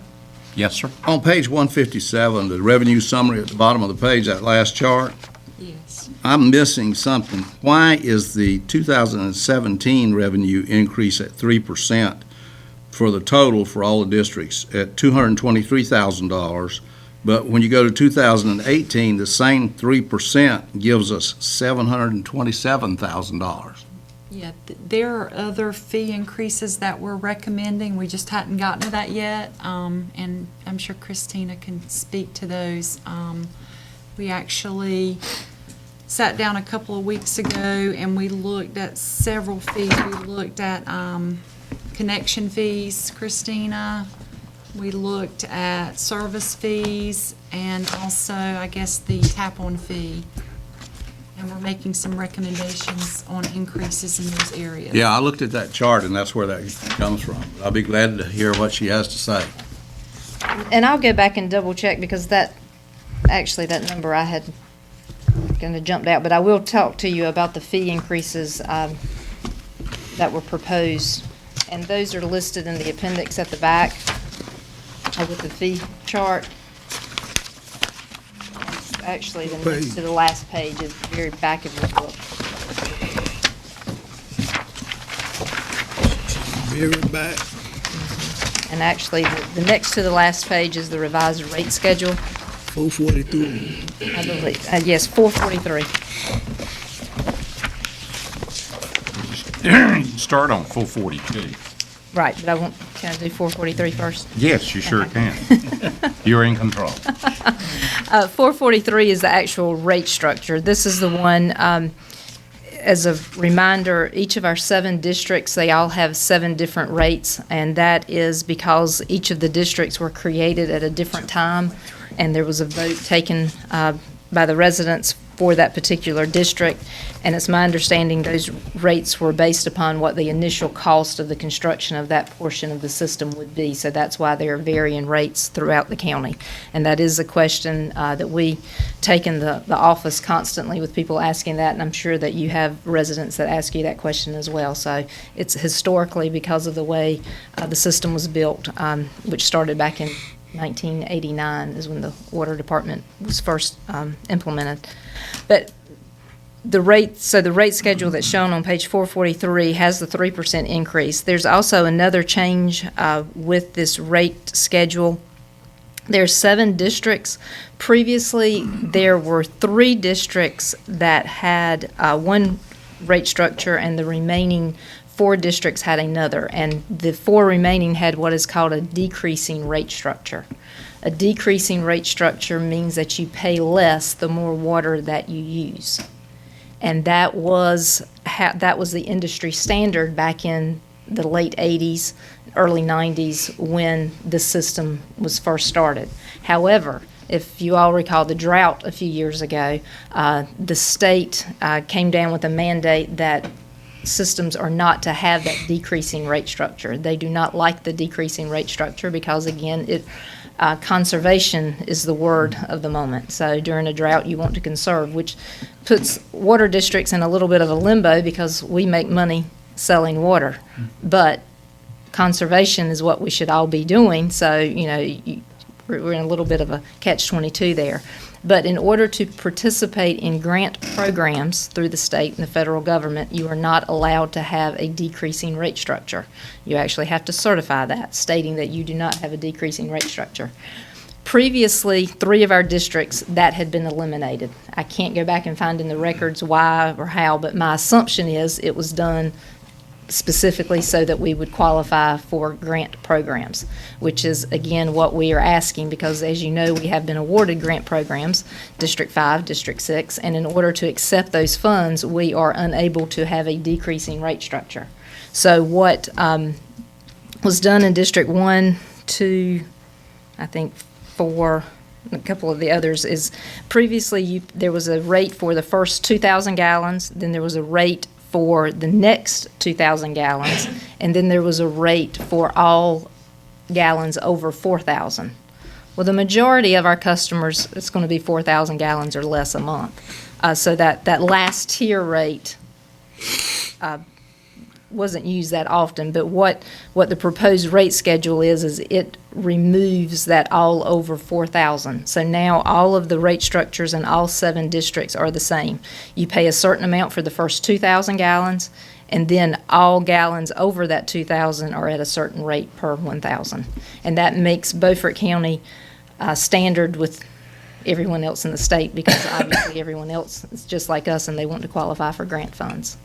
Yes, sir. On page 157, the revenue summary at the bottom of the page, that last chart, Yes. I'm missing something. Why is the 2017 revenue increase at 3% for the total for all the districts at $223,000? But when you go to 2018, the same 3% gives us $727,000. Yeah, there are other fee increases that we're recommending. We just hadn't gotten to that yet, and I'm sure Christina can speak to those. We actually sat down a couple of weeks ago and we looked at several fees. We looked at connection fees, Christina. We looked at service fees and also, I guess, the tap-on fee. And we're making some recommendations on increases in those areas. Yeah, I looked at that chart, and that's where that comes from. I'll be glad to hear what she has to say. And I'll go back and double check because that number I had kind of jumped out, but I will talk to you about the fee increases that were proposed. And those are listed in the appendix at the back with the fee chart. Actually, the next to the last page is the very back of your book. Very back. And actually, the next to the last page is the revised rate schedule. 443. I believe, yes, 443. Start on 442. Right, but can I do 443 first? Yes, you sure can. You're in control. 443 is the actual rate structure. This is the one, as a reminder, each of our 7 districts, they all have 7 different rates, and that is because each of the districts were created at a different time, and there was a vote taken by the residents for that particular district, and it's my understanding those rates were based upon what the initial cost of the construction of that portion of the system would be, so that's why there are varying rates throughout the county. And that is a question that we take in the office constantly with people asking that, and I'm sure that you have residents that ask you that question as well. So it's historically because of the way the system was built, which started back in 1989 is when the water department was first implemented. But the rate schedule that's shown on page 443 has the 3% increase. There's also another change with this rate schedule. There's 7 districts. Previously, there were 3 districts that had one rate structure, and the remaining 4 districts had another, and the 4 remaining had what is called a decreasing rate structure. A decreasing rate structure means that you pay less the more water that you use. And that was the industry standard back in the late 80s, early 90s when the system was first started. However, if you all recall the drought a few years ago, the state came down with a mandate that systems are not to have that decreasing rate structure. They do not like the decreasing rate structure because, again, conservation is the word of the moment. So during a drought, you want to conserve, which puts water districts in a little bit of a limbo because we make money selling water. But conservation is what we should all be doing. So, we're in a little bit of a catch-22 there. But in order to participate in grant programs through the state and the federal government, you are not allowed to have a decreasing rate structure. You actually have to certify that, stating that you do not have a decreasing rate structure. Previously, 3 of our districts, that had been eliminated. I can't go back and find in the records why or how, but my assumption is it was done specifically so that we would qualify for grant programs, which is, again, what we are asking because, as you know, we have been awarded grant programs, District 5, District 6, and in order to accept those funds, we are unable to have a decreasing rate structure. So what was done in District 1, 2, I think 4, a couple of the others is previously there was a rate for the first 2,000 gallons, then there was a rate for the next 2,000 gallons, and then there was a rate for all gallons over 4,000. Well, the majority of our customers, it's going to be 4,000 gallons or less a month. So that last tier rate wasn't used that often, but what the proposed rate schedule is it removes that all over 4,000. So now all of the rate structures in all 7 districts are the same. You pay a certain amount for the first 2,000 gallons, and then all gallons over that 2,000 are at a certain rate per 1,000. And that makes Beaufort County standard with everyone else in the state because obviously everyone else is just like us and they want to qualify for grant funds.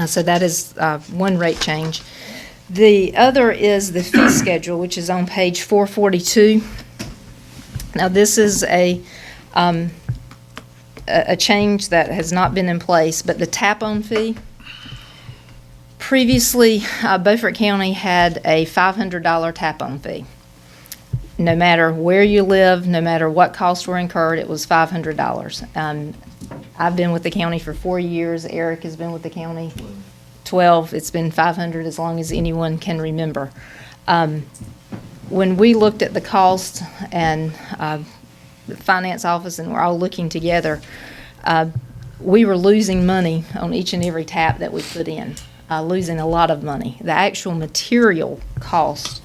So that is one rate change. The other is the fee schedule, which is on page 442. Now, this is a change that has not been in place, but the tap-on fee. Previously, Beaufort County had a $500 tap-on fee. No matter where you live, no matter what costs were incurred, it was $500. I've been with the county for 4 years. Eric has been with the county 12. It's been 500 as long as anyone can remember. When we looked at the cost and the finance office and we're all looking together, we were losing money on each and every tap that we put in, losing a lot of money. The actual material cost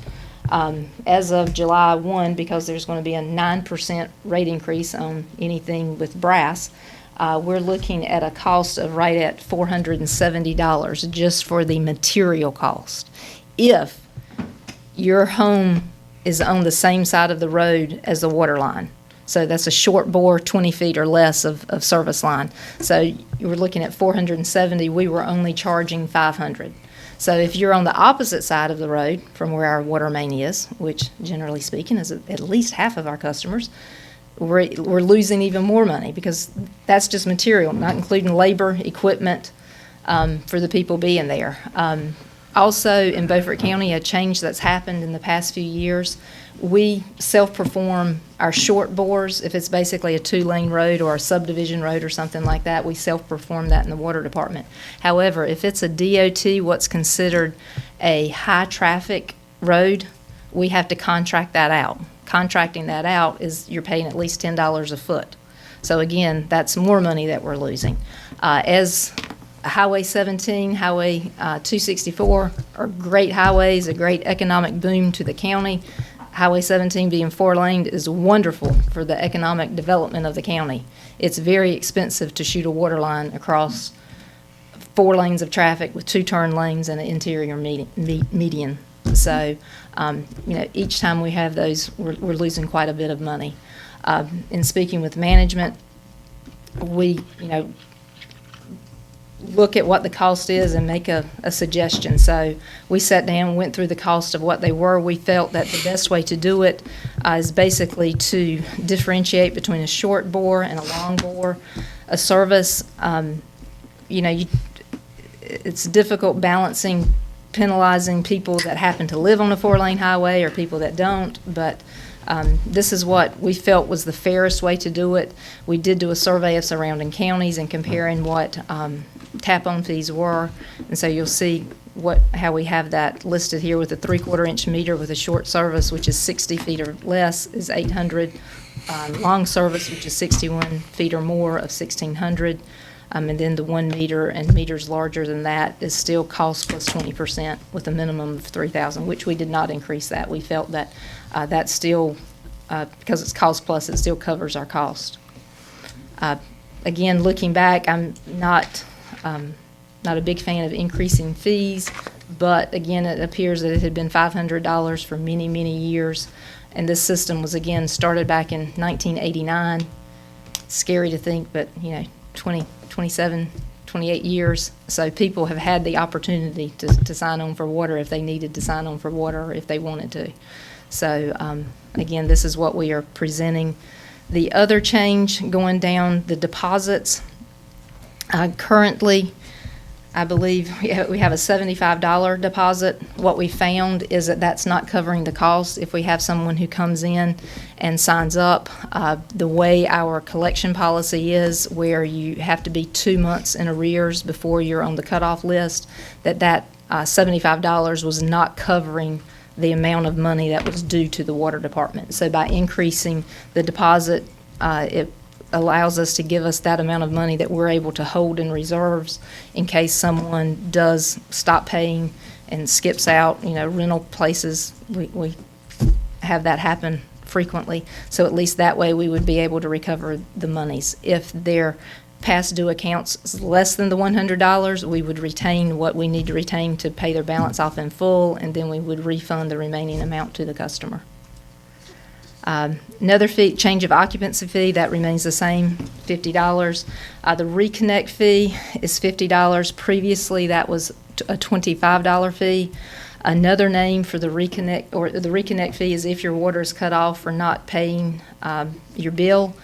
as of July 1, because there's going to be a 9% rate increase on anything with brass, we're looking at a cost of right at $470 just for the material cost. If your home is on the same side of the road as the water line, So that's a short bore, 20 feet or less of service line. So you were looking at 470, we were only charging 500. So if you're on the opposite side of the road from where our water main is, which generally speaking is at least half of our customers, we're losing even more money because that's just material, not including labor, equipment for the people being there. Also, in Beaufort County, a change that's happened in the past few years, we self-perform our short bores. If it's basically a 2-lane road or a subdivision road or something like that, we self-perform that in the water department. However, if it's a DOT, what's considered a high-traffic road, we have to contract that out. Contracting that out is you're paying at least $10 a foot. So again, that's more money that we're losing. As Highway 17, Highway 264 are great highways, a great economic boom to the county. Highway 17 being 4-laned is wonderful for the economic development of the county. It's very expensive to shoot a water line across 4 lanes of traffic with 2 turn lanes and an interior median. So, each time we have those, we're losing quite a bit of money. In speaking with management, we, look at what the cost is and make a suggestion. So we sat down and went through the cost of what they were. We felt that the best way to do it is basically to differentiate between a short bore and a long bore. A service, it's difficult balancing, penalizing people that happen to live on a 4-lane highway or people that don't, but this is what we felt was the fairest way to do it. We did do a survey of surrounding counties and comparing what tap-on fees were, and so you'll see how we have that listed here with a 3/4-inch meter with a short service, which is 60 feet or less, is $800. Long service, which is 61 feet or more, of $1,600. And then the 1 meter and meters larger than that is still cost plus 20% with a minimum of $3,000, which we did not increase that. We felt that that still, because it's cost plus, it still covers our cost. Again, looking back, I'm not a big fan of increasing fees, but again, it appears that it had been $500 for many, many years. And this system was, again, started back in 1989. Scary to think, but, 27, 28 years. So people have had the opportunity to sign on for water if they needed to sign on for water or if they wanted to. So, again, this is what we are presenting. The other change going down, the deposits, currently, I believe we have a $75 deposit. What we found is that that's not covering the cost. If we have someone who comes in and signs up, the way our collection policy is, where you have to be 2 months in arrears before you're on the cutoff list, that $75 was not covering the amount of money that was due to the water department. So by increasing the deposit, it allows us to give us that amount of money that we're able to hold in reserves in case someone does stop paying and skips out. Rental places, we have that happen frequently. So at least that way we would be able to recover the monies. If their past due accounts is less than the $100, we would retain what we need to retain to pay their balance off in full, and then we would refund the remaining amount to the customer. Another fee, change of occupancy fee, that remains the same, $50. The reconnect fee is $50. Previously, that was a $25 fee. Another name for the reconnect fee is if your water is cut off for not paying your bill.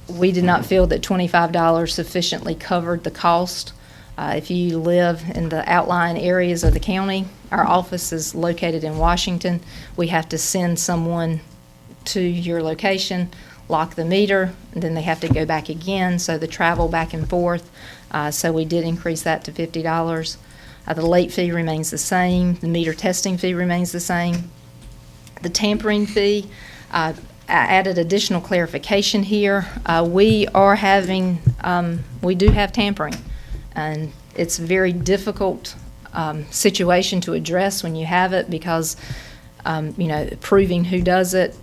We did not feel that $25 sufficiently covered the cost. If you live in the outlying areas of the county, our office is located in Washington. We have to send someone to your location, lock the meter, and then they have to go back again, so the travel back and forth. So we did increase that to $50. The late fee remains the same. The meter testing fee remains the same. The tampering fee, I added additional clarification here. We do have tampering, and it's a very difficult situation to address when you have it because proving who does it,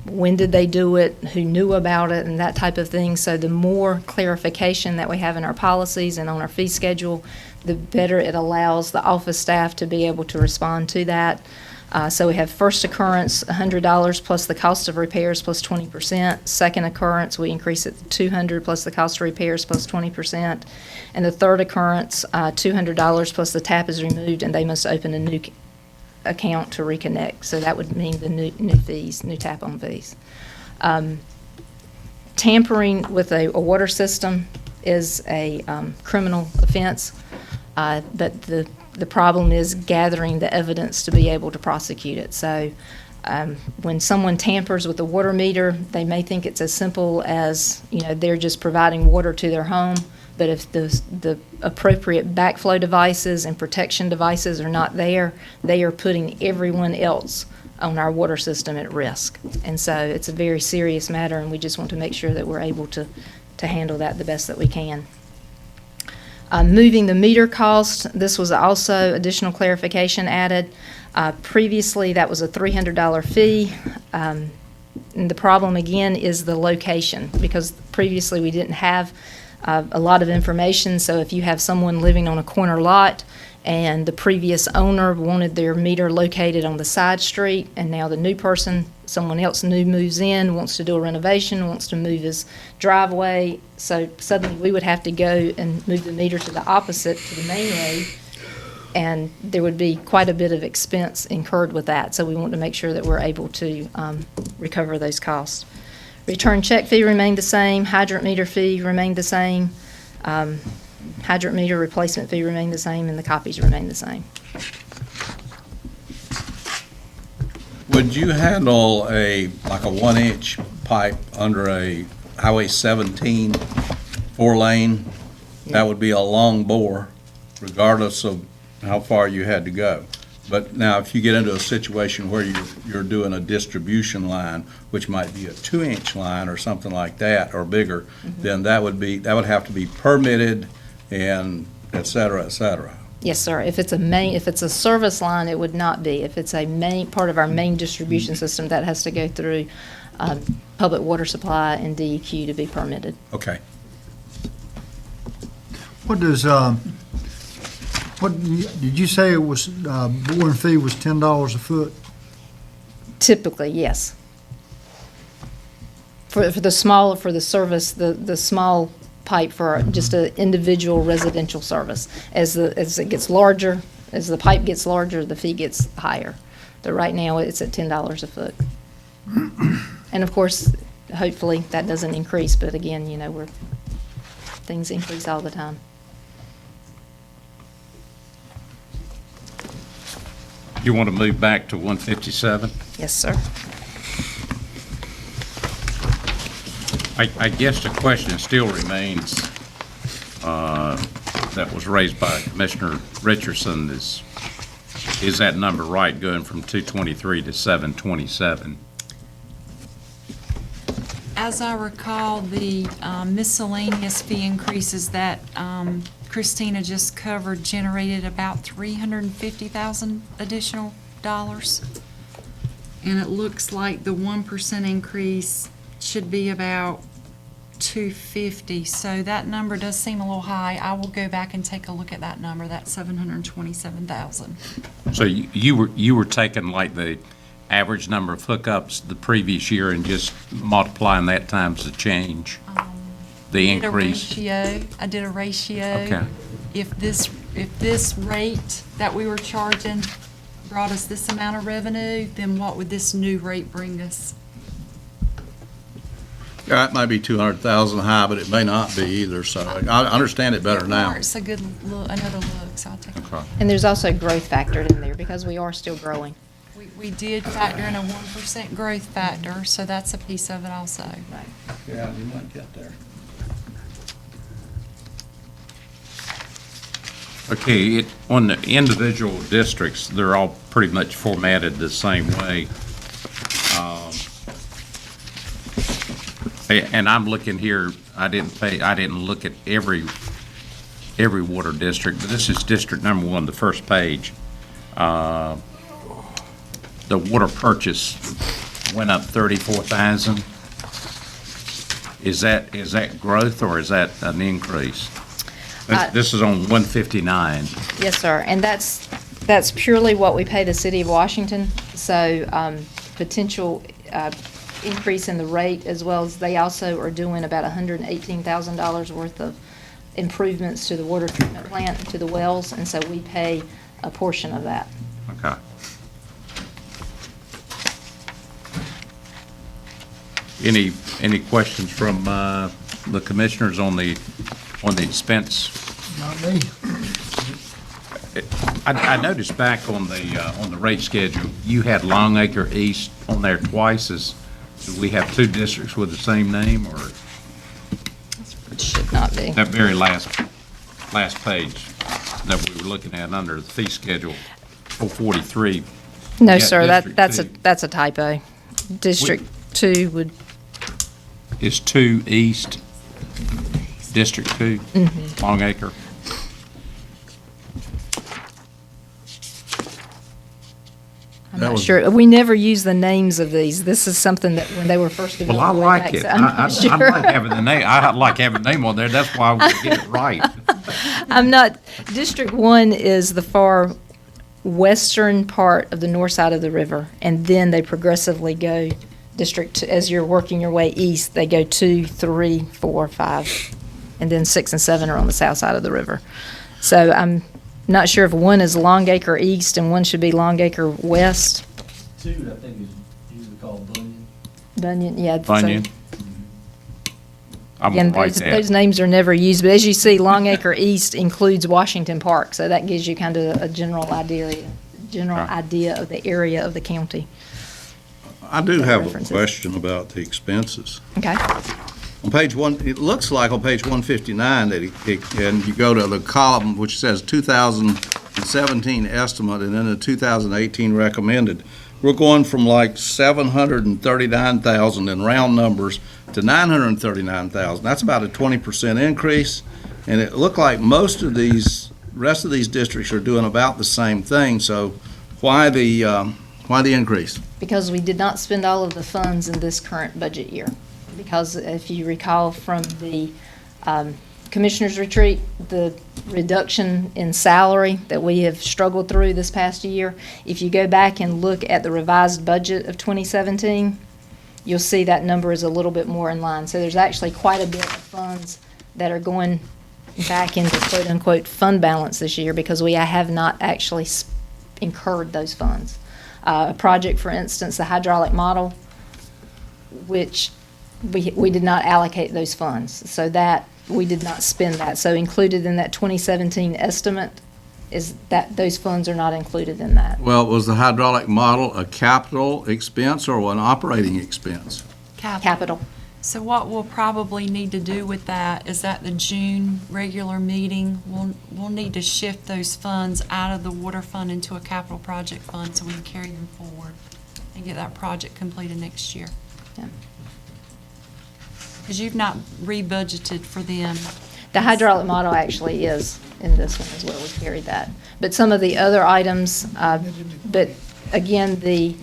when did they do it, who knew about it, and that type of thing. So the more clarification that we have in our policies and on our fee schedule, the better it allows the office staff to be able to respond to that. So we have first occurrence, $100 plus the cost of repairs plus 20%. Second occurrence, we increase it to $200 plus the cost of repairs plus 20%. And the third occurrence, $200 plus the tap is removed and they must open a new account to reconnect. So that would mean the new fees, new tap-on fees. Tampering with a water system is a criminal offense, but the problem is gathering the evidence to be able to prosecute it. So when someone tampers with a water meter, they may think it's as simple as, they're just providing water to their home. But if the appropriate backflow devices and protection devices are not there, they are putting everyone else on our water system at risk. And so it's a very serious matter, and we just want to make sure that we're able to handle that the best that we can. Moving the meter cost, this was also additional clarification added. Previously, that was a $300 fee. And the problem, again, is the location, because previously we didn't have a lot of information. So if you have someone living on a corner lot and the previous owner wanted their meter located on the side street, and now the new person, someone else new moves in, wants to do a renovation, wants to move his driveway, so suddenly we would have to go and move the meter to the opposite, to the main road, and there would be quite a bit of expense incurred with that. So we want to make sure that we're able to recover those costs. Return check fee remained the same, hydrant meter fee remained the same, hydrant meter replacement fee remained the same, and the copies remained the same. Would you handle like a 1-inch pipe under a Highway 17 4-lane? That would be a long bore, regardless of how far you had to go. But now, if you get into a situation where you're doing a distribution line, which might be a 2-inch line or something like that, or bigger, then that would have to be permitted, and et cetera, et cetera. Yes, sir. If it's a service line, it would not be. If it's a main part of our main distribution system, that has to go through public water supply and DEQ to be permitted. Okay. What does, did you say it was, boring fee was $10 a foot? Typically, yes. For the service, the small pipe for just an individual residential service. As it gets larger, as the pipe gets larger, the fee gets higher. But right now, it's at $10 a foot. And of course, hopefully, that doesn't increase, but again, things increase all the time. You want to move back to 157? Yes, sir. I guess the question still remains, that was raised by Commissioner Richardson, is that number right, going from 223 to 727? As I recall, the miscellaneous fee increases that Christina just covered generated about $350,000 additional dollars. And it looks like the 1% increase should be about $250. So that number does seem a little high. I will go back and take a look at that number, that $727,000. So you were taking like the average number of hookups the previous year and just multiplying that times the change, the increase? I did a ratio. Okay. If this rate that we were charging brought us this amount of revenue, then what would this new rate bring us? Yeah, it might be 200,000 high, but it may not be either, so I understand it better now. It's a good look, another look, so I'll take it. Okay. And there's also growth factored in there because we are still growing. We did factor in a 1% growth factor, so that's a piece of it also. Right. Yeah, you might get there. Okay, on the individual districts, they're all pretty much formatted the same way. And I'm looking here, I didn't look at every water district, but this is district number 1, the first page. The water purchase went up 34,000. Is that growth or is that an increase? This is on 159. Yes, sir. And that's purely what we pay the city of Washington. So potential increase in the rate, as well as they also are doing about $118,000 worth of improvements to the water treatment plant, to the wells, and so we pay a portion of that. Okay. Any questions from the commissioners on the expense? Not me. I noticed back on the rate schedule, you had Longacre East on there twice. Do we have two districts with the same name, or It should not be. that very last page that we were looking at under the fee schedule, 443? No, Yeah, sir, District that's two. that's a typo. District 2 would, Is 2 East, District 2, Longacre? I'm That not was- sure. We never use the names of these. This is something that when they were first Well, developed. I way like back, it. so I'm not I sure. like having the name, I like having the name on there, that's why we get it right. I'm not, District 1 is the far western part of the north side of the river, and then they progressively go, as you're working your way east, they go 2, 3, 4, 5, and then 6 and 7 are on the south side of the river. So I'm not sure if one is Longacre East and one should be Longacre West. 2, I think, is usually called Bunyan. Bunyan, yeah. so- Bunyan? I'm Again, gonna write those that. names are never used, but as you see, Longacre East includes Washington Park, so that gives you kind of a general idea of the area of the county. I do have a References. question about the expenses. Okay? On page one, it looks like on page 159 that and you go to the column which says 2017 estimate and then the 2018 recommended. We're going from like 739,000 in round numbers to 939,000. That's about a 20% increase. And it looked like most of rest of these districts are doing about the same thing. So why the increase? Because we did not spend all of the funds in this current budget year. Because if you recall from the Commissioners Retreat, the reduction in salary that we have struggled through this past year, if you go back and look at the revised budget of 2017, you'll see that number is a little bit more in line. So there's actually quite a bit of funds that are going back into quote-unquote fund balance this year because we have not actually incurred those funds. A project, for instance, the hydraulic model, which we did not allocate those funds, so that we did not spend that. So included in that 2017 estimate is that those funds are not included in that. Well, was the hydraulic model a capital expense or an operating expense? Capital. So what we'll probably need to do with that is at the June regular meeting, we'll need to shift those funds out of the water fund into a capital project fund so we can carry them forward and get that project completed next year. Yeah. Because you've not rebudgeted for them. The hydraulic model actually is in this one as well, we carried that. But some of the other items, but again, the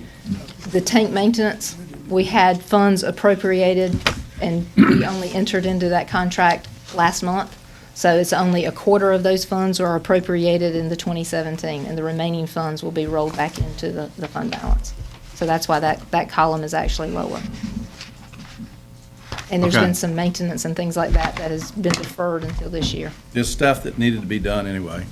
tank maintenance, we had funds appropriated, and we only entered into that contract last month. So it's only a quarter of those funds are appropriated in the 2017, and the remaining funds will be rolled back into the fund balance. So that's why that column is actually lower. And there's Okay. been some maintenance and things like that that has been deferred until this year. Just stuff that needed to be done anyway.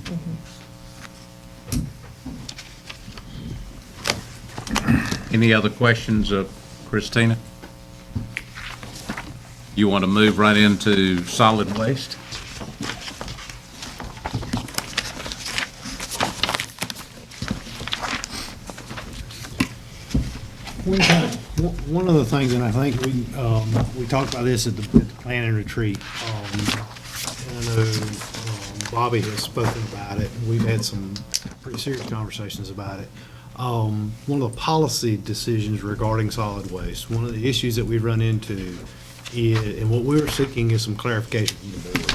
Any other questions of Christina? You want to move right into solid waste? One of the things, and I think we talked about this at the planning retreat, and I know Bobby has spoken about it, and we've had some pretty serious conversations about it. One of the policy decisions regarding solid waste, one of the issues that we run into is, and what we're seeking is some clarification from the board.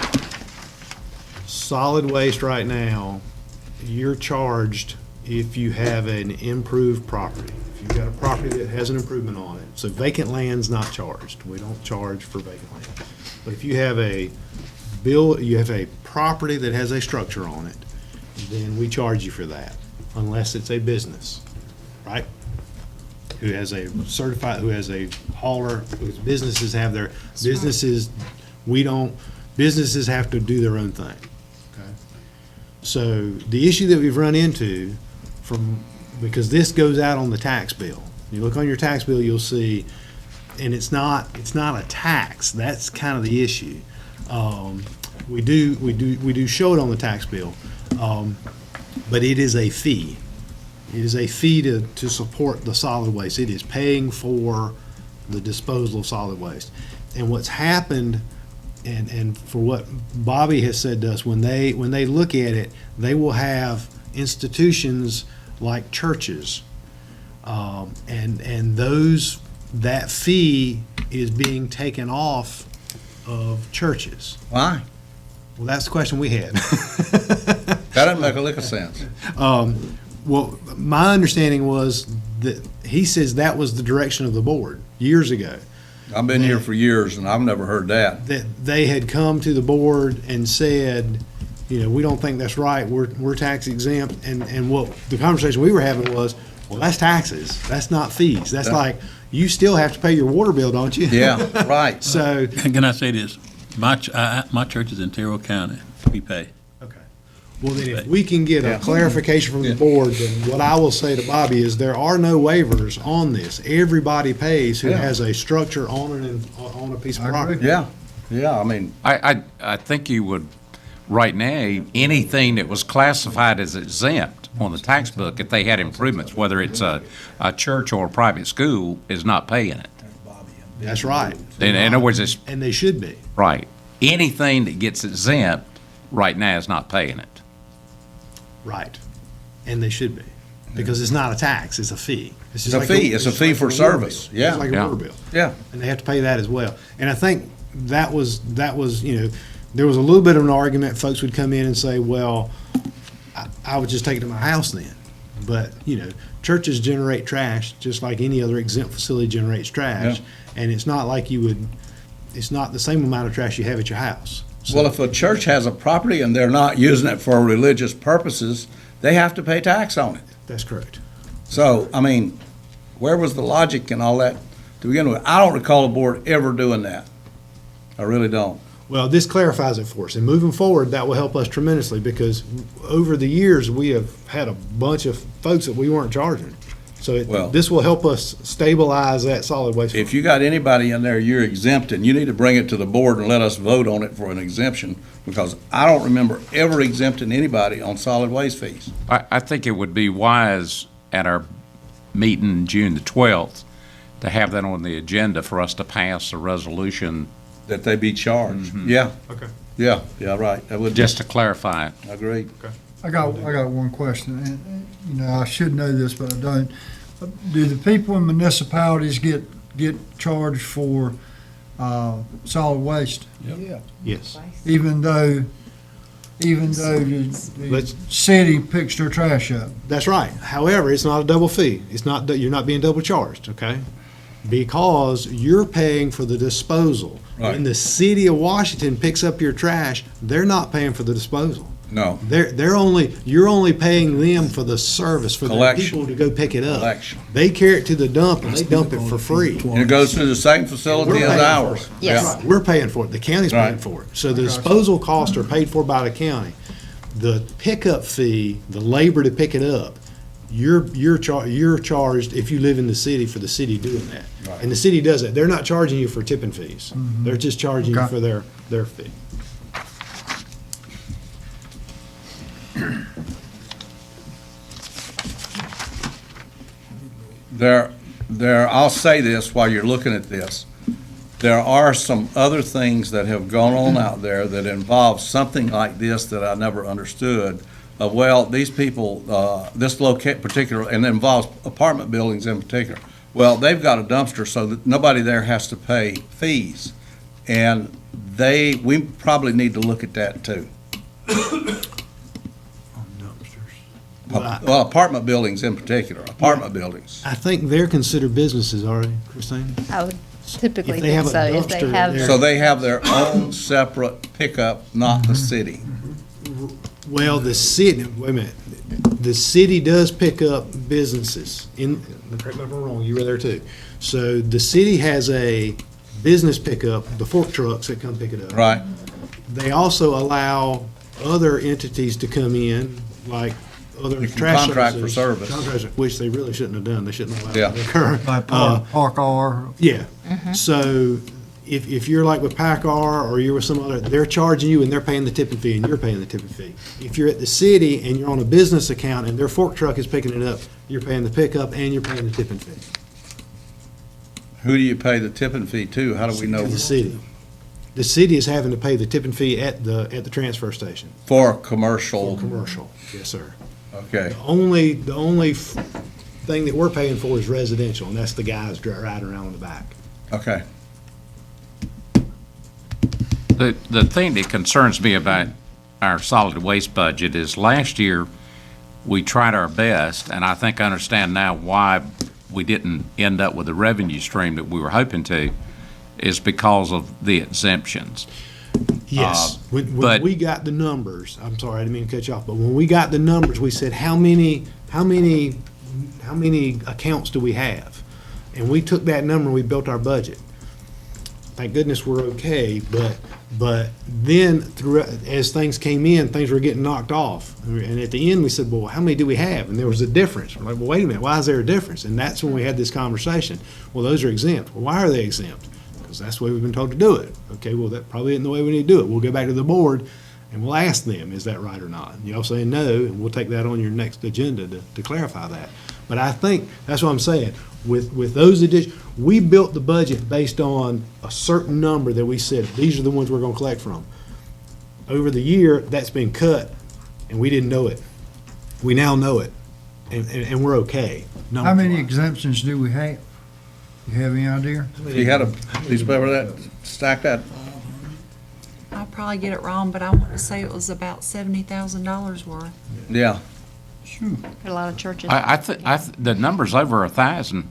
Solid waste right now, you're charged if you have an improved property. If you've got a property that has an improvement on it, so vacant land's not charged. We don't charge for vacant land. But if you have a property that has a structure on it, then we charge you for that, unless it's a business, right? who has a certified, who has a hauler, whose businesses have their, businesses, businesses have to do their own thing. Okay. So the issue that we've run into because this goes out on the tax bill. You look on your tax bill, you'll see, and it's not a tax. That's kind of the issue. We do show it on the tax bill, but it is a fee. It is a fee to support the solid waste. It is paying for the disposal of solid waste. And what's happened, and for what Bobby has said to us, when they look at it, they will have institutions like churches, and that fee is being taken off of churches. Why? Well, that's the question we had. That doesn't make a lick of sense. Well, my understanding was that he says that was the direction of the board years ago. I've been here for years, and I've never heard that. That they had come to the board and said, we don't think that's right, we're tax exempt, and what the conversation we were having was, well, that's taxes, that's not fees. That's like, you still have to pay your water bill, don't you? Yeah, right. So, Can I say this? My church is in Terrell County. We pay. well, then if we can get a clarification from the board, then what I will say to Bobby is there are no waivers on this. Everybody pays who Yeah. has a structure on a piece of I agree. property. Yeah, I mean, I think you would, right now, anything that was classified as exempt on the tax book, if they had improvements, whether it's a church or a private school, is not paying it. That's right. In other words, it's, And they should be. right, anything that gets exempt right now is not paying it. Right. And they should be. Because it's not a tax, it's a fee. It's a fee. It's a fee for just like a water service. bill. Yeah. It's like a Yeah. water bill. yeah. And they have to pay that as well. And I think that was, there was a little bit of an argument, folks would come in and say, well, I would just take it to my house then. But, churches generate trash just like any other exempt facility generates trash. And it's not like it's not the same amount of trash you have at your house. So- Well, if a church has a property and they're not using it for religious purposes, they have to pay tax on it. That's correct. So, I mean, where was the logic and all that to begin with? I don't recall the board ever doing that. I really don't. Well, this clarifies it for us, and moving forward, that will help us tremendously, because over the years, we have had a bunch of folks that we weren't charging. So Well- this will help us stabilize that solid waste. If you got anybody in there you're exempting, you need to bring it to the board and let us vote on it for an exemption, because I don't remember ever exempting anybody on solid waste fees. I think it would be wise at our meeting June the 12th to have that on the agenda for us to pass a resolution. That they be charged. Yeah, Okay. yeah, right. That would, Just to clarify it. agreed. I got one question, and, I should know this, but I don't. Do the people in municipalities get charged for, solid waste? Yes. Even though the Let's- city picks their trash up? That's right. However, it's not a double fee. You're not being double charged, okay? Because you're paying for the disposal. Right. When the city of Washington picks up your trash, they're not paying for the disposal. No, You're only paying them for the service, for the Collection. people to go pick it up. Collection. They carry it to the dump and they dump it for free. and it goes through the same facility We're as paying for ours. it. Yes. Yeah. We're paying for it. The county's paying Right. for it. So the disposal costs are paid for by the county. The pickup fee, the labor to pick it up, you're charged if you live in the city for the city doing that. Right. And the city does it. They're not charging you for tipping fees. They're just charging you Okay. for their fee. I'll say this while you're looking at this. There are some other things that have gone on out there that involve something like this that I never understood. These people, this particular, and it involves apartment buildings in particular. Well, they've got a dumpster so that nobody there has to pay fees. And we probably need to look at that too. Well, apartment buildings in particular, apartment buildings. I think they're considered businesses, are they, Christine? I would typically If they think have a so. If they dumpster have, there- So they have their own separate pickup, not the city. Well, the city, wait a minute, the city does pick up businesses in, correct me if I'm wrong, you were there too. So the city has a business pickup, the fork trucks that come pick it up. Right. They also allow other entities to come in, like other You can trash contract for services, service. contracts, which they really shouldn't have done. They shouldn't have Yeah. allowed that to occur. Like Park R. Yeah. So if you're like with PACCAR or you're with some other, they're charging you and they're paying the tipping fee and you're paying the tipping fee. If you're at the city and you're on a business account and their fork truck is picking it up, you're paying the pickup and you're paying the tipping fee. Who do you pay the tipping fee to? How do we know? The city. The city is having to pay the tipping fee at the transfer station. For commercial? For commercial, yes, sir. Okay. The only thing that we're paying for is residential, and that's the guys riding around in the back. Okay. The thing that concerns me about our solid waste budget is last year, we tried our best, and I think I understand now why we didn't end up with the revenue stream that we were hoping to, is because of the exemptions. Yes, when but- we got the numbers, I'm sorry, I didn't mean to cut you off, but when we got the numbers, we said, how many accounts do we have? And we took that number and we built our budget. Thank goodness we're okay, but then as things came in, things were getting knocked off. And at the end, we said, well, how many do we have? And there was a difference. We're like, well, wait a minute, why is there a difference? And that's when we had this conversation. Well, those are exempt. Well, why are they exempt? Because that's the way we've been told to do it. Okay, well, that probably isn't the way we need to do it. We'll go back to the board and we'll ask them, is that right or not? And y'all saying no, and we'll take that on your next agenda to clarify that. But I think, that's what I'm saying, with those additions, we built the budget based on a certain number that we said, these are the ones we're gonna collect from. Over the year, that's been cut, and we didn't know it. We now know it, and we're okay. How many exemptions do we have? You have any idea? You had a piece of paper that, stack that? I'll probably get it wrong, but I want to say it was about $70,000 worth. Yeah. A lot of churches. The number's over 1,000,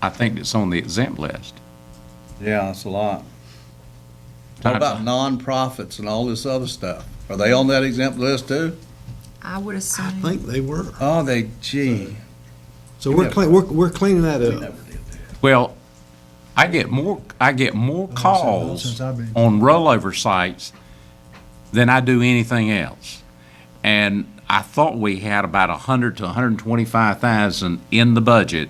I think, that's on the exempt list. Yeah, that's a lot. What about nonprofits and all this other stuff? Are they on that exempt list too? I would assume. I think they were. Oh, gee. So we're cleaning that up. Well, I get more calls since I've been- on rollover sites than I do anything else. And I thought we had about 100 to 125,000 in the budget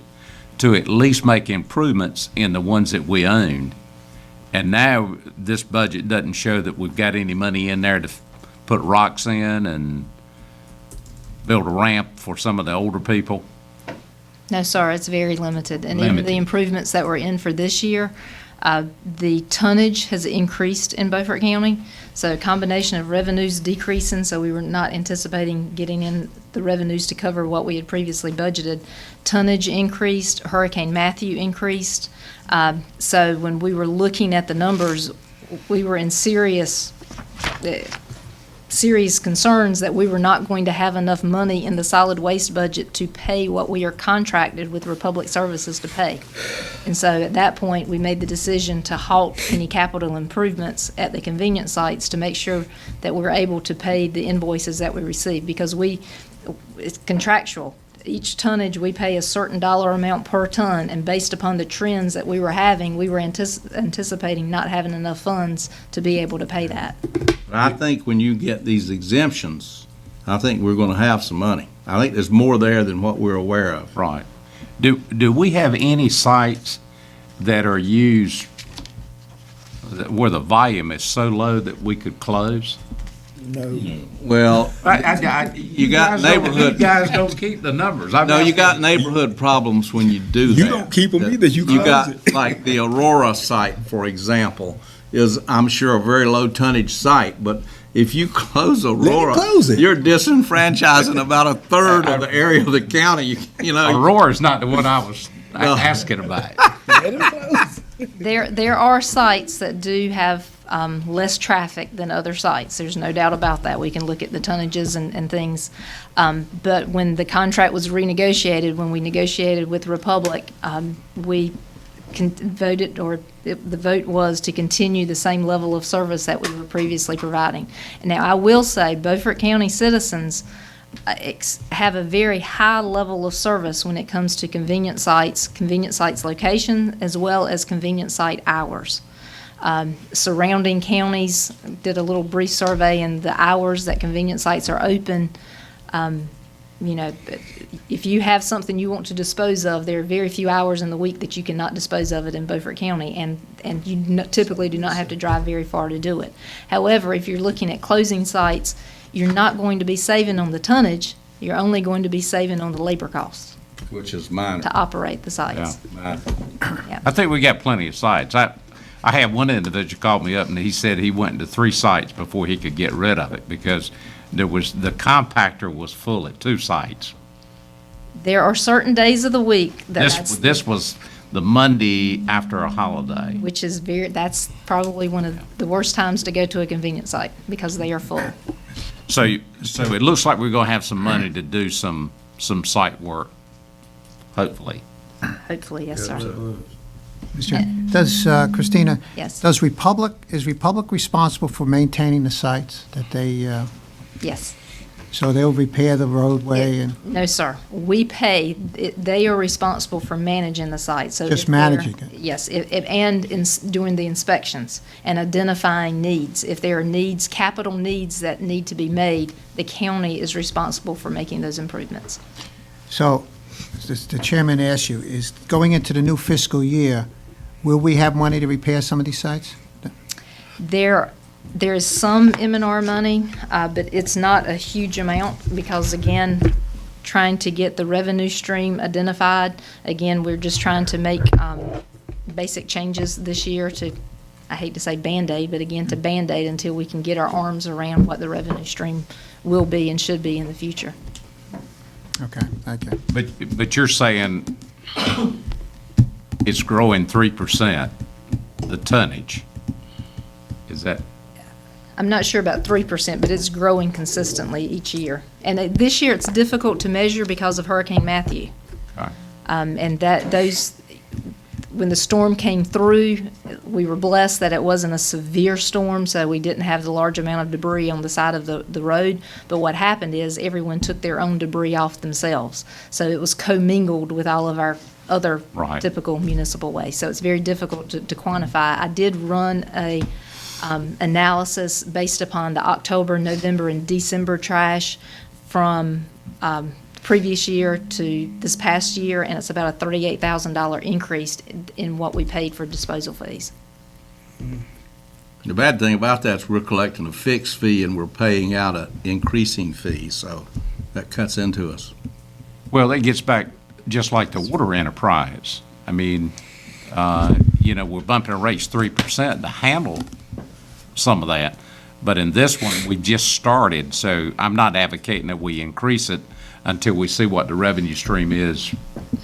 to at least make improvements in the ones that we owned. And now this budget doesn't show that we've got any money in there to put rocks in and build a ramp for some of the older people. No, sir, it's very limited. And even Limited. the improvements that were in for this year, the tonnage has increased in Beaufort County. So a combination of revenues decreasing, so we were not anticipating getting in the revenues to cover what we had previously budgeted. Tonnage increased, Hurricane Matthew increased. So when we were looking at the numbers, we were in serious concerns that we were not going to have enough money in the solid waste budget to pay what we are contracted with Republic Services to pay. And so at that point, we made the decision to halt any capital improvements at the convenience sites to make sure that we're able to pay the invoices that we receive, because it's contractual. Each tonnage, we pay a certain dollar amount per ton, and based upon the trends that we were having, we were anticipating not having enough funds to be able to pay that. I think when you get these exemptions, I think we're gonna have some money. I think there's more there than what we're aware of. Right. Do we have any sites that are used where the volume is so low that we could close? No. Well, you got neighborhood. You guys don't keep the numbers. No, you got neighborhood problems when you do that. You don't keep them either, you You close got, it. like, the Aurora site, for example, is, I'm sure, a very low tonnage site, but if you close Aurora, close it. you're disenfranchising about a third of the area of the county, you know. Aurora's not the one I was asking about. There are sites that do have less traffic than other sites. There's no doubt about that. We can look at the tonnages and things. But when the contract was renegotiated, when we negotiated with Republic, we voted, or the vote was to continue the same level of service that we were previously providing. And now, I will say, Beaufort County citizens have a very high level of service when it comes to convenience sites location, as well as convenience site hours. Surrounding counties did a little brief survey, and the hours that convenience sites are open, you know, if you have something you want to dispose of, there are very few hours in the week that you cannot dispose of it in Beaufort County, and you typically do not have to drive very far to do it. However, if you're looking at closing sites, you're not going to be saving on the tonnage, you're only going to be saving on the labor costs Which is mine. to operate the sites. I think we got plenty of sites. I had one individual called me up, and he said he went to 3 sites before he could get rid of it, because the compactor was full at 2 sites. There are certain days of the week that This was the Monday after a holiday. which is that's probably one of the worst times to go to a convenience site because they are full. So it looks like we're gonna have some money to do some site work, hopefully. Hopefully, yes, sir. Does, Christina? Yes. Is Republic responsible for maintaining the sites that they, Yes. so they'll repair the roadway and No, sir. We pay, they are responsible for managing the site. So Just if they're- managing it. Yes, doing the inspections and identifying needs. If there are needs, capital needs that need to be made, the county is responsible for making those improvements. So, the chairman asked you, is going into the new fiscal year, will we have money to repair some of these sites? There is some M&R money, but it's not a huge amount because, again, trying to get the revenue stream identified. Again, we're just trying to make basic changes this year to, I hate to say Band-Aid, but again, to Band-Aid until we can get our arms around what the revenue stream will be and should be in the future. Okay, thank you. But you're saying it's growing 3%, the tonnage. Is that? I'm not sure about 3%, but it's growing consistently each year. And this year, it's difficult to measure because of Hurricane Matthew. Okay. And when the storm came through, we were blessed that it wasn't a severe storm, so we didn't have the large amount of debris on the side of the road. But what happened is everyone took their own debris off themselves. So it was commingled with all of our other Right. typical municipal waste. So it's very difficult to quantify. I did run a analysis based upon the October, November, and December trash from previous year to this past year, and it's about a $38,000 increase in what we paid for disposal fees. The bad thing about that is we're collecting a fixed fee and we're paying out an increasing fee, so that cuts into us. Well, it gets back just like the water enterprise. I mean, we're bumping our rates 3% to handle some of that. But in this one, we just started, so I'm not advocating that we increase it until we see what the revenue stream is.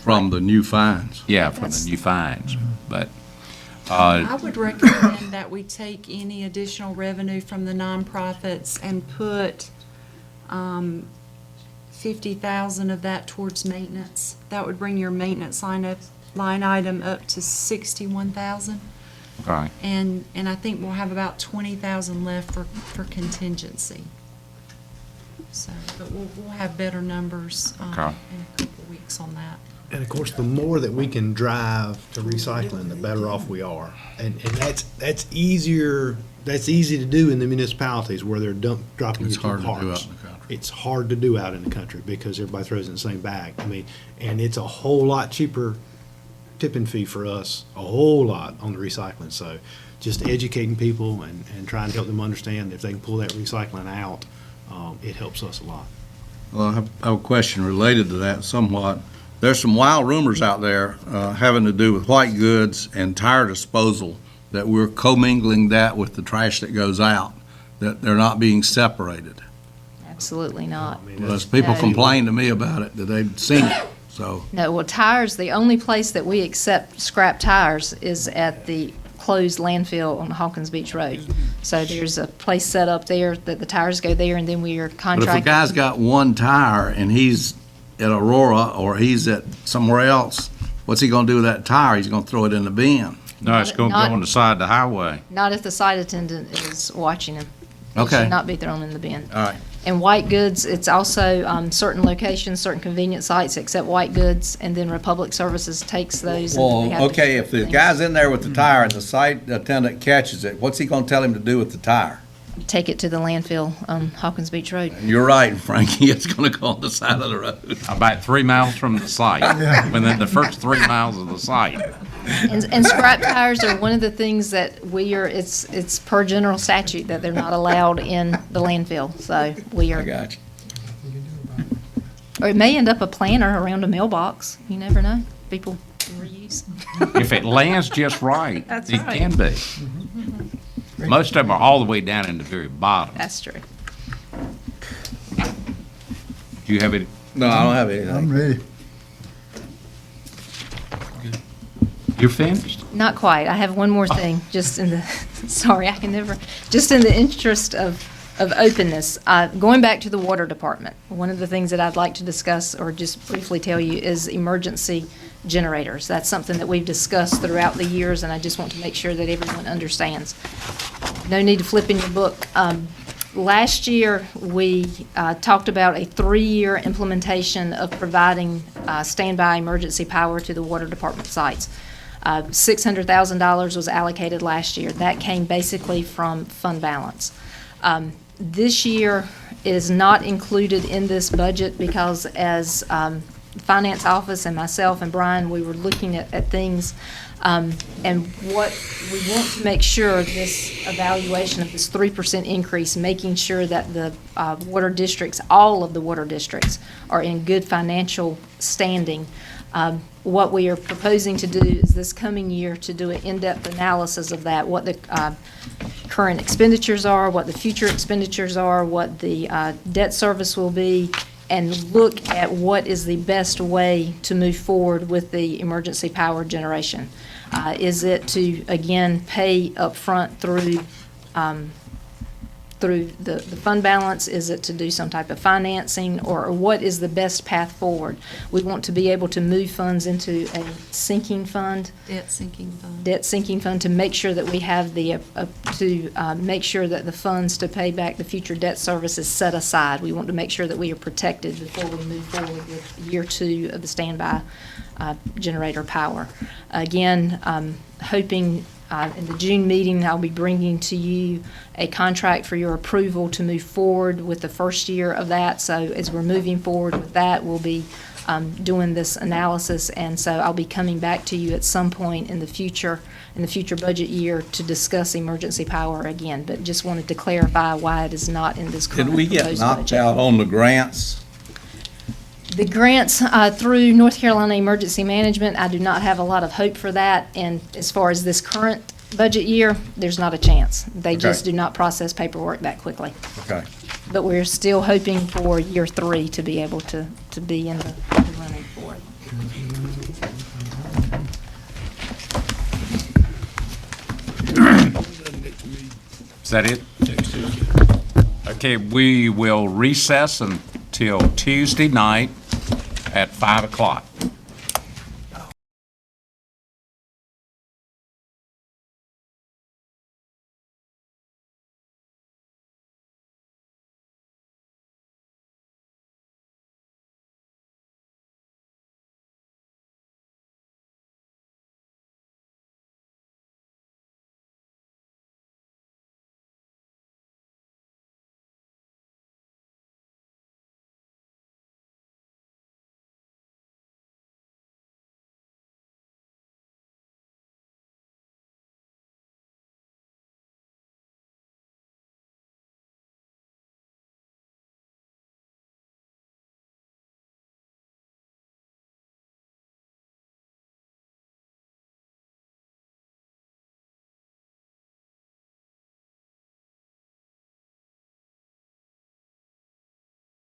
From the new fines. Yeah, from the new fines. But, I would recommend that we take any additional revenue from the nonprofits and put 50,000 of that towards maintenance. That would bring your maintenance line item up to 61,000. okay. And I think we'll have about 20,000 left for contingency. So, but we'll have better numbers in Okay. a couple of weeks on that. And of course, the more that we can drive to recycling, the better off we are. And that's easy to do in the municipalities where they're dropping It's your hard to do out in parts. the country. It's hard to do out in the country because everybody throws it in the same bag. I mean, and it's a whole lot cheaper tipping fee for us, a whole lot on the recycling. So just educating people and trying to help them understand if they can pull that recycling out, it helps us a lot. Well, I have a question related to that somewhat. There's some wild rumors out there having to do with white goods and tire disposal, that we're commingling that with the trash that goes out, that they're not being separated. Absolutely not. As people No. complain to me about it, that they've seen it, so. No, well, tires, the only place that we accept scrap tires is at the closed landfill on Hawkins Beach Road. So there's a place set up there that the tires go there, and then we are But if a contracted. guy's got one tire and he's at Aurora or he's at somewhere else, what's he gonna do with that tire? He's gonna throw it in the bin. No, it's going to Not- go on the side of the highway. Not if the site attendant is watching him. It Okay. should not be thrown in the bin. All right. And white goods, it's also certain locations, certain convenience sites except white goods, and then Republic Services takes those. and we Well, have to okay, ship if the things. guy's in there with the tire and the site attendant catches it, what's he gonna tell him to do with the tire? Take it to the landfill on Hawkins Beach Road. And you're right, Frankie, it's gonna go on the side of the road. About 3 miles from the site, within the first 3 miles of the site. And scrap tires are one of the things that it's per general statute that they're not allowed in the landfill, so we I are, got you. or it may end up a planter around a mailbox, you never know, people reuse. If it lands just right, That's it right. can be. Most of them are all the way down in the very bottom. That's true. Do you have it? No, I don't have I'm anything. ready. You're finished? Not quite. I have one more thing, just in the, sorry, I can never, just in the interest of openness. Going back to the water department, one of the things that I'd like to discuss or just briefly tell you is emergency generators. That's something that we've discussed throughout the years, and I just want to make sure that everyone understands. No need to flip in your book. Last year, we talked about a 3-year implementation of providing standby emergency power to the water department sites. $600,000 was allocated last year. That came basically from fund balance. This year is not included in this budget because as finance office and myself and Brian, we were looking at things. And what we want to make sure, this evaluation of this 3% increase, making sure that the water districts, all of the water districts, are in good financial standing. What we are proposing to do is this coming year to do an in-depth analysis of that, what the current expenditures are, what the future expenditures are, what the debt service will be, and look at what is the best way to move forward with the emergency power generation. Is it to, again, pay upfront through the fund balance? Is it to do some type of financing, or what is the best path forward? We want to be able to move funds into a sinking fund. Debt sinking fund. Debt sinking fund to make sure that we have make sure that the funds to pay back the future debt service is set aside. We want to make sure that we are protected before we move forward with year 2 of the standby generator power. Again, hoping in the June meeting, I'll be bringing to you a contract for your approval to move forward with the first year of that. So as we're moving forward with that, we'll be doing this analysis. And so I'll be coming back to you at some point in the future budget year to discuss emergency power again. But just wanted to clarify why it is not in this current Did we get proposed knocked budget. out on the grants? The grants through North Carolina Emergency Management, I do not have a lot of hope for that. And as far as this current budget year, there's not a chance. They just Okay. do not process paperwork that quickly. Okay. But we're still hoping for year 3 to be able to be in the running for it. Is that it? Okay, we will recess until Tuesday night at 5 o'clock.